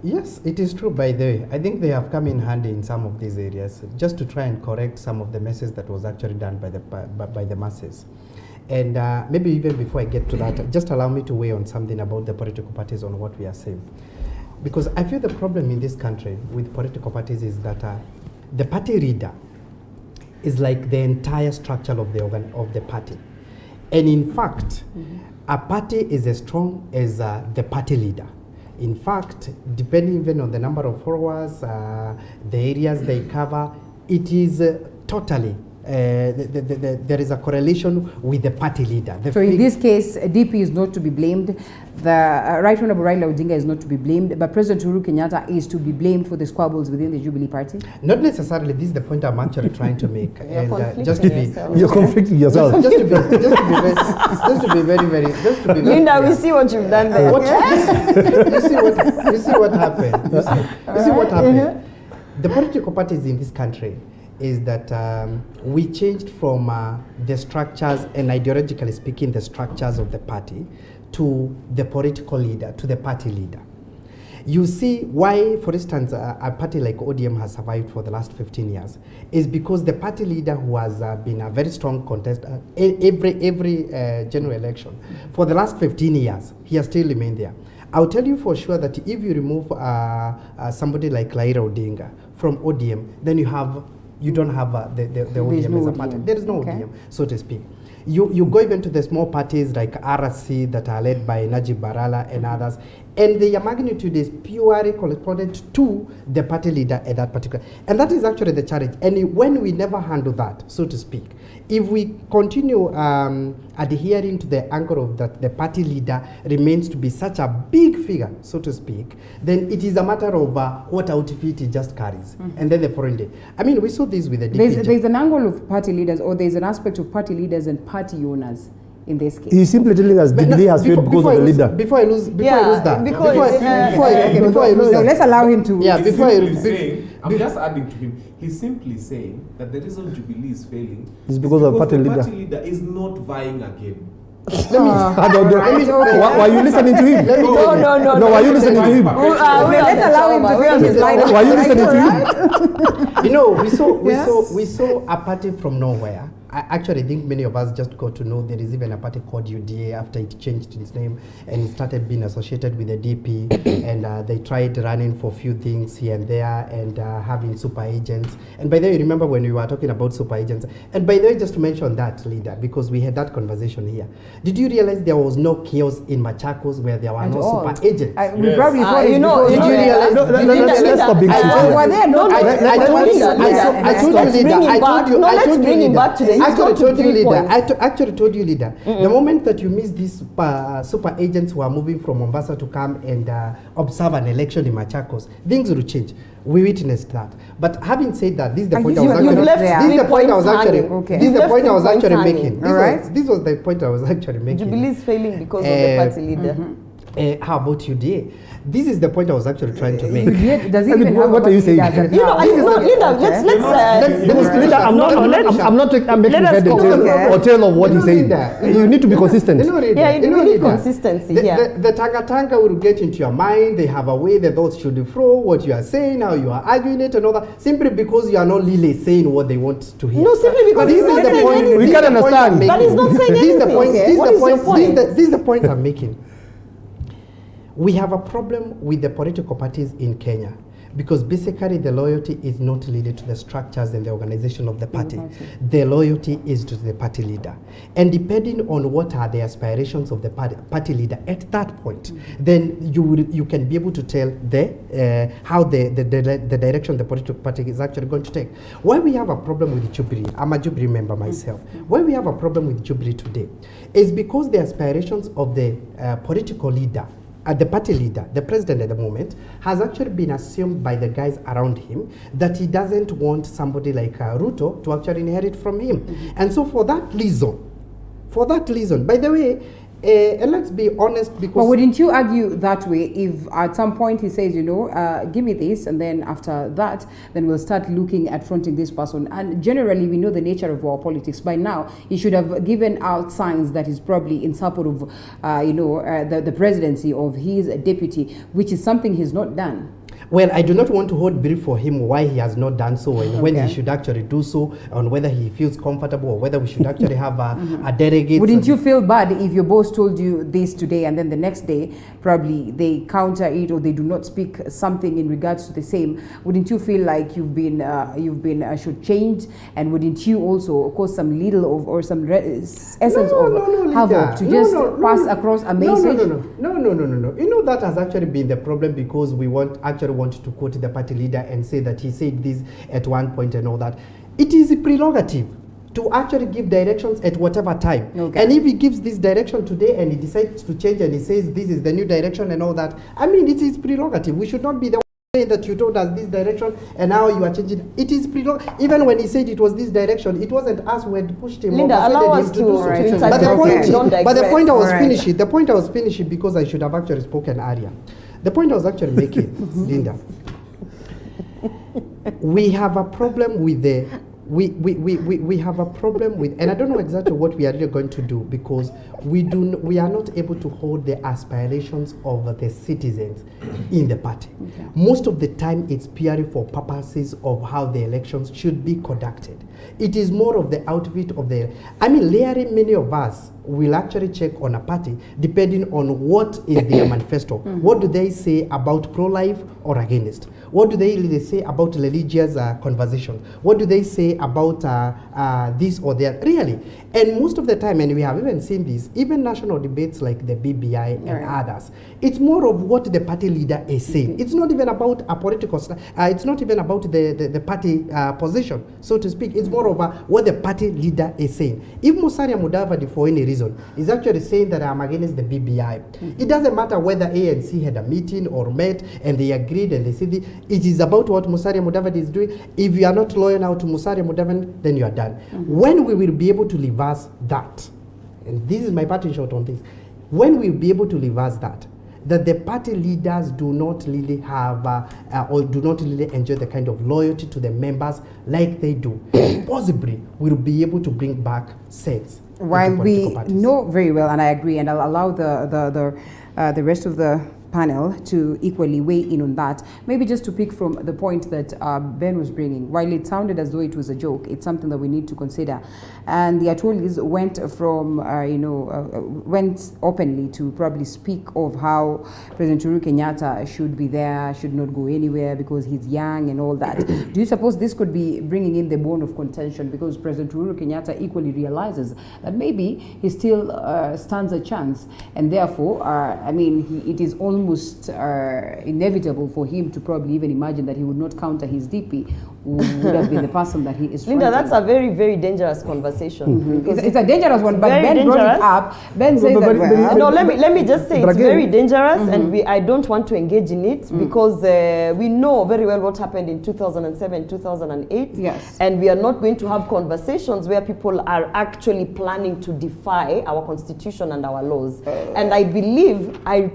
Yes, it is true, by the way. I think they have come in handy in some of these areas, just to try and correct some of the messes that was actually done by the masses. And maybe even before I get to that, just allow me to weigh on something about the political parties on what we are saying. Because I feel the problem in this country with political parties is that the party leader is like the entire structure of the party. And in fact, a party is as strong as the party leader. In fact, depending even on the number of followers, the areas they cover, it is totally, there is a correlation with the party leader. So in this case, DP is not to be blamed. The Right Honorable Raila Odinga is not to be blamed, but President Uhuru Kenyatta is to be blamed for the squabbles within the Jubilee Party? Not necessarily. This is the point I'm actually trying to make. And just to be, you're conflicting yourself. Just to be very. Linda, we see what you've done there. You see what happened. You see what happened. The political parties in this country is that we changed from the structures, and ideologically speaking, the structures of the party, to the political leader, to the party leader. You see why, for instance, a party like ODM has survived for the last 15 years is because the party leader, who has been a very strong contestant every general election for the last 15 years, he has still remained there. I'll tell you for sure that if you remove somebody like Raila Odinga from ODM, then you don't have the ODM as a party. There is no ODM, so to speak. You go even to the small parties like RC that are led by Najib Balala and others, and their magnitude is purely correspondent to the party leader at that particular. And that is actually the challenge. And when we never handle that, so to speak, if we continue adhering to the angle of that the party leader remains to be such a big figure, so to speak, then it is a matter of what outfit he just carries. And then the foreign day. I mean, we saw this with the DPJ. There's an angle of party leaders, or there's an aspect of party leaders and party owners in this case. He's simply telling us Jubilee has failed because of the leader. Before I lose that. Let's allow him to. Yeah, I'm just adding to him. He's simply saying that the reason Jubilee is failing is because of the leader. party leader is not vying again. Why are you listening to him? No, why are you listening to him? Let's allow him to feel his line. Why are you listening to him? You know, we saw a party from nowhere. I actually think many of us just got to know there is even a party called UDA after it changed its name and it started being associated with the DP, and they tried running for a few things here and there and having super agents. And by the way, remember when we were talking about super agents, and by the way, just to mention that, leader, because we had that conversation here, did you realize there was no chaos in Machakos where there were no super agents? We probably thought did you realize? Let's stop being I actually told you, leader, the moment that you miss these super agents who are moving from Mombasa to come and observe an election in Machakos, things will change. We witnessed that. But having said that, this is the point I was actually making. This was the point I was actually making. Jubilee is failing because of the party leader. How about UDA? This is the point I was actually trying to make. What are you saying? I'm making head or tail of what he's saying. You need to be consistent. Yeah, you need consistency. The tanga will get into your mind. They have a way the thoughts should flow, what you are saying, how you are arguing it and all that, simply because you are not really saying what they want to hear. No, simply because this is the point. We can understand. But he's not saying anything. This is the point I'm making. We have a problem with the political parties in Kenya because basically the loyalty is not related to the structures and the organization of the party. The loyalty is to the party leader. And depending on what are the aspirations of the party leader at that point, then you can be able to tell how the direction the political party is actually going to take. Why we have a problem with Jubilee, I'm a Jubilee member myself, why we have a problem with Jubilee today is because the aspirations of the political leader, the party leader, the president at the moment, has actually been assumed by the guys around him that he doesn't want somebody like Ruto to actually inherit from him. And so for that reason, by the way, and let's be honest, because... But wouldn't you argue that way if at some point he says, give me this, and then after that, then we'll start looking at fronting this person. And generally, we know the nature of our politics. By now, he should have given out signs that he's probably in support of, the presidency of his deputy, which is something he's not done. Well, I do not want to hold brief for him why he has not done so and when he should actually do so, on whether he feels comfortable or whether we should actually have a delegate. Wouldn't you feel bad if your boss told you this today and then the next day probably they counter it or they do not speak something in regards to the same? Wouldn't you feel like you've been shortchanged, and wouldn't you also cause some little or some essence of havoc to just pass across a message? No. You know, that has actually been the problem because we want to quote the party leader and say that he said this at one point and all that. It is a prerogative to actually give directions at whatever time. And if he gives this direction today and he decides to change and he says this is the new direction and all that, I mean, it is prerogative. We should not be the one saying that you told us this direction and now you are changing. It is prerogative. Even when he said it was this direction, it wasn't us who had pushed him. Linda, allow us to do so. But the point I was finishing because I should have actually spoken earlier. The point I was actually making, Linda, we have a problem with we have a problem with, and I don't know exactly what we are really going to do because we are not able to hold the aspirations of the citizens in the party. Most of the time it's purely for purposes of how the elections should be conducted. It is more of the outfit of layering many of us will actually check on a party depending on what is their manifesto. What do they say about pro-life or against? What do they really say about religious conversations? What do they say about this or that? Really. And most of the time, and we have even seen this, even national debates like the BBI and others, it's more of what the party leader is saying. It's not even about a political, it's not even about the party position, so to speak. It's more of what the party leader is saying. If Musalia Mudavadi, for any reason, is actually saying that I'm against the BBI, it doesn't matter whether ANC had a meeting or met and they agreed and they said it is about what Musalia Mudavadi is doing. If you are not loyal now to Musalia Mudavadi, then you are done. When we will be able to reverse that, and this is my parting shot on this, when we will be able to reverse that the party leaders do not really have or do not really enjoy the kind of loyalty to the members like they do, possibly we'll be able to bring back sense. While we know very well, and I agree, and I'll allow the rest of the panel to equally weigh in on that. Maybe just to pick from the point that Ben was bringing, while it sounded as though it was a joke, it's something that we need to consider. And the Atuolis went from, went openly to probably speak of how President Uhuru Kenyatta should be there, should not go anywhere because he's young and all that. Do you suppose this could be bringing in the bone of contention because President Uhuru Kenyatta equally realizes that maybe he still stands a chance, and therefore, it is almost inevitable for him to probably even imagine that he would not counter his DP, who would have been the person that he is Linda, fronting. that's a very, very dangerous conversation. It's a dangerous one, but Ben brought it up. Ben says that, no, let me just say it's very dangerous, and I don't want to engage in it because we know very well what happened in 2007, 2008. Yes. And we are not going to have conversations where people are actually planning to defy our constitution and our laws. And I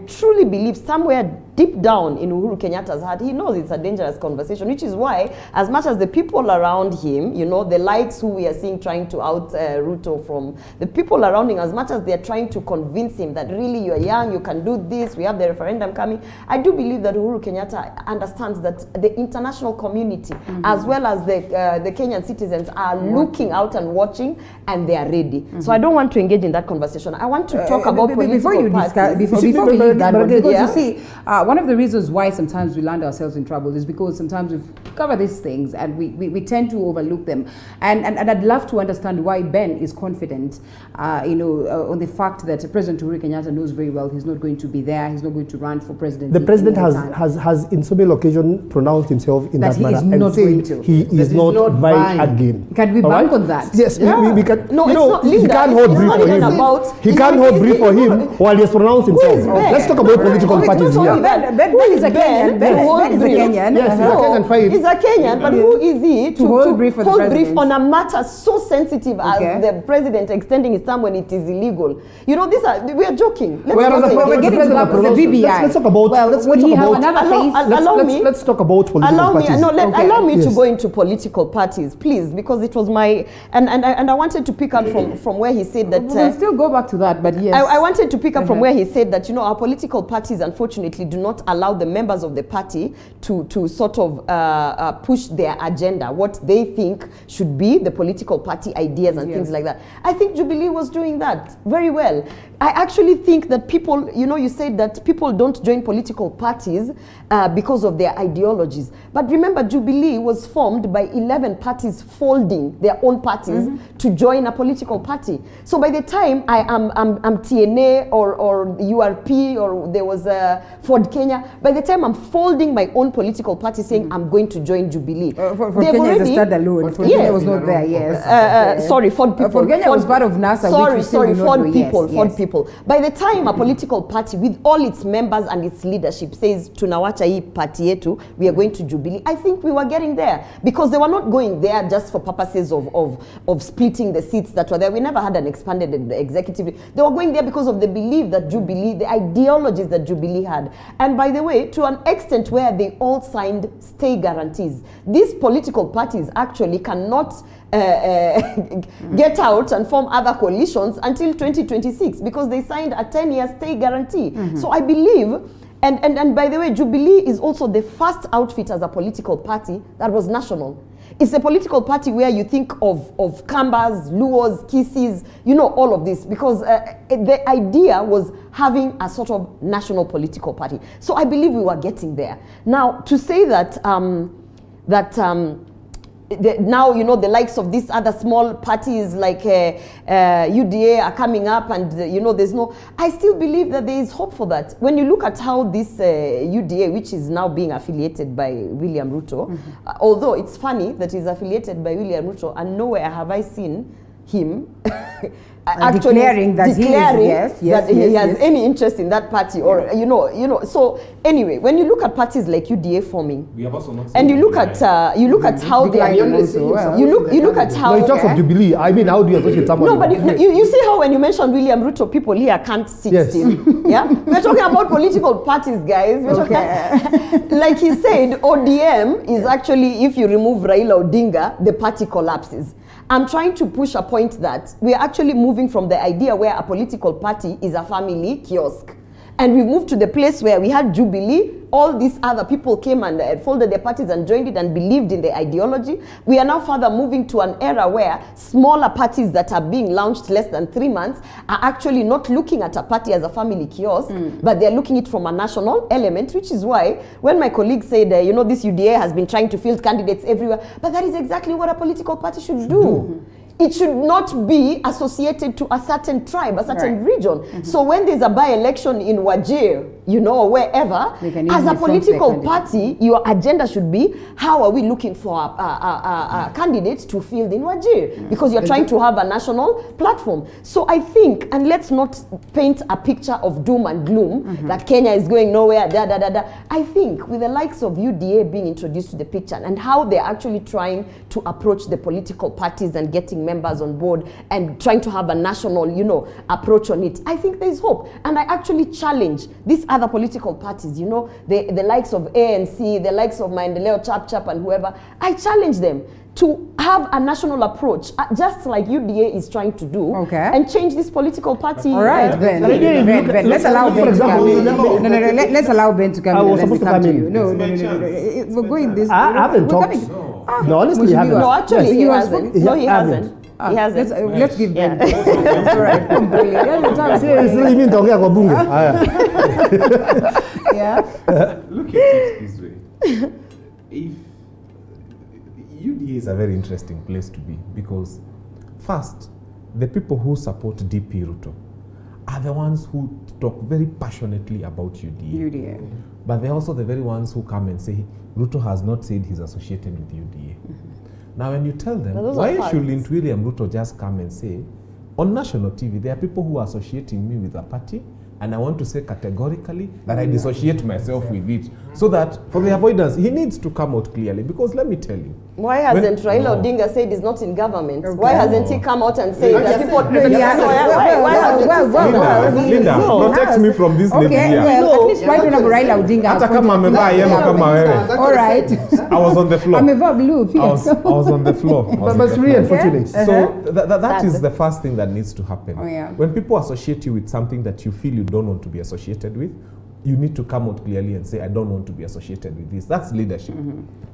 truly believe somewhere deep down in Uhuru Kenyatta's heart, he knows it's a dangerous conversation, which is why, as much as the people around him, the likes who we are seeing trying to out Ruto from, the people around him, as much as they're trying to convince him that really you're young, you can do this, we have the referendum coming, I do believe that Uhuru Kenyatta understands that the international community, as well as the Kenyan citizens are looking out and watching, and they are ready. So I don't want to engage in that conversation. I want to talk about before you discuss, before we leave that one, because you see, one of the reasons why sometimes we land ourselves in trouble is because sometimes we cover these things and we tend to overlook them. And I'd love to understand why Ben is confident, on the fact that President Uhuru Kenyatta knows very well he's not going to be there, he's not going to run for president. The president has in so many occasions pronounced himself in that manner and said he is not vying again. Can we bank on that? Yes, we can. No, it's not, Linda, he can't hold brief for him. He can't hold brief for him while he has pronounced himself. Let's talk about political parties here. Ben is a Kenyan. Ben is a Kenyan. Yes, he's a Kenyan. Fine. He's a Kenyan, but who is he to hold brief for the president on a matter so sensitive as the president extending his term when it is illegal? We are joking. We're getting to the BBI. Let's talk about. Let's talk about political parties. Allow me to go into political parties, please, because it was my and I wanted to pick up from where he said that. We'll still go back to that, but yes. I wanted to pick up from where he said that our political parties unfortunately do not allow the members of the party to sort of push their agenda, what they think should be the political party ideas and things like that. I think Jubilee was doing that very well. I actually think that people, you said that people don't join political parties because of their ideologies. But remember, Jubilee was formed by 11 parties folding their own parties to join a political party. So by the time I'm TNA or URP or there was Ford Kenya, by the time I'm folding my own political party saying I'm going to join Jubilee. For Kenya is a standalone. Ford Kenya was not there, yes. Sorry, Ford people. Ford Kenya was part of NASA. Sorry, Ford people. Ford people. By the time a political party with all its members and its leadership says tunawacha hii party yetu, we are going to Jubilee, I think we were getting there because they were not going there just for purposes of splitting the seats that were there. We never had an expanded executive. They were going there because of the belief that Jubilee, the ideologies that Jubilee had. And by the way, to an extent where they all signed stay guarantees. These political parties actually cannot get out and form other coalitions until 2026 because they signed a 10-year stay guarantee. So I believe, and by the way, Jubilee is also the first outfit as a political party that was national. It's a political party where you think of Kambas, Luos, Kisis, you know, all of this, because the idea was having a sort of national political party. So I believe we were getting there. Now, to say that now, you know, the likes of these other small parties like UDA are coming up, and you know, I still believe that there is hope for that. When you look at how this UDA, which is now being affiliated by William Ruto, although it's funny that he's affiliated by William Ruto, and nowhere have I seen him actually declaring that he has any interest in that party, or you know. So anyway, when you look at parties like UDA forming, we have also not and you look at how they are, you look at how. No, in terms of Jubilee, I mean, how do you associate someone? No, but you see how when you mention William Ruto, people here can't sit still. Yeah, we're talking about political parties, guys. We're talking, like he said, ODM is actually, if you remove Raila Odinga, the party collapses. I'm trying to push a point that we are actually moving from the idea where a political party is a family kiosk. And we moved to the place where we had Jubilee, all these other people came and folded their parties and joined it and believed in the ideology. We are now further moving to an era where smaller parties that are being launched less than 3 months are actually not looking at a party as a family kiosk, but they're looking at it from a national element, which is why when my colleague said, you know, this UDA has been trying to field candidates everywhere, but that is exactly what a political party should do. It should not be associated to a certain tribe, a certain region. So when there's a by-election in Wajir, you know, or wherever, as a political party, your agenda should be, how are we looking for a candidate to field in Wajir? Because you're trying to have a national platform. So I think, and let's not paint a picture of doom and gloom, that Kenya is going nowhere, I think with the likes of UDA being introduced to the picture and how they're actually trying to approach the political parties and getting members on board and trying to have a national, you know, approach on it, I think there's hope. And I actually challenge these other political parties, you know, the likes of ANC, the likes of Maendeleo Chap and whoever, I challenge them to have a national approach, just like UDA is trying to do, and change this political party. All right, Ben. Let's allow Ben to come in. Let's allow Ben to come in. I was supposed to come in. No. We're going this. I haven't talked. No, honestly, I haven't. No, actually, he hasn't. No, he hasn't. He hasn't. Let's give Ben. All right. Seriously, mean taongea kwa bunge. Yeah. Look at it this way. If UDA is a very interesting place to be, because first, the people who support DP Ruto are the ones who talk very passionately about UDA. But they're also the very ones who come and say, Ruto has not said he's associated with UDA. Now when you tell them, why shouldn't William Ruto just come and say, on national TV, there are people who are associating me with a party, and I want to say categorically that I dissociate myself with it. So that, for the avoidance, he needs to come out clearly. Because let me tell you. Why hasn't Raila Odinga said he's not in government? Why hasn't he come out and said that people... Linda, protect me from this lady here. Well, at least why don't Raila Odinga? All right. I was on the floor. I'm a blue. I was on the floor. But it's really unfortunate. So that is the first thing that needs to happen. When people associate you with something that you feel you don't want to be associated with, you need to come out clearly and say, I don't want to be associated with this. That's leadership.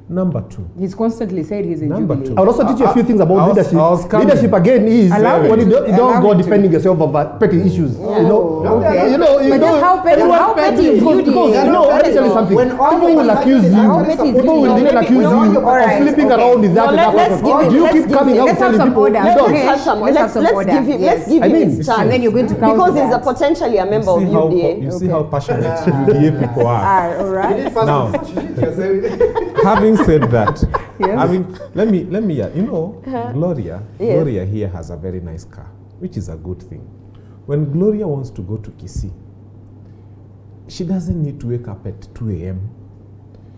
Number two. He's constantly said he's in Jubilee. I will also teach you a few things about leadership. Leadership again is when you don't go defending yourself about petty issues. How petty is UDA? Let me tell you something. People will accuse you. People will even accuse you of flipping around with that. Do you keep coming out telling people? Let's give him his chance. And then you're going to count because he's potentially a member of UDA. You see how passionate UDA people are. All right. Now, having said that, let me, you know, Gloria here has a very nice car, which is a good thing. When Gloria wants to go to Kisii, she doesn't need to wake up at 2 a.m.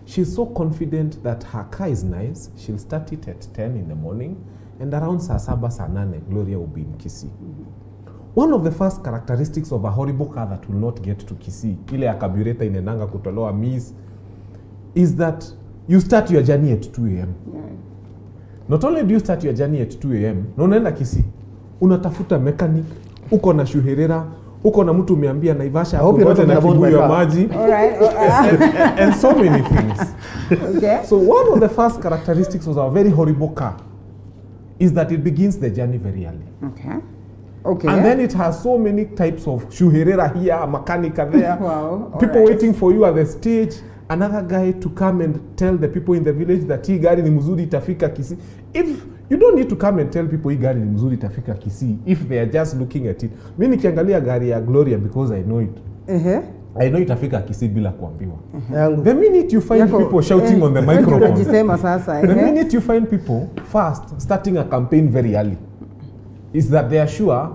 She's so confident that her car is nice. She'll start it at 10 in the morning, and around saa 7, saa 8, Gloria will be in Kisii. One of the first characteristics of a horrible car that will not get to Kisii, ile ya carburetor inenanga kutolewa miss, is that you start your journey at 2 a.m. Not only do you start your journey at 2 a.m, na unaenda Kisii, unatafuta mechanic, uko na shuherera, uko na mtu umeambia Naivasha hope you're not na talking about kibuyu my ya car. maji. All right. and so many things. Okay. So one of the first characteristics of a very horrible car is that it begins the journey very early. Okay. Okay. And then it has so many types of shuherera here, mechanica there. Wow. People waiting for you at the stage. Another guy to come and tell the people in the village that hii gari ni mzuri itafika Kisii. If you don't need to come and tell people hii gari ni mzuri itafika Kisii if they are just looking at it. Mimi nikiangalia gari ya Gloria because I know it. I know itafika Kisii bila kuambiwa. The minute you find people shouting on the microphone. The minute you find people first starting a campaign very early is that they are sure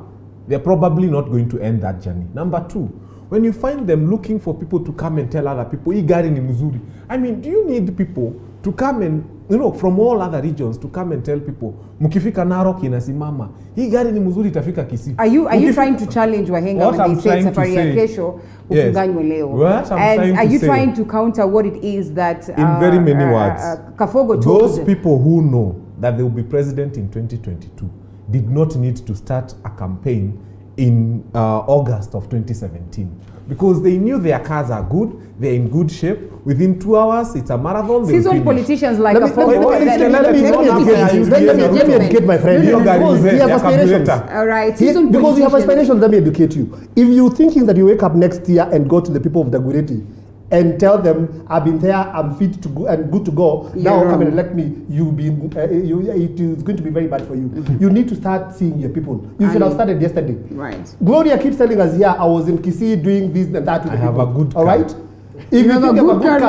they're probably not going to end that journey. Number two, when you find them looking for people to come and tell other people, hii gari ni mzuri. I mean, do you need people to come and, you know, from all other regions to come and tell people, mkifika Narok inasimama, hii gari ni mzuri itafika Kisii. Are you trying to challenge Wahenga when they say safari ya kesho ufunganywe leo? And are you trying to counter what it is that in very many words, Kafogo told those people who know that they will be president in 2022 did not need to start a campaign in August of 2017 because they knew their cars are good, they're in good shape. Within 2 hours, it's a marathon. Seasoned politicians like let me educate my friend. Because he has aspirations. All right. Because you have aspirations, let me educate you. If you're thinking that you wake up next year and go to the people of Dagoretti and tell them, I've been there, I'm fit to go and good to go, now come and elect me, it is going to be very bad for you. You need to start seeing your people. You should have started yesterday. Right. Gloria keeps telling us, yeah, I was in Kisii doing this and that with I the have people. a good all car. right? If you think you have a good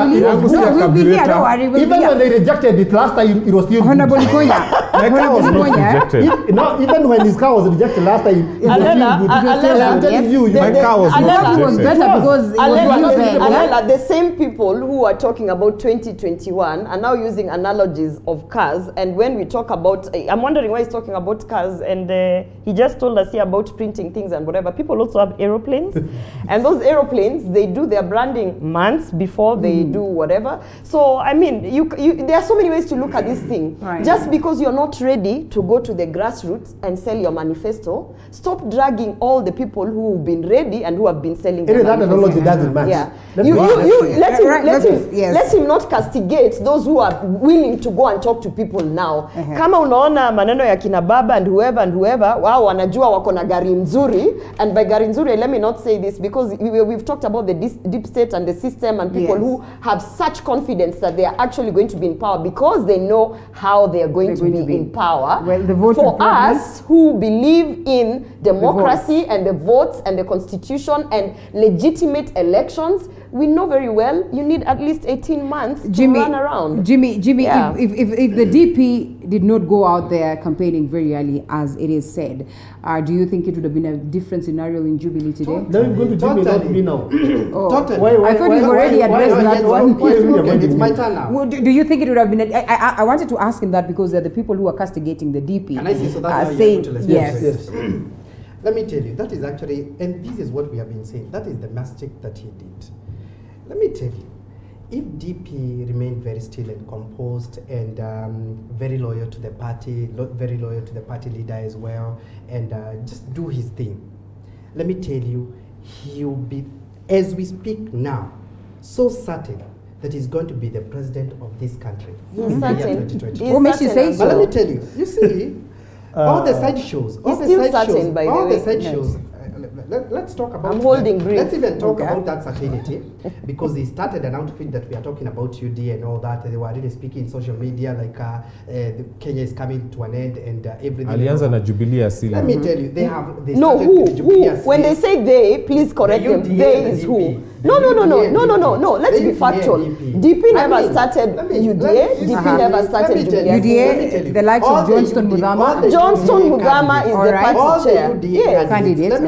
car, even when they rejected it last time, it was still Honorable good. My car was not rejected. Even when his car was rejected last time, it was still good. I'm telling you, my car was not rejected. Better because it was the same people who are talking about 2021 are now using analogies of cars. And when we talk about, I'm wondering why he's talking about cars. And he just told us here about printing things and whatever. People also have aeroplanes, and those aeroplanes, they do their branding months before they do whatever. So I mean, there are so many ways to look at this thing. Right. Just because you're not ready to go to the grassroots and sell your manifesto, stop dragging all the people who have been ready and who have been selling their that analogy doesn't match. Yeah. Let Let him not castigate those who are willing to go and talk to people now. Kama unaona maneno ya kina baba and whoever, wao wanajua wako na gari nzuri, and by gari nzuri, let me not say this because we've talked about the deep state and the system and people who have such confidence that they are actually going to be in power because they know how they are going to be in power. Well, the vote for us who believe in democracy and the votes and the constitution and legitimate elections, we know very well you need at least 18 months to run around. Jimmy, if the DP did not go out there campaigning very early, as it is said, do you think it would have been a different scenario in Jubilee today? Now you're going to Jimmy, not me now. I thought you've already addressed that one. It's my turn now. Well, do you think it would have been? I wanted to ask him that because they're the people who are castigating the DP. Can I say so? That's saying yes. Let me tell you, that is actually, and this is what we have been saying. That is the mistake that he did. Let me tell you, if DP remained very still and composed and very loyal to the party, very loyal to the party leader as well, and just do his thing, let me tell you, he will be, as we speak now, so certain that he's going to be the president of this country. He's certain. What makes you say so? But let me tell you see, all the side shows, let's talk about. I'm holding brief. Let's even talk about that certainty, because he started an outfit that we are talking about UD and all that. They were really speaking in social media like Kenya is coming to an end and everything. Alianza na Jubilee asili. Let me tell you, they no, who? When they say they, please correct them. They is who? No. Let's be factual. DP never started UDA. DP never started UDA. The likes of Johnston Muthama. Johnston Muthama is the party chair. Yes. Candidates.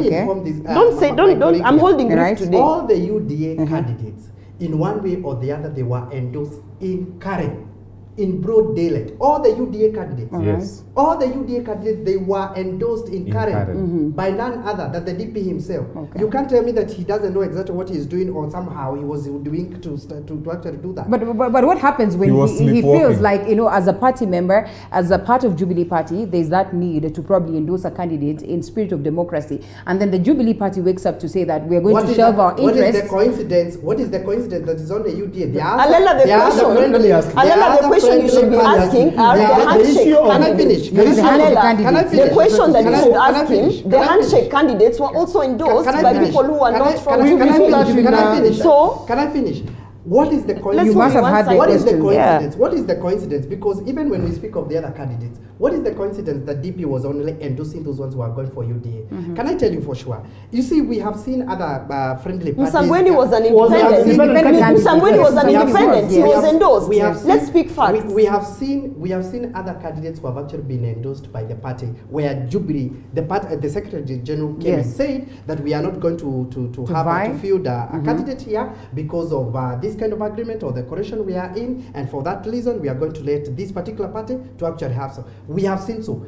Don't. I'm holding brief today. All the UDA candidates, in one way or the other, they were endorsed in Karen. in broad daylight. All the UDA candidates, Yes. all the UDA candidates, they were endorsed in Karen, Karen. by none other than the DP himself. Okay. You can't tell me that he doesn't know exactly what he's doing, or somehow he was doing to actually do that. But what happens when he feels like, you know, as a party member, as a part of Jubilee Party, there's that need to probably endorse a candidate in spirit of democracy, and then the Jubilee Party wakes up to say that we're going to shelve our interests. What is the coincidence? What is the coincidence that is on the UDA? Alela, the question you should be asking are the handshake candidates. The question that you should ask him, the handshake candidates were also endorsed by people who are not from Jubilee. Can I finish? What is the coincidence? You must have had the What is the question. coincidence? What is the coincidence? Because even when we speak of the other candidates, what is the coincidence that DP was only endorsing those ones who are going for UDA? Can I tell you for sure? You see, we have seen other friendly parties. Msangweni was an independent. Msangweni was an independent. He was endorsed. Let's speak facts. We have seen other candidates who have actually been endorsed by the party, where Jubilee, the Secretary General came and said that we are not going to have to field a candidate here because of this kind of agreement or the coalition we are in, and for that reason we are going to let this particular party to actually have so. We have seen so.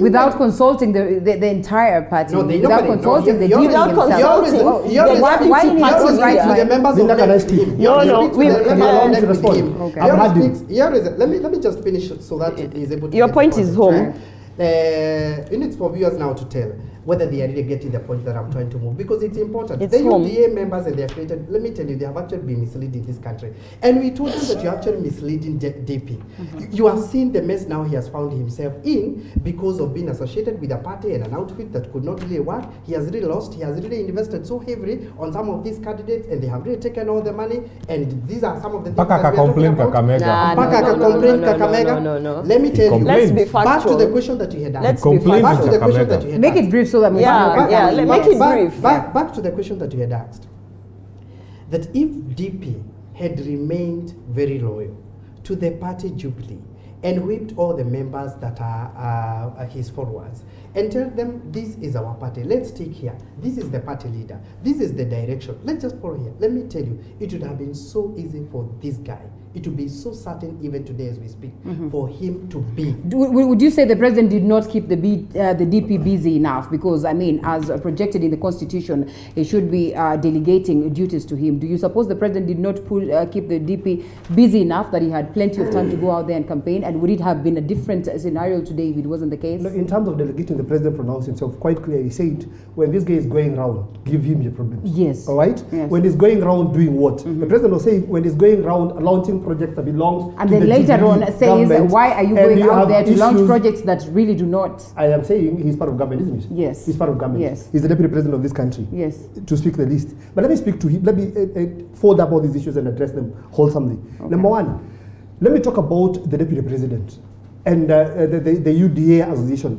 Without consulting the entire party, no, without consulting the DP without consulting why he needs his right to the members of let me just finish so that he is able to. Your point is home. You need for viewers now to tell whether they are really getting the point that I'm trying to move, because it's important. It's the home. UDA members and they are created, let me tell you, they have actually been misleading this country. And we told you that you're actually misleading DP. You have seen the mess now he has found himself in because of being associated with a party and an outfit that could not really work. He has really lost. He has really invested so heavily on some of these candidates, and they have really taken all the money. And these are some of the things that we are talking about. Let me tell you. Let's be factual. Back to the question that you had asked. Make it brief so that we can make it brief. Back to the question that you had asked. That if DP had remained very loyal to the party Jubilee and whipped all the members that are his followers and tell them, this is our party, let's take here, this is the party leader, this is the direction, let's just follow here. Let me tell you, it would have been so easy for this guy. It would be so certain even today as we speak for him to be. Would you say the president did not keep the DP busy enough? Because, I mean, as projected in the constitution, it should be delegating duties to him. Do you suppose the president did not keep the DP busy enough that he had plenty of time to go out there and campaign? And would it have been a different scenario today if it wasn't the case? No, in terms of delegating, the president pronounced himself quite clear. He said, when this guy is going around, give him your problems. Yes. All right? Yes. When he's going around doing what? The president was saying, when he's going around launching projects that belongs and to then the later Jubilee on says, why are you going out there to launch projects that really do not? I am saying he's part of government, isn't it? Yes. He's part of government. Yes. He's the deputy president of this country. Yes. To speak the least. But let me speak to him. Let me fold up all these issues and address them wholesomely. Okay. Number one, let me talk about the deputy president and the UDA association.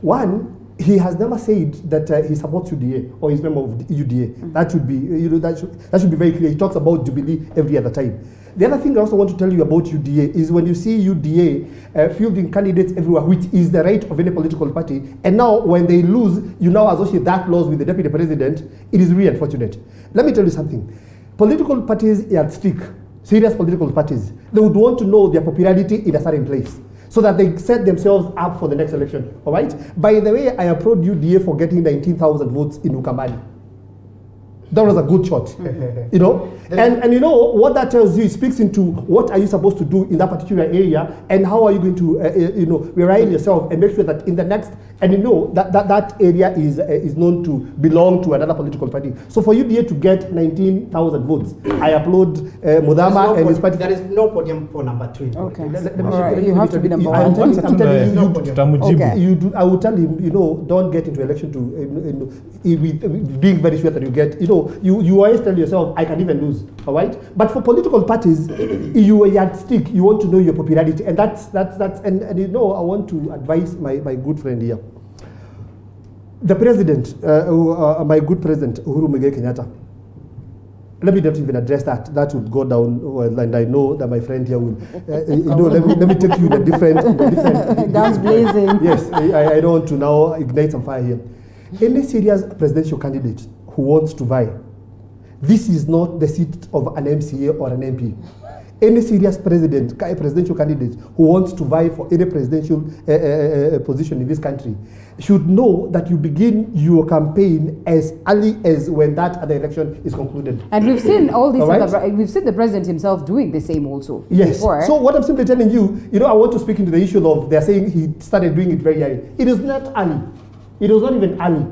One, he has never said that he supports UDA or is member of UDA. That should be, that should be very clear. He talks about Jubilee every other time. The other thing I also want to tell you about UDA is when you see UDA fielding candidates everywhere, which is the right of any political party, and now when they lose, you now associate that loss with the deputy president, it is really unfortunate. Let me tell you something. Political parties are at stake, serious political parties. They would want to know their popularity in a certain place, so that they set themselves up for the next election, all right? By the way, I applaud UDA for getting 19,000 votes in Ukambani. That was a good shot, you know? And you know what that tells you, it speaks into what are you supposed to do in that particular area, and how are you going to, realign yourself and make sure that in the next, and you know that area is known to belong to another political party. So for UDA to get 19,000 votes, I applaud Mudama and his party. There is no podium for number 2. Okay. You have to be number 1. I'm telling you, I will tell him, don't get into election with being very sure that you get, you always tell yourself, I can even lose, all right? But for political parties, you are at stake. You want to know your popularity, and that's and I want to advise my good friend here, the president, my good president Uhuru Muigai Kenyatta. Let me not even address that. That would go down, and I know that my friend here will. Let me take you in a different. Guns blazing. Yes, I don't want to now ignite some fire here. Any serious presidential candidate who wants to vie, this is not the seat of an MCA or an MP. any serious presidential candidate who wants to vie for any presidential position in this country should know that you begin your campaign as early as when that other election is concluded. And we've seen all these right? we've seen the president himself doing the same also. Yes. Before. So what I'm simply telling you, I want to speak into the issue of they're saying he started doing it very early. It is not early. It was not even early.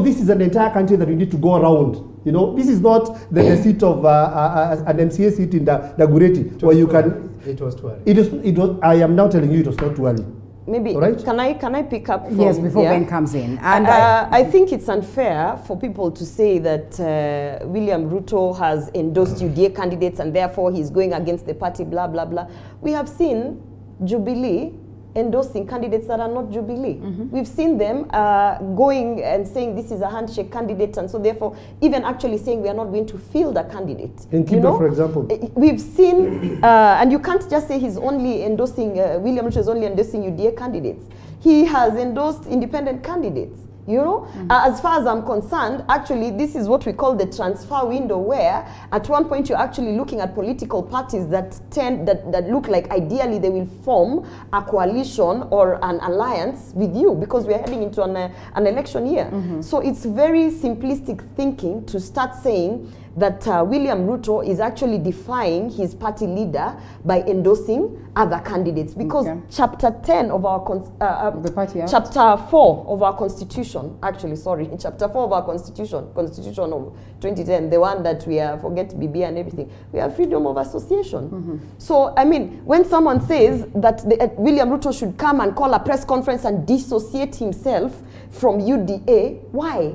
This is an entire country that we need to go around. This is not the seat of an MCA seat in the Gureti where you can. It was too early. It was. I am now telling you it was not too early. Maybe right? Can I pick up from yes before here? Ben comes in? And I think it's unfair for people to say that William Ruto has endorsed UDA candidates and therefore he's going against the party. Blah blah blah. We have seen Jubilee endorsing candidates that are not Jubilee. We've seen them going and saying this is a handshake candidate, and so therefore even actually saying we are not going to field a candidate. In Kido, for example. We've seen, and you can't just say he's only endorsing, William Ruto is only endorsing UDA candidates. He has endorsed independent candidates. As far as I'm concerned, actually, this is what we call the transfer window, where at one point you're actually looking at political parties that look like ideally they will form a coalition or an alliance with you, because we're heading into an election year. So it's very simplistic thinking to start saying that William Ruto is actually defying his party leader by endorsing other candidates, because chapter 10 of our chapter 4 of our constitution, chapter 4 of our constitution of 2010, the one that we forget BB and everything, we have freedom of association. So I mean, when someone says that William Ruto should come and call a press conference and dissociate himself from UDA, why?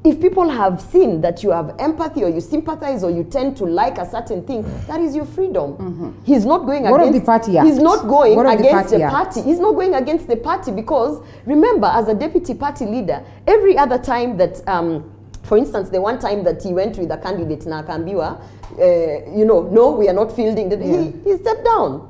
If people have seen that you have empathy or you sympathize or you tend to like a certain thing, that is your freedom. He's not going against the Party Act? He's not going against the Act? party. He's not going against the party, because remember, as a deputy party leader, every other time that for instance, the one time that he went with a candidate na Kambiwa, no, we are not fielding that, he stepped down.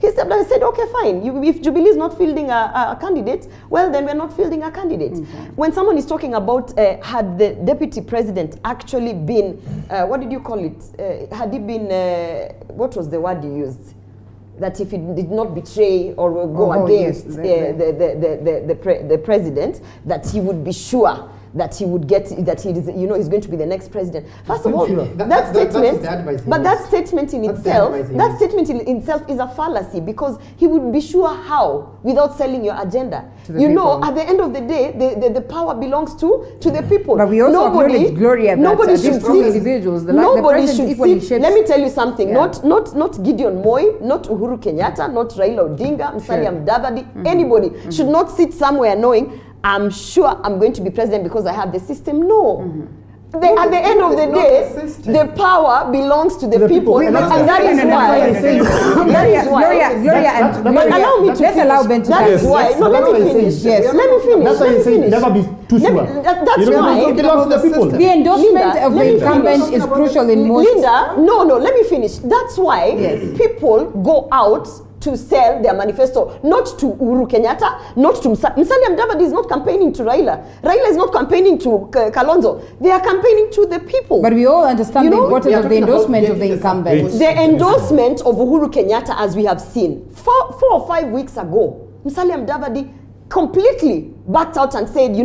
He stepped down and said, okay, fine. If Jubilee is not fielding a candidate, well, then we're not fielding a candidate. When someone is talking about had the deputy president actually been, what did you call it? Had he been, what was the word you used? That if he did not betray or go against the president, that he would be sure that he would get, that he is, he's going to be the next president. First of all, that statement in itself is a fallacy, because he would be sure how without selling your agenda. At the end of the day, the power belongs to the people. But we also acknowledge, Gloria, that these two individuals, nobody should sit. Let me tell you something. Not Gideon Moi, not Uhuru Kenyatta, not Raila Odinga, Musalia Mudavadi, anybody should not sit somewhere knowing I'm sure I'm going to be president because I have the system. No. At the end of the day, the power belongs to the people, and that is why. Allow me to finish. Allow Ben to finish. That is why. No, let me finish. Yes, let me finish. That's why you say never be too sure. That's why it belongs to the people. The endorsement of the incumbent is crucial in most. Linda, no, let me finish. That's why people go out to sell their manifesto, not to Uhuru Kenyatta, not to Musalia Mudavadi is not campaigning to Raila. Raila is not campaigning to Kalonzo. They are campaigning to the people. But we all understand the importance of the endorsement of the incumbent. The endorsement of Uhuru Kenyatta, as we have seen, 4 or 5 weeks ago, Musalia Mudavadi completely backed out and said,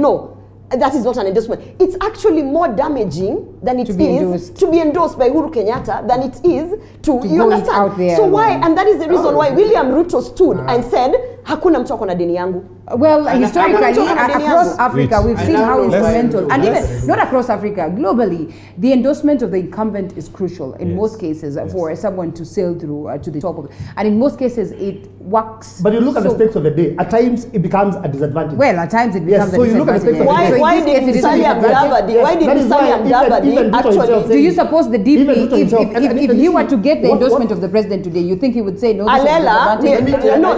that is not an endorsement. It's actually more damaging than it is to be endorsed by Uhuru Kenyatta than it is to you understand? Out there. So why? And that is the reason why William Ruto stood and said, hakuna mtu ako na deni yangu. Well, historically, across Africa, we've seen how instrumental, and even not across Africa, globally, the endorsement of the incumbent is crucial in most cases for someone to sail through to the top of it. And in most cases, it works. But you look at the stakes of the day. At times, it becomes a disadvantage. Well, at times it becomes a disadvantage. Why did Musalia Mudavadi actually? Do you suppose the DP, if he were to get the endorsement of the president today, you think he would say no? Alela, no.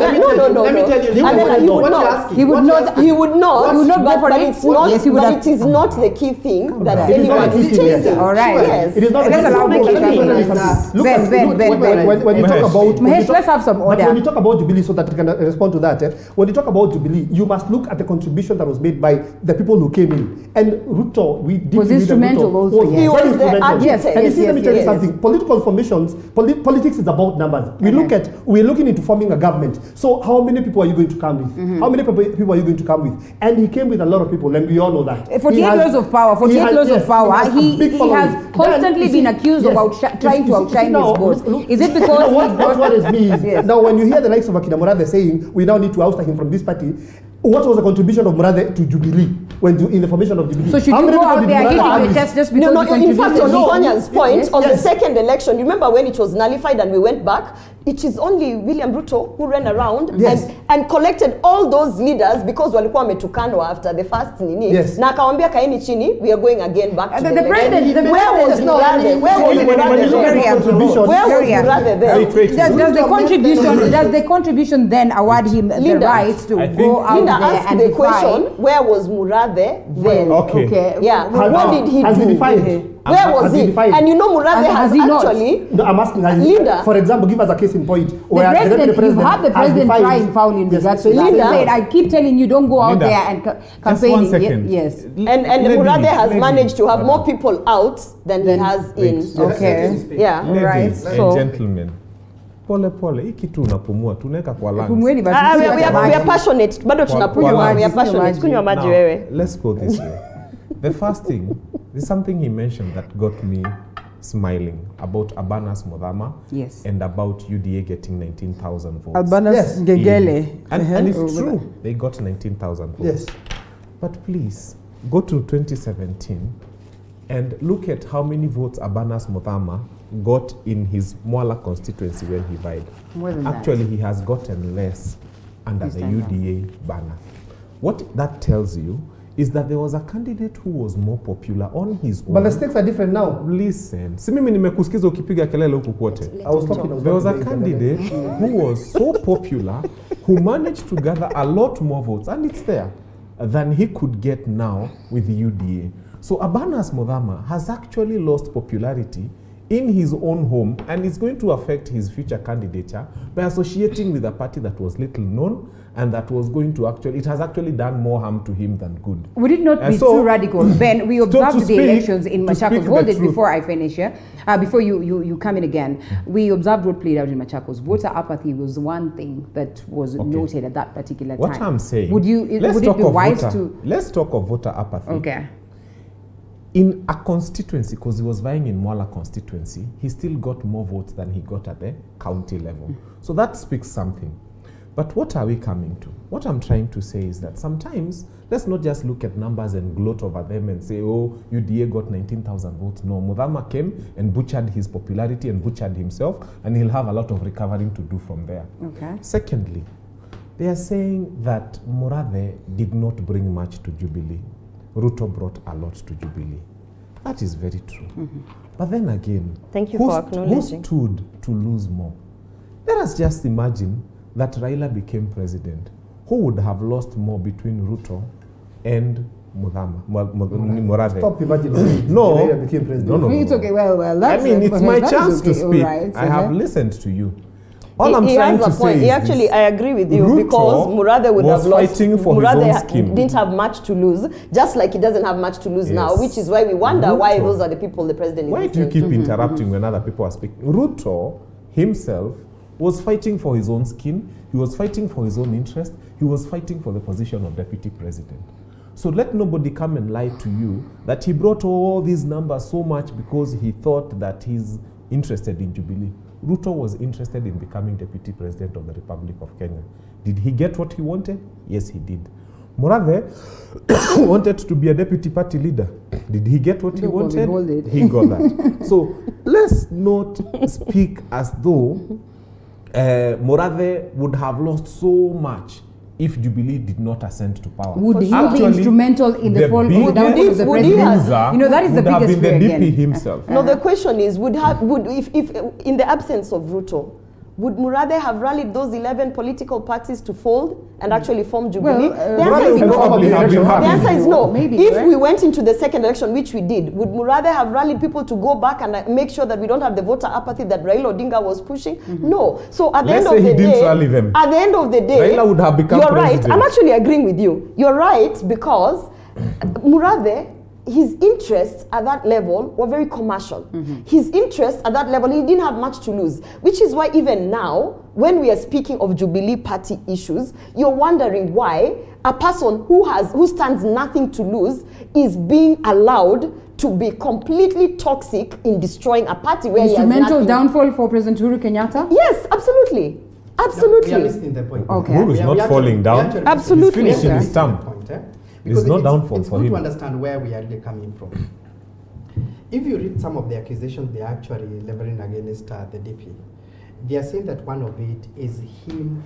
Ruto. tell you, He would not. He would not. He would not. But it's not. But it is not the key thing that anyone is chasing. All right. Yes. It is not. Let's allow Look, when you talk about, let's have some order. When you talk about Jubilee, so that you can respond to that, when you talk about Jubilee, you must look at the contribution that was made by the people who came in. And Ruto, was instrumental also. He was the architect. And you see, let me tell you something. Political formations, politics is about numbers. We're looking into forming a government. So how many people are you going to come with? How many people are you going to come with? And he came with a lot of people, and we all know that. 48 years of power. 48 years of power. He has constantly been accused of trying to outshine his boss. Is it because what worries me is now when you hear the likes of Akina Murathe saying we now need to oust him from this party, what was the contribution of Murathe to Jubilee in the formation of Jubilee? So should you go out there hitting the chest just because in fact, on Konya's point, on the second election, remember when it was nullified and we went back? It is only William Ruto who ran around and collected all those leaders because walikuwa wametukanwa after the first nini. Na akawambia kaeni chini, we are going again back to the president. Where was Murathe? Where was Murathe there? Does the contribution then award him the right to go out there and the question, where was Murathe then? Okay. Yeah. What did he do? Has he defined? Where was he? And you know Murathe has actually... No, I'm asking, Linda. For example, give us a case in point. Where you have the president crying foul in regards to that. He said, I keep telling you, don't go out there and campaign. 1 second. Yes. And Murathe has managed to have more people out than he has in. Okay. Yeah. Right. So, gentlemen. Pole pole, hiki tu unapumua, tunaweka kwa lungs. We are passionate. Bado tunapumua. We are passionate. Kunywa maji wewe. Let's go this way. The first thing, there's something he mentioned that got me smiling about Abanas Modama and about UDA getting 19,000 votes. Abanas Gegele. And it's true, they got 19,000 votes. Yes. But please, go to 2017 and look at how many votes Abanas Modama got in his Mwala constituency when he vied. Actually, he has gotten less under the UDA banner. What that tells you is that there was a candidate who was more popular on his own. But the stakes are different now. Listen. Si mimi nimekusikiza ukipiga kelele huku kwote. There was a candidate who was so popular who managed to gather a lot more votes, and it's there, than he could get now with the UDA. So Abanas Modama has actually lost popularity in his own home, and it's going to affect his future candidature by associating with a party that was little known and that was going to it has actually done more harm to him than good. Would it not be too radical? Ben, we observed the elections in Machakos. Hold it before I finish here. Before you come in again. We observed what played out in Machakos. Voter apathy was one thing that was noted at that particular time. What I'm saying, would it be wise to... Let's talk of voter apathy. Okay. In a constituency, because he was vying in Mwala constituency, he still got more votes than he got at the county level. So that speaks something. But what are we coming to? What I'm trying to say is that sometimes, let's not just look at numbers and gloat over them and say, oh, UDA got 19,000 votes. No, Modama came and butchered his popularity and butchered himself, and he'll have a lot of recovering to do from there. Okay. Secondly, they are saying that Murathe did not bring much to Jubilee. Ruto brought a lot to Jubilee. That is very true. But then again, thank you for acknowledging. Who stood to lose more? Let us just imagine that Raila became president. Who would have lost more between Ruto and Murathe? Stop imagining. No. Raila became president. No. It's okay. Well, that's it's my chance to speak. Right. I have listened to you. All I'm trying to say is actually, I agree with you, because Murathe would have lost. Murathe didn't have much to lose, just like he doesn't have much to lose now, which is why we wonder why those are the people the president is. Why do you keep interrupting when other people are speaking? Ruto himself was fighting for his own skin. He was fighting for his own interest. He was fighting for the position of deputy president. So let nobody come and lie to you that he brought all these numbers so much because he thought that he's interested in Jubilee. Ruto was interested in becoming deputy president of the Republic of Kenya. Did he get what he wanted? Yes, he did. Murathe wanted to be a deputy party leader. Did he get what he wanted? He got that. So let's not speak as though Murathe would have lost so much if Jubilee did not ascend to power. Would he be instrumental in the fall of the downfall of the president? You know, that is the biggest fear again. himself. No, the question is, if in the absence of Ruto, Would Murathe have rallied those 11 political parties to fold and actually form Jubilee? The answer is no. The answer is no. Maybe, if we went into the second election, which we did, would Murathe have rallied people to go back and make sure that we don't have the voter apathy that Raila Odinga was pushing? No. So at the end of the day, at the end of the day, Raila would have become you're president. right. I'm actually agreeing with you. You're right, because Murathe, his interests at that level were very commercial. His interests at that level, he didn't have much to lose, which is why even now, when we are speaking of Jubilee Party issues, you're wondering why a person who stands nothing to lose is being allowed to be completely toxic in destroying a party where he has instrumental nothing. downfall for President Uhuru Kenyatta? Yes, absolutely. Absolutely. We are missing the point. Okay. Uhuru is not falling down. Absolutely. He's finishing his term. There's no downfall for him. It's good to understand where we are really coming from. If you read some of the accusations they are actually leveling against the DP, they are saying that one of it is him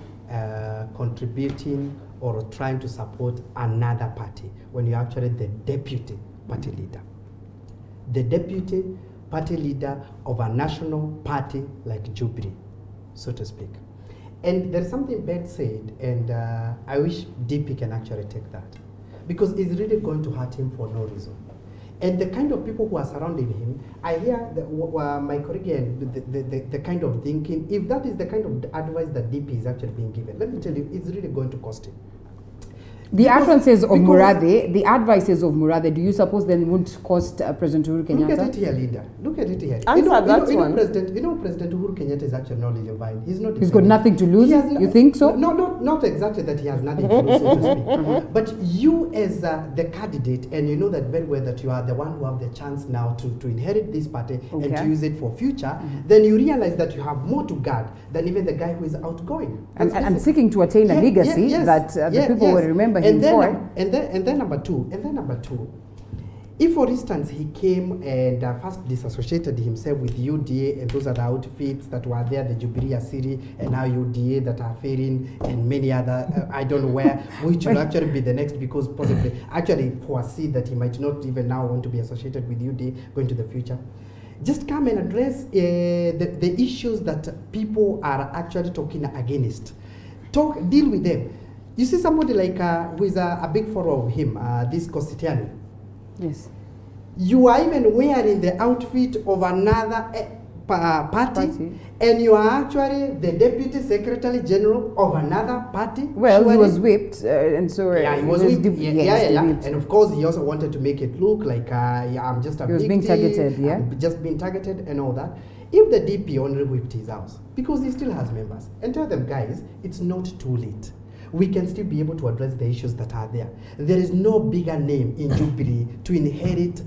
contributing or trying to support another party when you're actually the deputy party leader. The deputy party leader of a national party like Jubilee, so to speak. And there's something Beth said, and I wish DP can actually take that, because it's really going to hurt him for no reason. And the kind of people who are surrounding him, I hear my colleague and the kind of thinking, if that is the kind of advice that DP is actually being given, let me tell you, it's really going to cost him. The utterances of Murathe, the advices of Murathe, do you suppose then won't cost President Uhuru Kenyatta? Look at it here, leader. Look at it here. Answer that one. President Uhuru Kenyatta is actually knowledge of vine. He's not. He's got nothing to lose. You think so? No, not exactly that he has nothing to lose, so to speak. But you, as the candidate, and you know that very well that you are the one who have the chance now to inherit this party and to use it for future. Then you realize that you have more to guard than even the guy who is outgoing and seeking to attain a legacy that the people will remember him for. And then number two, if for instance he came and first disassociated himself with UDA and those are the outfits that were there, the Jubilee Asiri and now UDA that are failing and many other, I don't know where, which will actually be the next, because possibly actually foresee that he might not even now want to be associated with UDA going to the future. Just come and address the issues that people are actually talking against. Deal with them. You see somebody like who is a big follower of him, this Constitution. Yes. You are even wearing the outfit of another party, and you are actually the deputy secretary general of another party. Well, surely. He was whipped, and so he was whipped. And of course, he also wanted to make it look like I'm just a victim. He was being targeted, just being targeted and all that. If the DP only whipped his house, because he still has members, and tell them, guys, it's not too late. We can still be able to address the issues that are there. There is no bigger name in Jubilee to inherit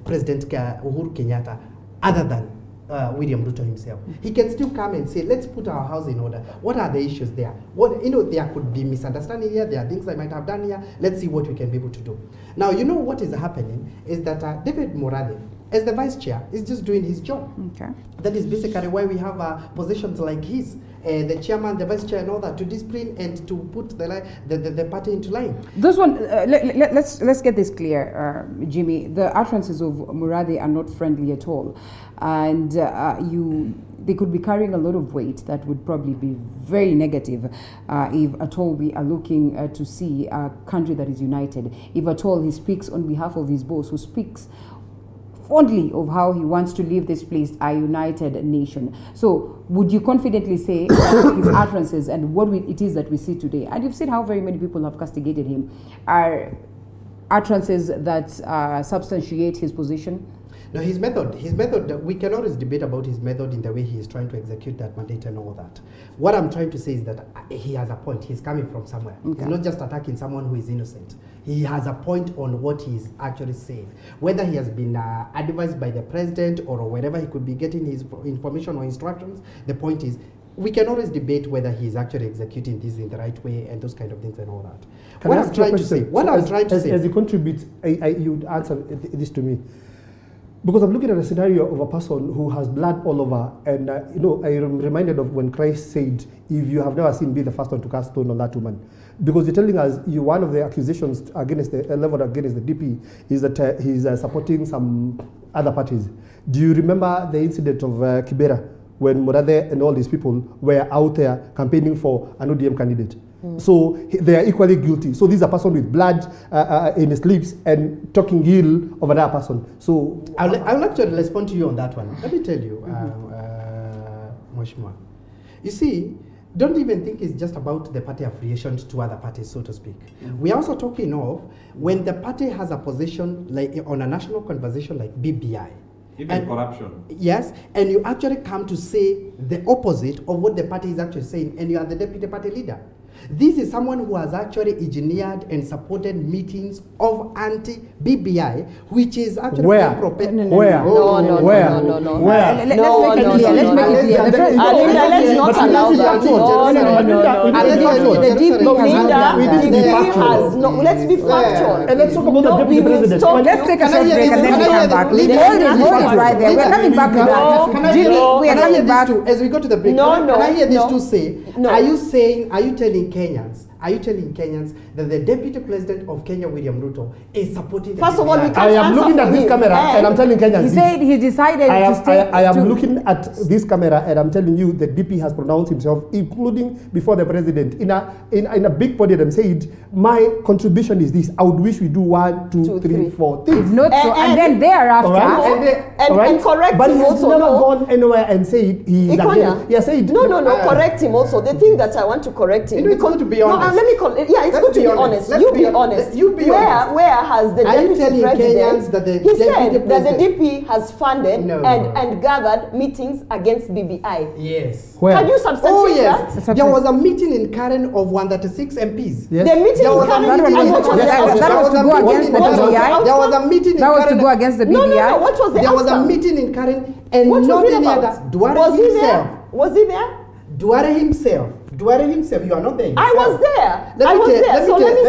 President Uhuru Kenyatta other than William Ruto himself. He can still come and say, let's put our house in order. What are the issues there? There could be misunderstanding here. There are things I might have done here. Let's see what we can be able to do. Now, you know what is happening is that David Murathe, as the vice chair, is just doing his job. Okay. That is basically why we have positions like his, the chairman, the vice chair, and all that, to discipline and to put the party into line. Those one, let's get this clear, Jimmy. The utterances of Murathe are not friendly at all, and they could be carrying a lot of weight that would probably be very negative if at all we are looking to see a country that is united. If at all he speaks on behalf of his boss, who speaks fondly of how he wants to leave this place a united nation. So would you confidently say that his utterances and what it is that we see today, and you've seen how very many people have castigated him, are utterances that substantiate his position? No, his method, we can always debate about his method in the way he is trying to execute that mandate and all that. What I'm trying to say is that he has a point. He's coming from somewhere. Okay. He's not just attacking someone who is innocent. He has a point on what he is actually saying. Whether he has been advised by the president or wherever he could be getting his information or instructions, the point is, we can always debate whether he is actually executing this in the right way and those kind of things and all that. What I'm trying to say, as he contributes, you'd answer this to me. Because I'm looking at a scenario of a person who has blood all over, and I am reminded of when Christ said, if you have never seen, be the first one to cast stone on that woman. Because you're telling us, one of the accusations against leveled against the DP is that he's supporting some other parties. Do you remember the incident of Kibera, when Murathe and all these people were out there campaigning for an ODM candidate. So they are equally guilty. So this is a person with blood in his lips and talking ill of another person. So I'll actually respond to you on that one. Let me tell you, Mheshimiwa. You see, don't even think it's just about the party affiliations to other parties, so to speak. We are also talking of when the party has a position like on a national conversation like BBI. Even corruption. Yes, and you actually come to say the opposite of what the party is actually saying, and you are the deputy party leader. This is someone who has actually engineered and supported meetings of anti-BBI, which is actually where? Where? No. Let's make it clear. Let's not allow that. Let's be factual. And let's talk about the deputy president. Let's take a short break and then we come back. Hold it right there. We're coming back with that. Jimmy, we are coming back. As we go to the break, can I hear these two say, are you telling Kenyans that the Deputy President of Kenya, William Ruto, is supporting the First of all, we can't I am looking at this camera and I'm telling Kenyans. He said he decided to stay. I am looking at this camera and I'm telling you the DP has pronounced himself, including before the president, in a big podium and said, my contribution is this. I would wish we do 1, 2, 3, 4 things. If not so, and then thereafter, and correct but him he has also. never gone anywhere and said he is again. He has said correct him also. The thing that I want to correct him. It's good to be honest. Let me call it. Yeah, it's good to be honest. You be honest. Where has the deputy president? He said that the DP has funded and gathered meetings against BBI. Yes. Where? Can you substantiate that? There was a meeting in Karen of 136 MPs. Yes. The meeting in Karen. That was to go against the BBI. There was a meeting in Karen. That was to go against the BBI. No. What was the There was a outcome? meeting in Karen and What not was it any about? other. Duare Was he himself. there? Was he there? Duare himself. You are not there. I was there. Let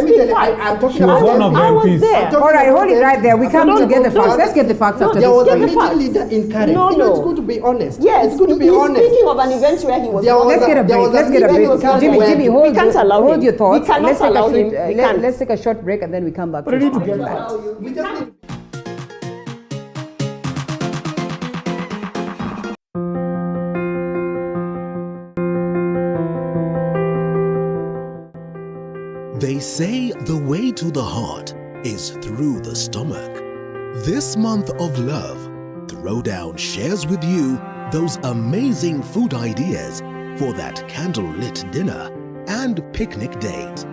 me tell you. I'm talking about one of the I was MPs. there. All right, hold it right there. We come to get the facts. Let's get the facts after There was this. a meeting leader in Karen. It's good to be honest. Yes, it's good to be he's honest. speaking of an event where he was. Let's get a break. Let's get a break. Jimmy, we can't allow him. hold your thoughts. We cannot allow him. Let's take a short break and then we come back. But I need to get that. We just need They say the way to the heart is through the stomach. This month of love, Throwdown shares with you those amazing food ideas for that candlelit dinner and picnic date.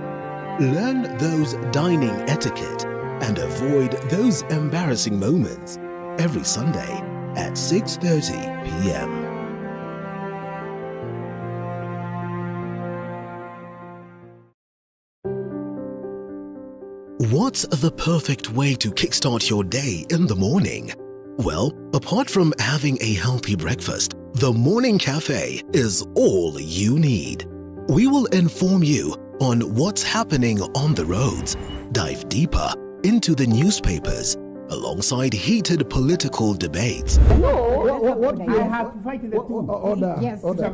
Learn those dining etiquette and avoid those embarrassing moments every Sunday at 6:30 p.m. What's the perfect way to kickstart your day in the morning? Well, apart from having a healthy breakfast, the Morning Cafe is all you need. We will inform you on what's happening on the roads, dive deeper into the newspapers, alongside heated political debates. What do you have to fight the two? Order. Yes. Order.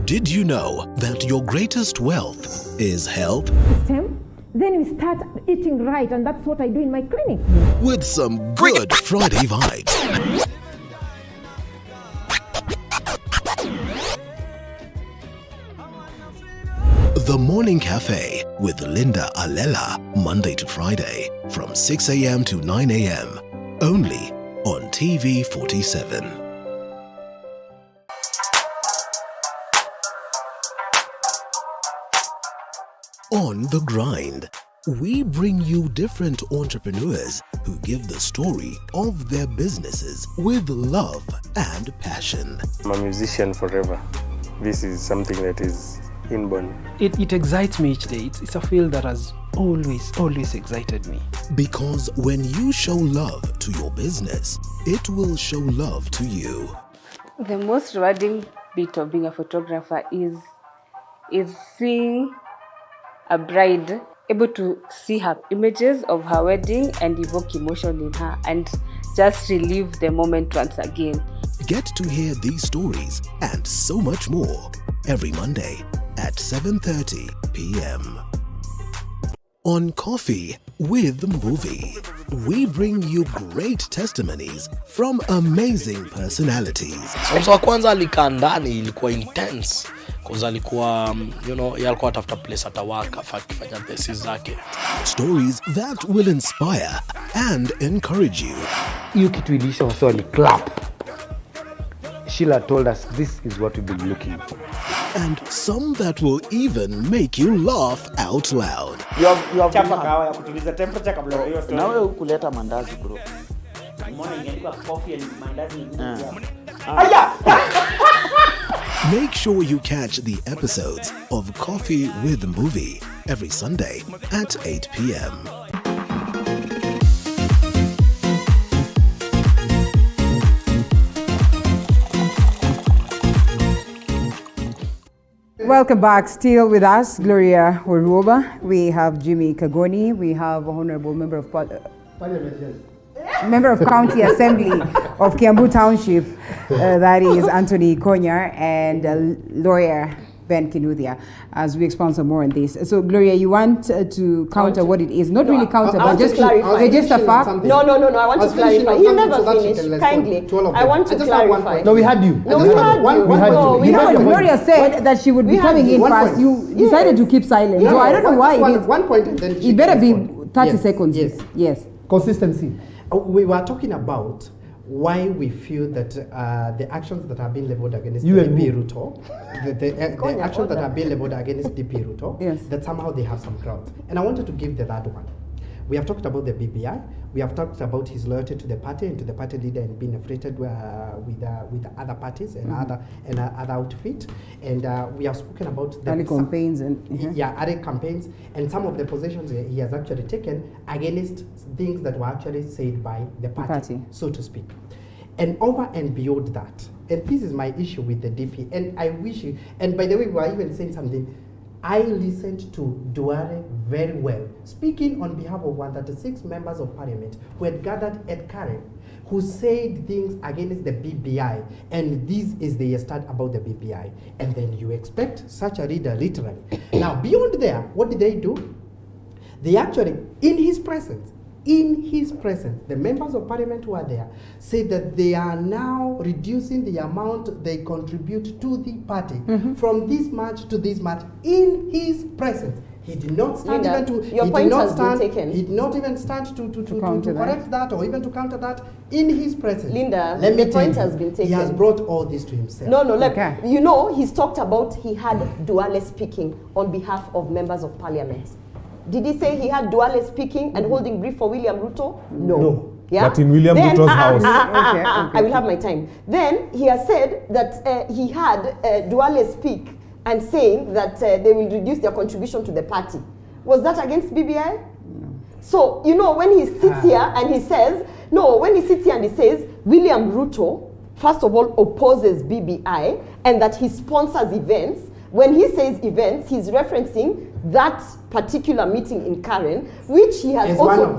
Did you know that your greatest wealth is health? System. Then we start eating right, and that's what I do in my clinic. With some good Friday vibes. The Morning Cafe with Linda Alela, Monday to Friday from 6 a.m. to 9 a.m. Only on TV 47. On the grind, we bring you different entrepreneurs who give the story of their businesses with love and passion. I'm a musician forever. This is something that is inborn. It excites me each day. It's a field that has always excited me. Because when you show love to your business, it will show love to you. The most rewarding bit of being a photographer is seeing a bride able to see her images of her wedding and evoke emotion in her and just relive the moment once again. Get to hear these stories and so much more every Monday at 7:30 p.m. on Coffee with Movie. We bring you great testimonies from amazing personalities. So wa kwanza alikaa ndani ilikuwa intense cause alikuwa yalikuwa atafuta place atawaka akifanya thesis zake. Stories that will inspire and encourage you. Hiyo kitu ilisha waswa ni clap. Sheila told us this is what we've been looking for. And some that will even make you laugh out loud. Chapa kahawa ya kutuliza temperature kabla hiyo story. Na wewe kuleta mandazi bro. Mbona ingeandikwa coffee and mandazi ni Make sure you catch the episodes of Coffee with Movie every Sunday at 8 p.m. Welcome back. Still with us, Gloria Waruoba. We have Jimmy Kagoni. We have Honorable Member of Member of County Assembly of Kiambu Township, that is Anthony Konyar, and lawyer Ben Kinuthia, as we expound some more on this. So, Gloria, you want to counter what it is? Not really counter, but just to register fact. No. I want to clarify. You never finished. Kindly. I want to clarify. No, we had you. No, we had you. You know when Gloria said that she would be coming in fast, you decided to keep silent. So I don't know why it is. One point, then it better be 30 seconds. Yes. Consistency. We were talking about why we feel that the actions that have been leveled against You and DP Ruto, the actions that have been leveled against DP Ruto, that somehow they have some ground. And I wanted to give the third one. We have talked about the BBI. We have talked about his loyalty to the party and to the party leader and being affiliated with other parties and other outfit. And we have spoken about the early campaigns and early campaigns and some of the positions he has actually taken against things that were actually said by the party, so to speak. And over and beyond that, and this is my issue with the DP, and I wish you, and by the way, we were even saying something. I listened to Duare very well, speaking on behalf of 136 members of parliament who had gathered at Karen, who said things against the BBI, and this is the start about the BBI. And then you expect such a leader, literally. Now, beyond there, what did they do? They actually, in his presence, the members of parliament who are there say that they are now reducing the amount they contribute to the party from this much to this much in his presence. He did not stand Linda, even to. Your point has been taken. He did not even stand to correct that or even to counter that in his presence. Linda, the point has been taken. He has brought all this to himself. No, you know, he's talked about he had Duale speaking on behalf of members of parliament. Did he say he had Duale speaking and holding brief for William Ruto? No. Yeah? But in William Ruto's house. I will have my time. Then he has said that he had Duale speak and saying that they will reduce their contribution to the party. Was that against BBI? No. So, you know, when he sits here and he says, William Ruto, first of all, opposes BBI and that he sponsors events. When he says events, he's referencing that particular meeting in Karen, which he has also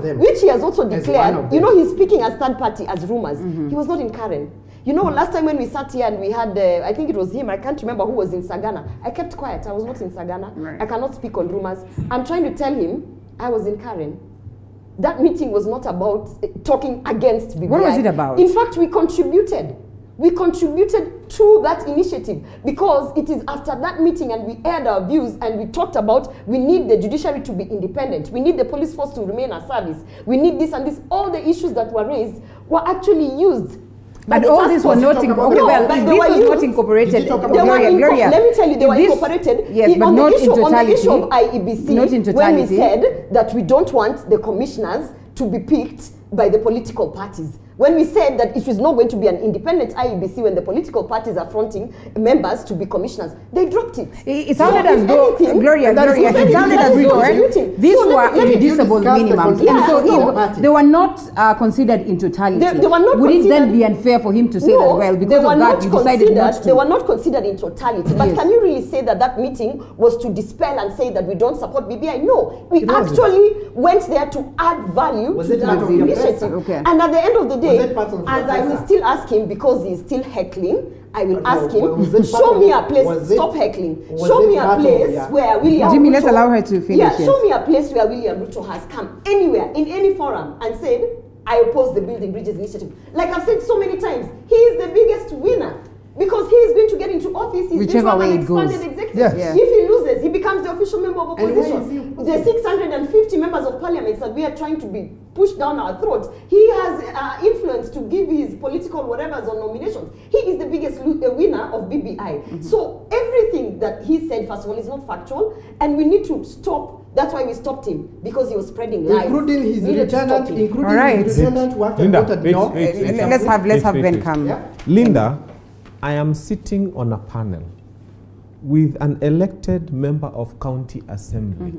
declared. You know, he's speaking as third party, as rumors. He was not in Karen. You know, last time when we sat here and we had, I think it was him, I can't remember who was in Sagana. I kept quiet. I was not in Sagana. Right. I cannot speak on rumors. I'm trying to tell him I was in Karen. That meeting was not about talking against BBI. What was it about? In fact, we contributed. We contributed to that initiative because it is after that meeting and we aired our views and we talked about we need the judiciary to be independent. We need the police force to remain a service. We need this and this. All the issues that were raised were actually used. But all this was not incorporated. Gloria, let me tell you, they were incorporated. Yes, but not in totality. On the issue of IEBC, not in totality. When we said that we don't want the commissioners to be picked by the political parties. When we said that it was not going to be an independent IEBC when the political parties are fronting members to be commissioners, they dropped it. It sounded as though, Gloria, it sounded as though these were irreducible minimums. And so if they were not considered in totality, would it then be unfair for him to say that, well, because of that, you decided not to? They were not considered in totality. But can you really say that that meeting was to dispel and say that we don't support BBI? No. We actually went there to add value to that initiative. And at the end of the day, day, Was it part of the as I will protest? still ask him, because he is still heckling, I will No, ask him, was it part show of- me a place, was it- stop heckling, was show it me a part of- place yeah. where William Jimmy, Ruto, let's allow her to finish, Yeah, yes. show me a place where William Ruto has come anywhere, in any forum, and said, I oppose the Building Bridges initiative. Like I've said so many times, he is the biggest winner. Because he is going to get into office, he's Whichever going to way have an it goes. expanded executive. Yes. Yeah. If he loses, he becomes the official member of And why is opposition. The 650 members of parliament that we are trying to be pushed down our throats, he has influence to give his political whatevers on nominations. He is the biggest winner of BBI. So everything that he said, first of all, is not factual, and we need to stop. That's why we stopped him, because he was spreading lies. Including his We need to stop lieutenant, him. including All right. his lieutenant who actually Linda, voted wait, no. wait. Let's have Ben come. Yeah. Linda, I am sitting on a panel with an elected member of county assembly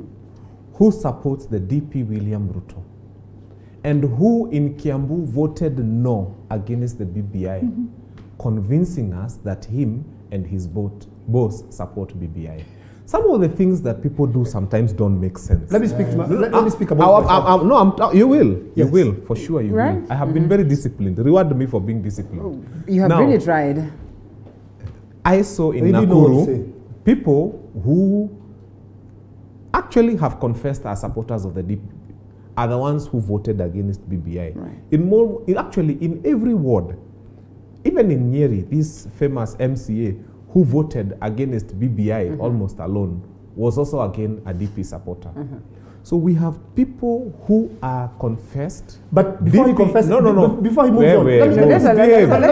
who supports the DP William Ruto and who in Kiambu voted no against the BBI, convincing us that him and his boss support BBI. Some of the things that people do sometimes don't make sense. Let me speak. Let me speak about. myself. You will. You Yes. will, for sure you Right. will. I have been very disciplined. Reward me for being disciplined. You have Now, really tried. I saw in You didn't know what to Nakuru say. people who actually have confessed are supporters of the DP are the ones who voted against BBI. Right. Actually, in every ward, even in Nyeri, this famous MCA who voted against BBI almost alone was also again a DP supporter. So we have people who are confessed. But before he confesses, no. before he moves Wait, on, wait, let me wait. Let's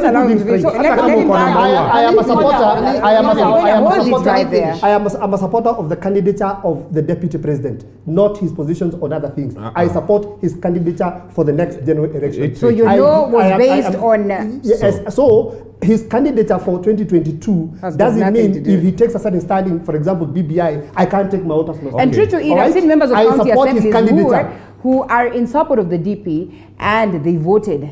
allow him to finish. Let Let him I am a supporter. I am a Hold it supporter. right there. I am a supporter of the candidature of the deputy president, not his positions on other things. I support his candidature for the next general election. So your no was based on. Yes. So his candidature for 2022 Has got doesn't nothing mean to do. if he takes a certain standing, for example, BBI, I can't take my vote as my And true to it, I've seen members of county assemblies who are in support of the DP and they voted.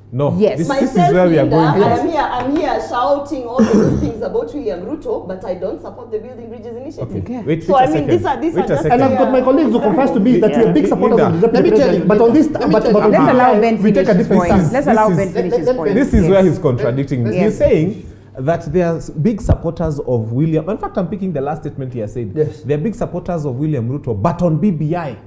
No. Yes. This is Myself, where we are Linda, going. I'm here shouting all the good things about William Ruto, but I don't support the Building Bridges initiative. Okay. Wait So a I mean, second. these are Wait a just. second. And I've got my colleagues who confess to me that we are big supporters of the deputy president. But on this, but on Let's BBI, allow Ben we finish take a his different point. stance. Let's allow Ben finish his point. This is Yes. where he's contradicting me. Yes. He's saying that they are big supporters of William. In fact, I'm picking the last statement he has said. Yes. They're big supporters of William Ruto, but on BBI,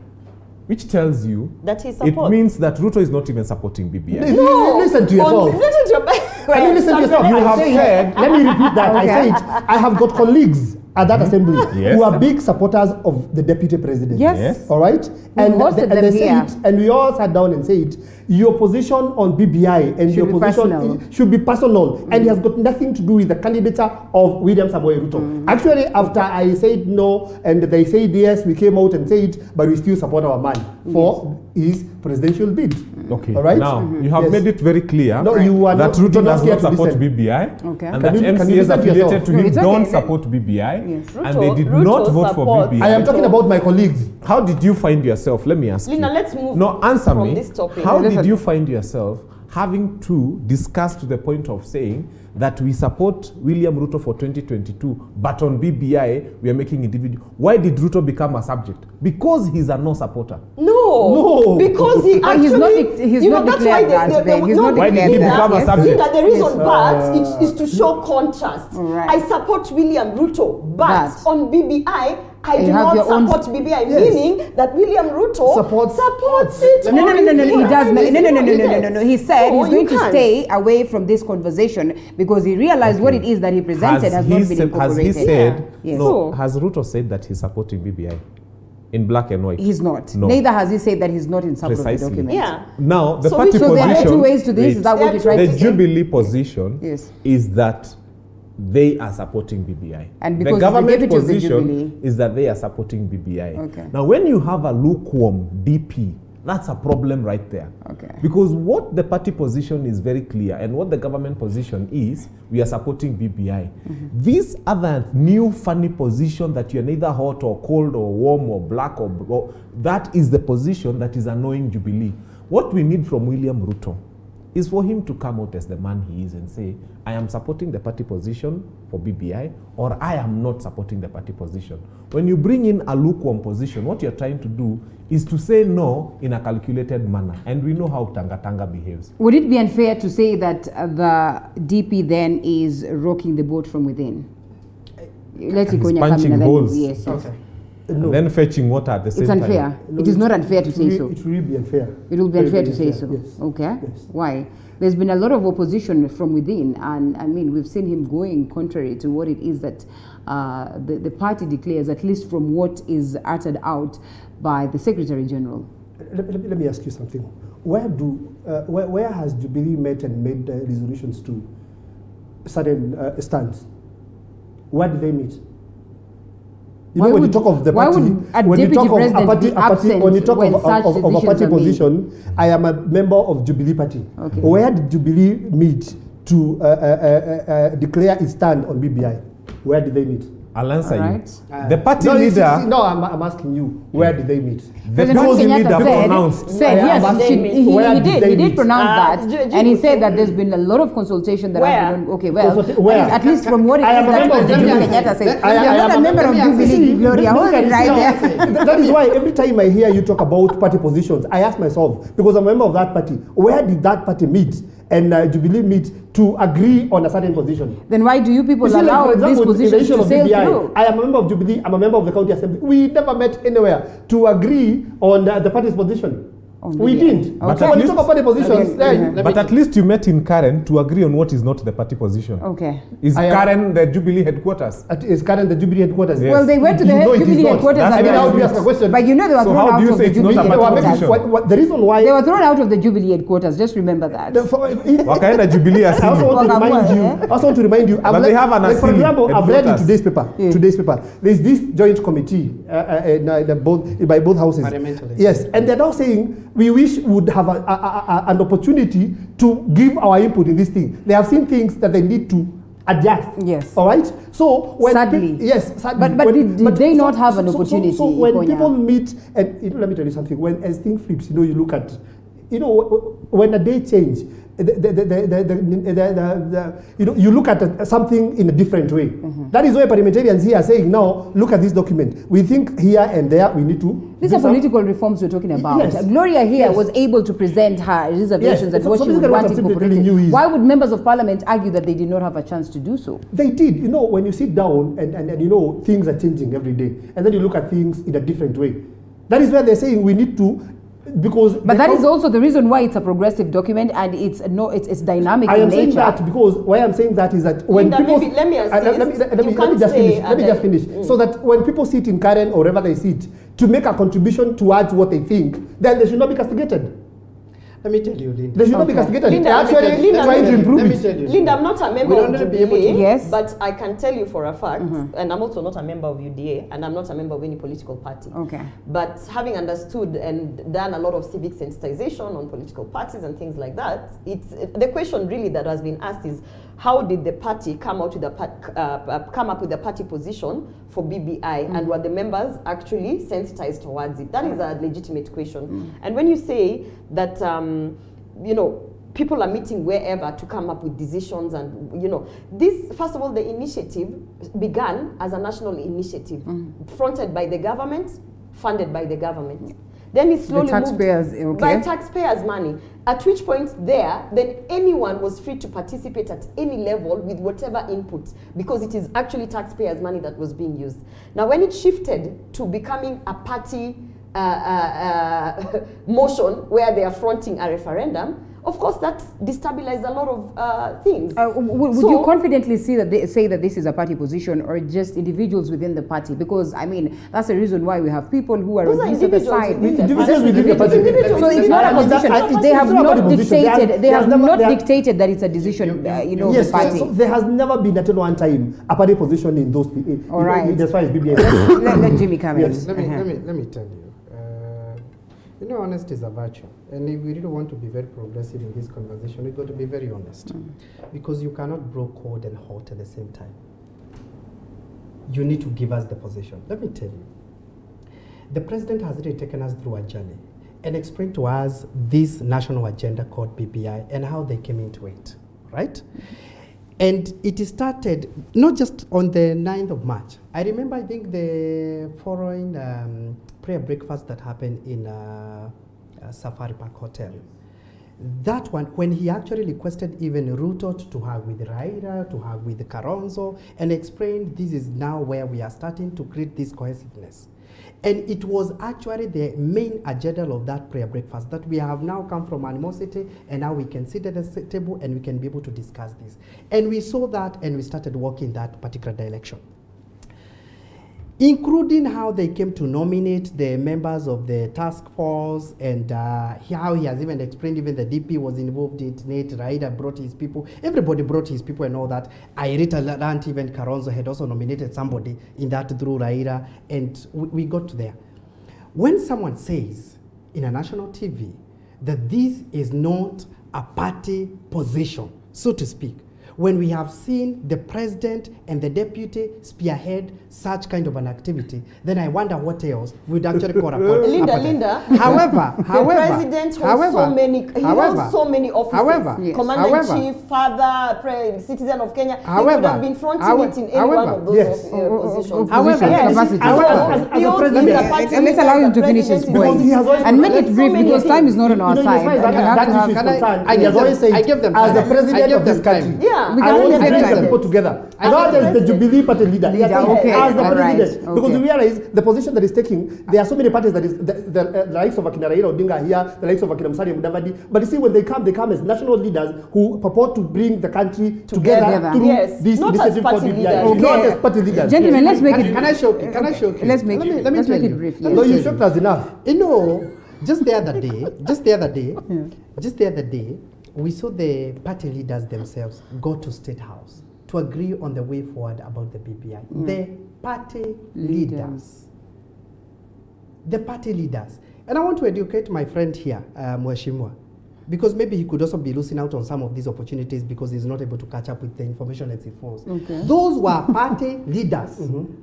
which tells you That he it supports. means that Ruto is not even supporting BBI. No, Listen to yourself. Listen to your Can you listen to yourself? You have said, let me repeat that. I Okay. said, I have got colleagues at that assembly Yes. who are big supporters of the deputy president. Yes. Yes. All right? And hosted they them say here. it, and we all sat down and said, your position on BBI and Should your be position personal. should be personal, and it has got nothing to do with the candidature of William Samoei Ruto. Actually, after I said no and they said yes, we came out and said, but we still support our man for his presidential bid. Okay. All right? Now, you have Yes. made it very clear No, you are that not- Ruto you're not does here not to support listen. BBI Okay. and Can that you MCAs listen to affiliated yourself? to No, him it's okay. don't support BBI Yes. and they did Ruto not vote for supports- BBI. I am talking about my colleagues. How did you find yourself? Let me ask Lina, you. let's move No, answer from me. this topic. How Listen. did you find yourself having to discuss to the point of saying that we support William Ruto for 2022, but on BBI we are making individual? Why did Ruto become a subject? Because he's a no supporter. No, because he But actually, he's not that's why declared that, Ben. He's no, not Why did he declared become a that. subject? Linda, the reason Yes. but is to show contrast. Right. I support William Ruto, but But on BBI, I you do have not your own- support BBI, Yes. meaning that William Ruto Supports- supports it. No, he does not. You No. He said So he's going you to can't. stay away from this conversation because he realized what it is that he presented has not been has he incorporated. said, Yes. no, So- has Ruto said that he's supporting BBI in black and white? He's not. No. Neither has he said that he's not in support of the Precisely. document. Yeah. Now, the So party which- So there are position, two ways to this. Is that what you're trying the to say? Jubilee position Yes. is that they are supporting BBI. And the because the government deputy of the position Jubilee- is that they are supporting BBI. Okay. Now, when you have a lukewarm DP, that's a problem right there. Okay. Because what the party position is very clear, and what the government position is, we are supporting BBI. This other new funny position that you're neither hot or cold or warm or black or that is the position that is annoying Jubilee. What we need from William Ruto is for him to come out as the man he is and say, I am supporting the party position for BBI, or I am not supporting the party position. When you bring in a lukewarm position, what you're trying to do is to say no in a calculated manner. And we know how Tanga behaves. Would it be unfair to say that the DP then is rocking the boat from within? Let He's punching holes. Yes. Okay. And then fetching water at the same time. It's unfair. No, it is not unfair to say so. It will be unfair. It will be unfair to say so. Yes. Okay. Yes. Why? There's been a lot of opposition from within, and I mean, we've seen him going contrary to what it is that the party declares, at least from what is uttered out by the Secretary General. Let me ask you something. Where has Jubilee met and made resolutions to certain stands? Where do they meet? You know, when you talk of the party, when you talk of a party position, I am a member of Jubilee Party. Okay. Where did Jubilee meet to declare its stand on BBI? Where did they meet? I'll answer you. The party leader... I'm asking you, where did they meet? The party leader pronounced. He did pronounce that, and he said that there's been a lot of consultation that has been... Okay, well, at least from what it is that Kenyatta said. You're not a member of Jubilee, Gloria. Hold it right there. That is why every time I hear you talk about party positions, I ask myself, because I'm a member of that party, where did that party meet and Jubilee meet to agree on a certain position? Then why do you people allow these positions to sail through? I am a member of Jubilee, I'm a member of the county assembly. We never met anywhere to agree on the party's position. We didn't. But so when you talk about party positions, but at least you met in Karen to agree on what is not the party position. Okay. Is Karen the Jubilee headquarters? Is Karen the Jubilee headquarters? Yes. Well, they went to the Jubilee headquarters. I mean, how do you ask a question? But you know they were thrown out of the Jubilee headquarters. The reason why they were thrown out of the Jubilee headquarters. Just remember that. Wakaenda Jubilee. I also want to remind you. But they have an like, for example, I've read in today's paper. Today's paper. There's this joint committee by both houses. Yes, and they're now saying we wish would have an opportunity to give our input in this thing. They have seen things that they need to adjust. Yes. All right. So when sadly, sadly. But did they not have an opportunity? So when people meet, and let me tell you something. When as thing flips, you look at, when a day change, you look at something in a different way. That is why parliamentarians here are saying, now look at this document. We think here and there we need to. These are political reforms we're talking about. Yes. Gloria here was able to present her reservations and what she would want incorporated. Why would members of parliament argue that they did not have a chance to do so? They did. When you sit down and things are changing every day, and then you look at things in a different way. That is where they're saying we need to. But that is also the reason why it's a progressive document and it's dynamic in nature. I am saying that because why I'm saying that is that when people let me just finish. So that when people sit in Karen or wherever they sit to make a contribution towards what they think, then they should not be castigated. Let me tell you, Linda. They should not be castigated. They're actually trying to improve it. Linda, I'm not a member of Jubilee, yes, but I can tell you for a fact, and I'm also not a member of UDA, and I'm not a member of any political party. Okay. But having understood and done a lot of civic sensitization on political parties and things like that, the question really that has been asked is, how did the party come up with a party position for BBI, and were the members actually sensitized towards it? That is a legitimate question. And when you say that, people are meeting wherever to come up with decisions, and this, first of all, the initiative began as a national initiative, fronted by the government, funded by the government. Then it slowly moved by taxpayers' money. At which point then anyone was free to participate at any level with whatever input, because it is actually taxpayers' money that was being used. Now, when it shifted to becoming a party motion where they are fronting a referendum, of course, that destabilized a lot of things. Would you confidently say that this is a party position, or just individuals within the party? Because that's the reason why we have people who are on this other side. Individuals within the party. So it's not a position. They have not dictated. They have not dictated that it's a decision. Yes, the party. So there has never been at one time a party position in those. All right. As far as BBI. Let Jimmy come in. Let me tell you. Honesty is a virtue, and if we really want to be very progressive in this conversation, we've got to be very honest, because you cannot grow cold and hot at the same time. You need to give us the position. Let me tell you, the president has really taken us through a journey. and explain to us this national agenda called BBI and how they came into it, right? And it started not just on the 9th of March. I remember, I think, the following prayer breakfast that happened in Safari Park Hotel. That one, when he actually requested even Ruto to hug with Raila, to hug with Kalonzo, and explained this is now where we are starting to create this cohesiveness. And it was actually the main agenda of that prayer breakfast, that we have now come from animosity and now we can sit at the table and we can be able to discuss this. And we saw that and we started working that particular direction, including how they came to nominate the members of the task force, and how he has even explained even the DP was involved in it. Raila brought his people, everybody brought his people and all that. I learned even Kalonzo had also nominated somebody in that through Raila, and we got to there. When someone says in a national TV that this is not a party position, so to speak, when we have seen the president and the deputy spearhead such kind of an activity, then I wonder what else would actually call upon. Linda. However, the president holds so many offices. Commander-in-Chief, father, citizen of Kenya. He would have been fronting it in any one of those positions. However, as a president, let's allow him to finish his point and make it brief, because time is not on our side. He has always said, as the president of this country, I want to bring the people together. Not as the Jubilee party leader. As the president. Because you realize the position that he's taking, there are so many parties that is the likes of Akina Raila Odinga here, the likes of Akina Musalia Mudavadi. But you see, when they come as national leaders who purport to bring the country together through this initiative called BBI. Not as party leaders. Gentlemen, let's make it. Can I show you? Let's make it brief. No, you shocked us enough. You know, just the other day, we saw the party leaders themselves go to State House to agree on the way forward about the BBI. The party leaders. The party leaders. And I want to educate my friend here, Mheshimiwa, because maybe he could also be losing out on some of these opportunities because he's not able to catch up with the information as he falls. Okay. Those were party leaders.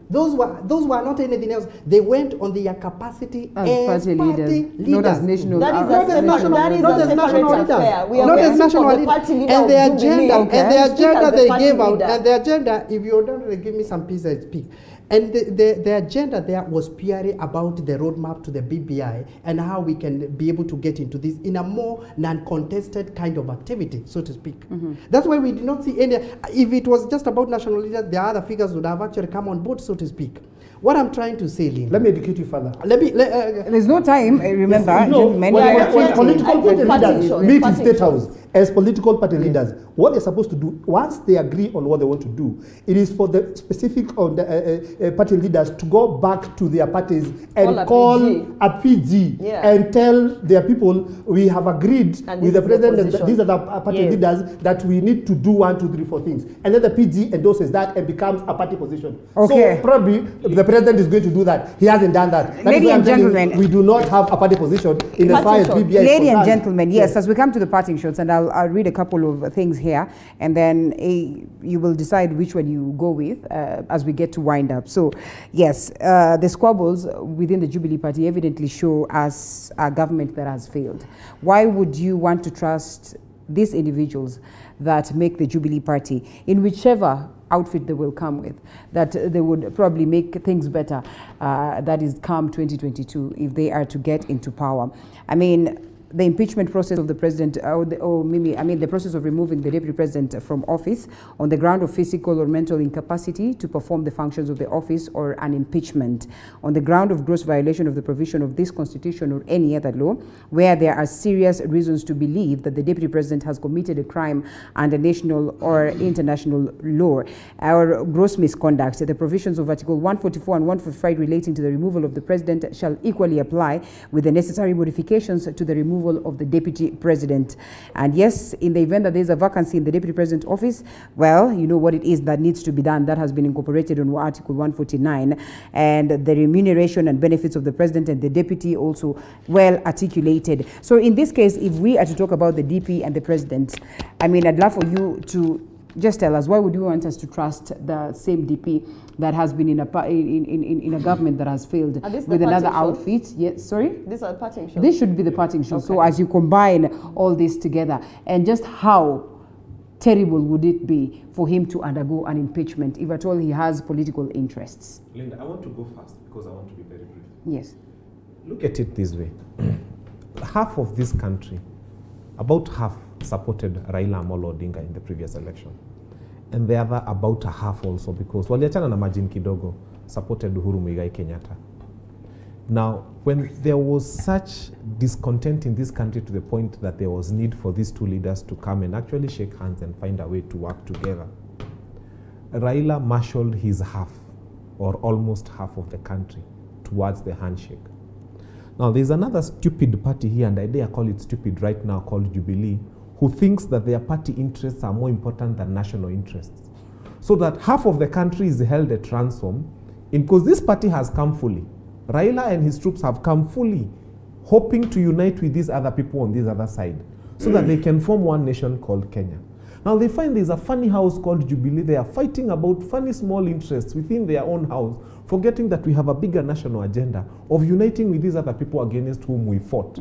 Those were not anything else. They went on their capacity as party leaders. Not as national. That is a separate affair. We are not as national leaders. Party leader And the agenda, and the agenda they gave out, and the agenda, if you don't give me some peace, I speak. And the agenda there was purely about the roadmap to the BBI and how we can be able to get into this in a more non-contested kind of activity, so to speak. That's why we did not see any. If it was just about national leaders, the other figures would have actually come on board, so to speak. What I'm trying to say, Lynn. Let me educate you further. There's no time, remember. Yes, political party leaders meet in State House as political party leaders. What they're supposed to do, once they agree on what they want to do, it is for the specific on the party leaders to go back to their parties and call a PG and tell their people, we have agreed with the president and these are the party leaders that we need to do 1, 2, 3, 4 things. And then the PG endorses that and becomes a party position. So probably the president is going to do that. He hasn't done that. Ladies and gentlemen, we do not have a party position in as far as BBI is concerned. Ladies and gentlemen, yes, as we come to the parting shots, and I'll read a couple of things here, and then you will decide which one you go with as we get to wind up. So, yes, the squabbles within the Jubilee Party evidently show us a government that has failed. Why would you want to trust these individuals that make the Jubilee Party, in whichever outfit they will come with, that they would probably make things better, that is come 2022, if they are to get into power? I mean, the impeachment process of the president, the process of removing the deputy president from office on the ground of physical or mental incapacity to perform the functions of the office, or an impeachment on the ground of gross violation of the provision of this constitution or any other law, where there are serious reasons to believe that the deputy president has committed a crime under national or international law, or gross misconduct. The provisions of Article 144 and 145 relating to the removal of the president shall equally apply, with the necessary modifications to the removal of the deputy president. And yes, in the event that there's a vacancy in the deputy president office, well, you know what it is that needs to be done. That has been incorporated on Article 149, and the remuneration and benefits of the president and the deputy also well articulated. So in this case, if we are to talk about the DP and the president, I mean, I'd love for you to Just tell us, why would you want us to trust the same DP that has been in a government that has failed with another outfit? Yes, sorry? These are parting shots. This should be the parting shot. So as you combine all this together, and just how terrible would it be for him to undergo an impeachment if at all he has political interests? Linda, I want to go fast because I want to be very brief. Yes. Look at it this way. Half of this country, about half, supported Raila Amolo Odinga in the previous election. And the other, about a half also, because waliachana na margin kidogo, supported Uhuru Muigai Kenyatta. Now, when there was such discontent in this country to the point that there was need for these two leaders to come and actually shake hands and find a way to work together, Raila marshaled his half, or almost half of the country, towards the handshake. Now, there's another stupid party here, and I dare call it stupid right now, called Jubilee, who thinks that their party interests are more important than national interests. So that half of the country is held at ransom, because this party has come fully. Raila and his troops have come fully, hoping to unite with these other people on this other side, so that they can form one nation called Kenya. Now they find there's a funny house called Jubilee. They are fighting about funny small interests within their own house, forgetting that we have a bigger national agenda of uniting with these other people against whom we fought.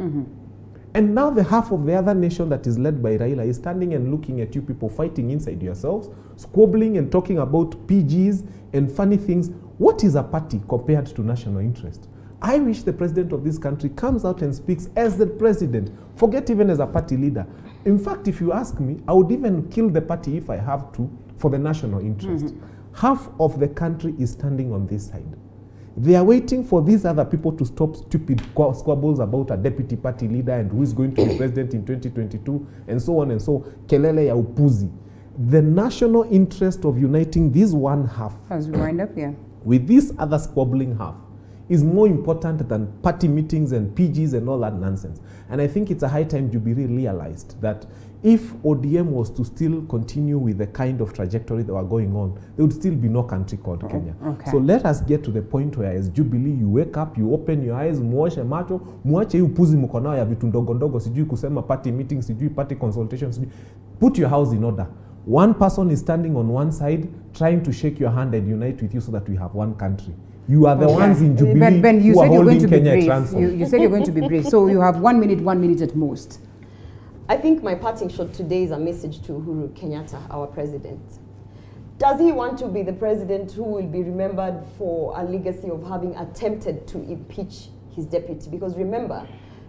And now the half of the other nation that is led by Raila is standing and looking at you people fighting inside yourselves, squabbling and talking about PGs and funny things. What is a party compared to national interest? I wish the president of this country comes out and speaks as the president, forget even as a party leader. In fact, if you ask me, I would even kill the party if I have to for the national interest. Half of the country is standing on this side. They are waiting for these other people to stop stupid squabbles about a deputy party leader and who is going to be president in 2022 and so on and so. Kelele ya upuzi. The national interest of uniting this one half, as we wind up here, with this other squabbling half, is more important than party meetings and PGs and all that nonsense. And I think it's a high time Jubilee realized that if ODM was to still continue with the kind of trajectory that were going on, there would still be no country called Kenya. So let us get to the point where as Jubilee, you wake up, you open your eyes, muoshe macho, muache upuzi mkonao ya vitu ndogo ndogo, sijui kusema party meetings, sijui party consultations, put your house in order. One person is standing on one side, trying to shake your hand and unite with you so that we have one country. You are the ones in Jubilee Ben, you who said are you're going holding to be Kenya at brief. ransom. You said you're going to be brief. So you have 1 minute at most. I think my parting shot today is a message to Uhuru Kenyatta, our president. Does he want to be the president who will be remembered for a legacy of having attempted to impeach his deputy? Because remember,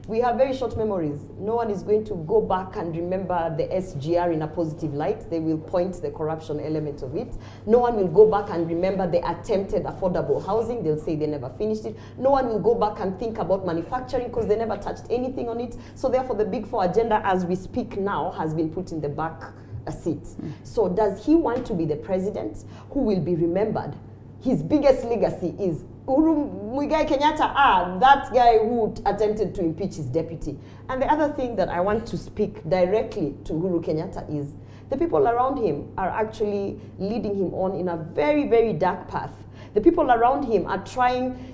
we have very short memories. No one is going to go back and remember the SGR in a positive light. They will point the corruption element of it. No one will go back and remember the attempted affordable housing. They'll say they never finished it. No one will go back and think about manufacturing because they never touched anything on it. So therefore the Big Four agenda as we speak now has been put in the back seat. So does he want to be the president who will be remembered? His biggest legacy is Uhuru Muigai Kenyatta, that guy who attempted to impeach his deputy. And the other thing that I want to speak directly to Uhuru Kenyatta is the people around him are actually leading him on in a very, very dark path. The people around him are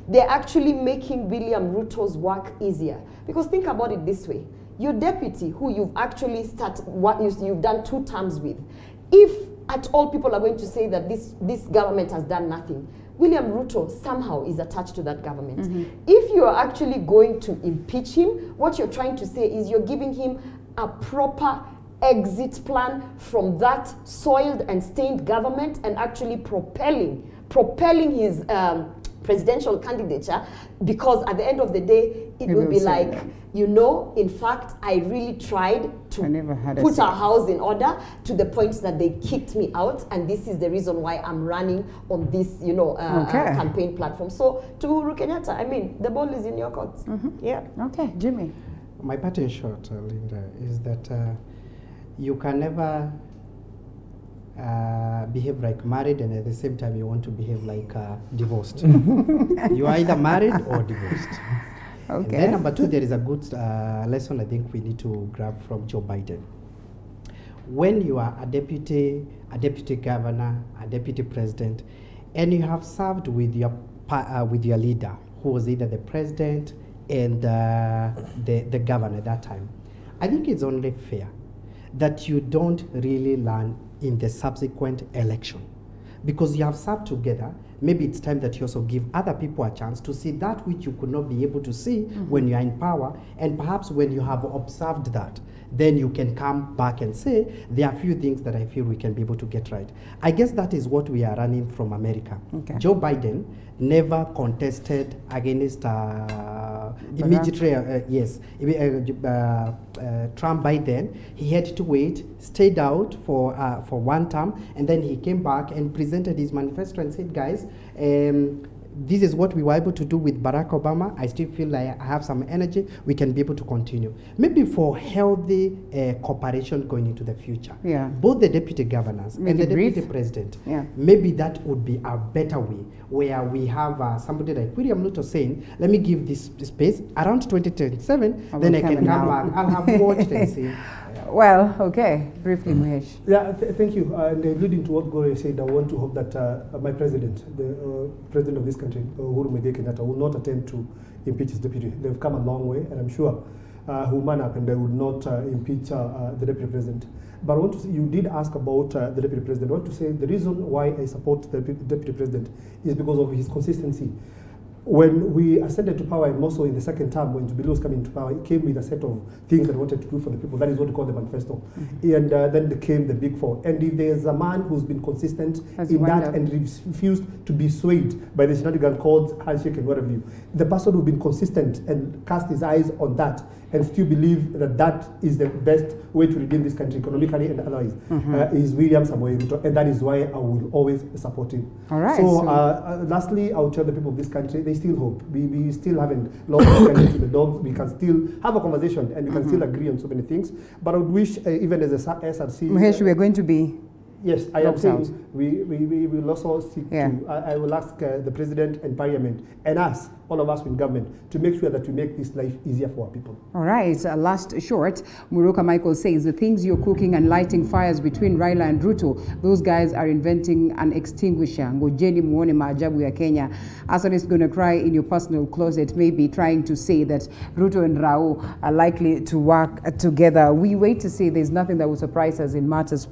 they're actually making William Ruto's work easier. Because think about it this way. Your deputy, who you've actually you've done 2 terms with, if at all people are going to say that this government has done nothing, William Ruto somehow is attached to that government. If you are actually going to impeach him, what you're trying to say is you're giving him a proper exit plan from that soiled and stained government and actually propelling his presidential candidature, because at the end of the day, it will be like, that. In fact, I really tried to put our house in order to the point that they kicked me out, and this is the reason why I'm running on this, campaign platform. So to Uhuru Kenyatta, I mean, the ball is in your court. Yeah. Okay, Jimmy. My parting shot, Linda, is that you can never behave like married and at the same time you want to behave like divorced. You are either married or divorced. Okay. And then number 2, there is a good lesson I think we need to grab from Joe Biden. When you are a deputy governor, a deputy president, and you have served with your leader, who was either the president and the governor at that time, I think it's only fair that you don't really learn in the subsequent election. Because you have served together, maybe it's time that you also give other people a chance to see that which you could not be able to see when you are in power, and perhaps when you have observed that, then you can come back and say, there are a few things that I feel we can be able to get right. I guess that is what we are running from America. Okay. Joe Biden never contested against immediately, Trump. By then, he had to wait, stayed out for one term, and then he came back and presented his manifesto and said, guys, this is what we were able to do with Barack Obama. I still feel like I have some energy. We can be able to continue. Maybe for healthy cooperation going into the future. Yeah. Both the deputy governors and the deputy president, maybe that would be a better way, where we have somebody like William Ruto saying, let me give this space around 2027, then I can come back. I'll have watched and seen. Well, okay. Briefly, Mahesh. Yeah, thank you. And alluding to what Gore said, I want to hope that my president, the president of this country, Uhuru Muigai Kenyatta, will not attempt to impeach his deputy. They've come a long way, and I'm sure who man up and they would not impeach the deputy president. But I want to say, you did ask about the deputy president. I want to say the reason why I support the deputy president is because of his consistency. When we ascended to power, and also in the second term, when Jubilee was coming to power, it came with a set of things that we wanted to do for the people. That is what we call the manifesto. And then came the Big Four. And if there's a man who's been consistent in that and refused to be swayed by the shenanigans called handshake and whatever, the person who's been consistent and cast his eyes on that and still believe that that is the best way to redeem this country economically and otherwise is William Samoei Ruto, and that is why I will always support him. All right. So, lastly, I will tell the people of this country, they still hope. We still haven't lost to the dogs. We can still have a conversation and we can still agree on so many things. But I would wish, even as a SRC... Mahesh, we are going to be... Yes, I am saying we will also seek to, I will ask the President and Parliament and us, all of us in government, to make sure that we make this life easier for our people. All right, last short, Muroka Michael says, the things you're cooking and lighting fires between Raila and Ruto, those guys are inventing an extinguisher. Ngojeni muone maajabu ya Kenya. Asan is going to cry in your personal closet, maybe trying to say that Ruto and Rao are likely to work together. We wait to see. There's nothing that will surprise us in matters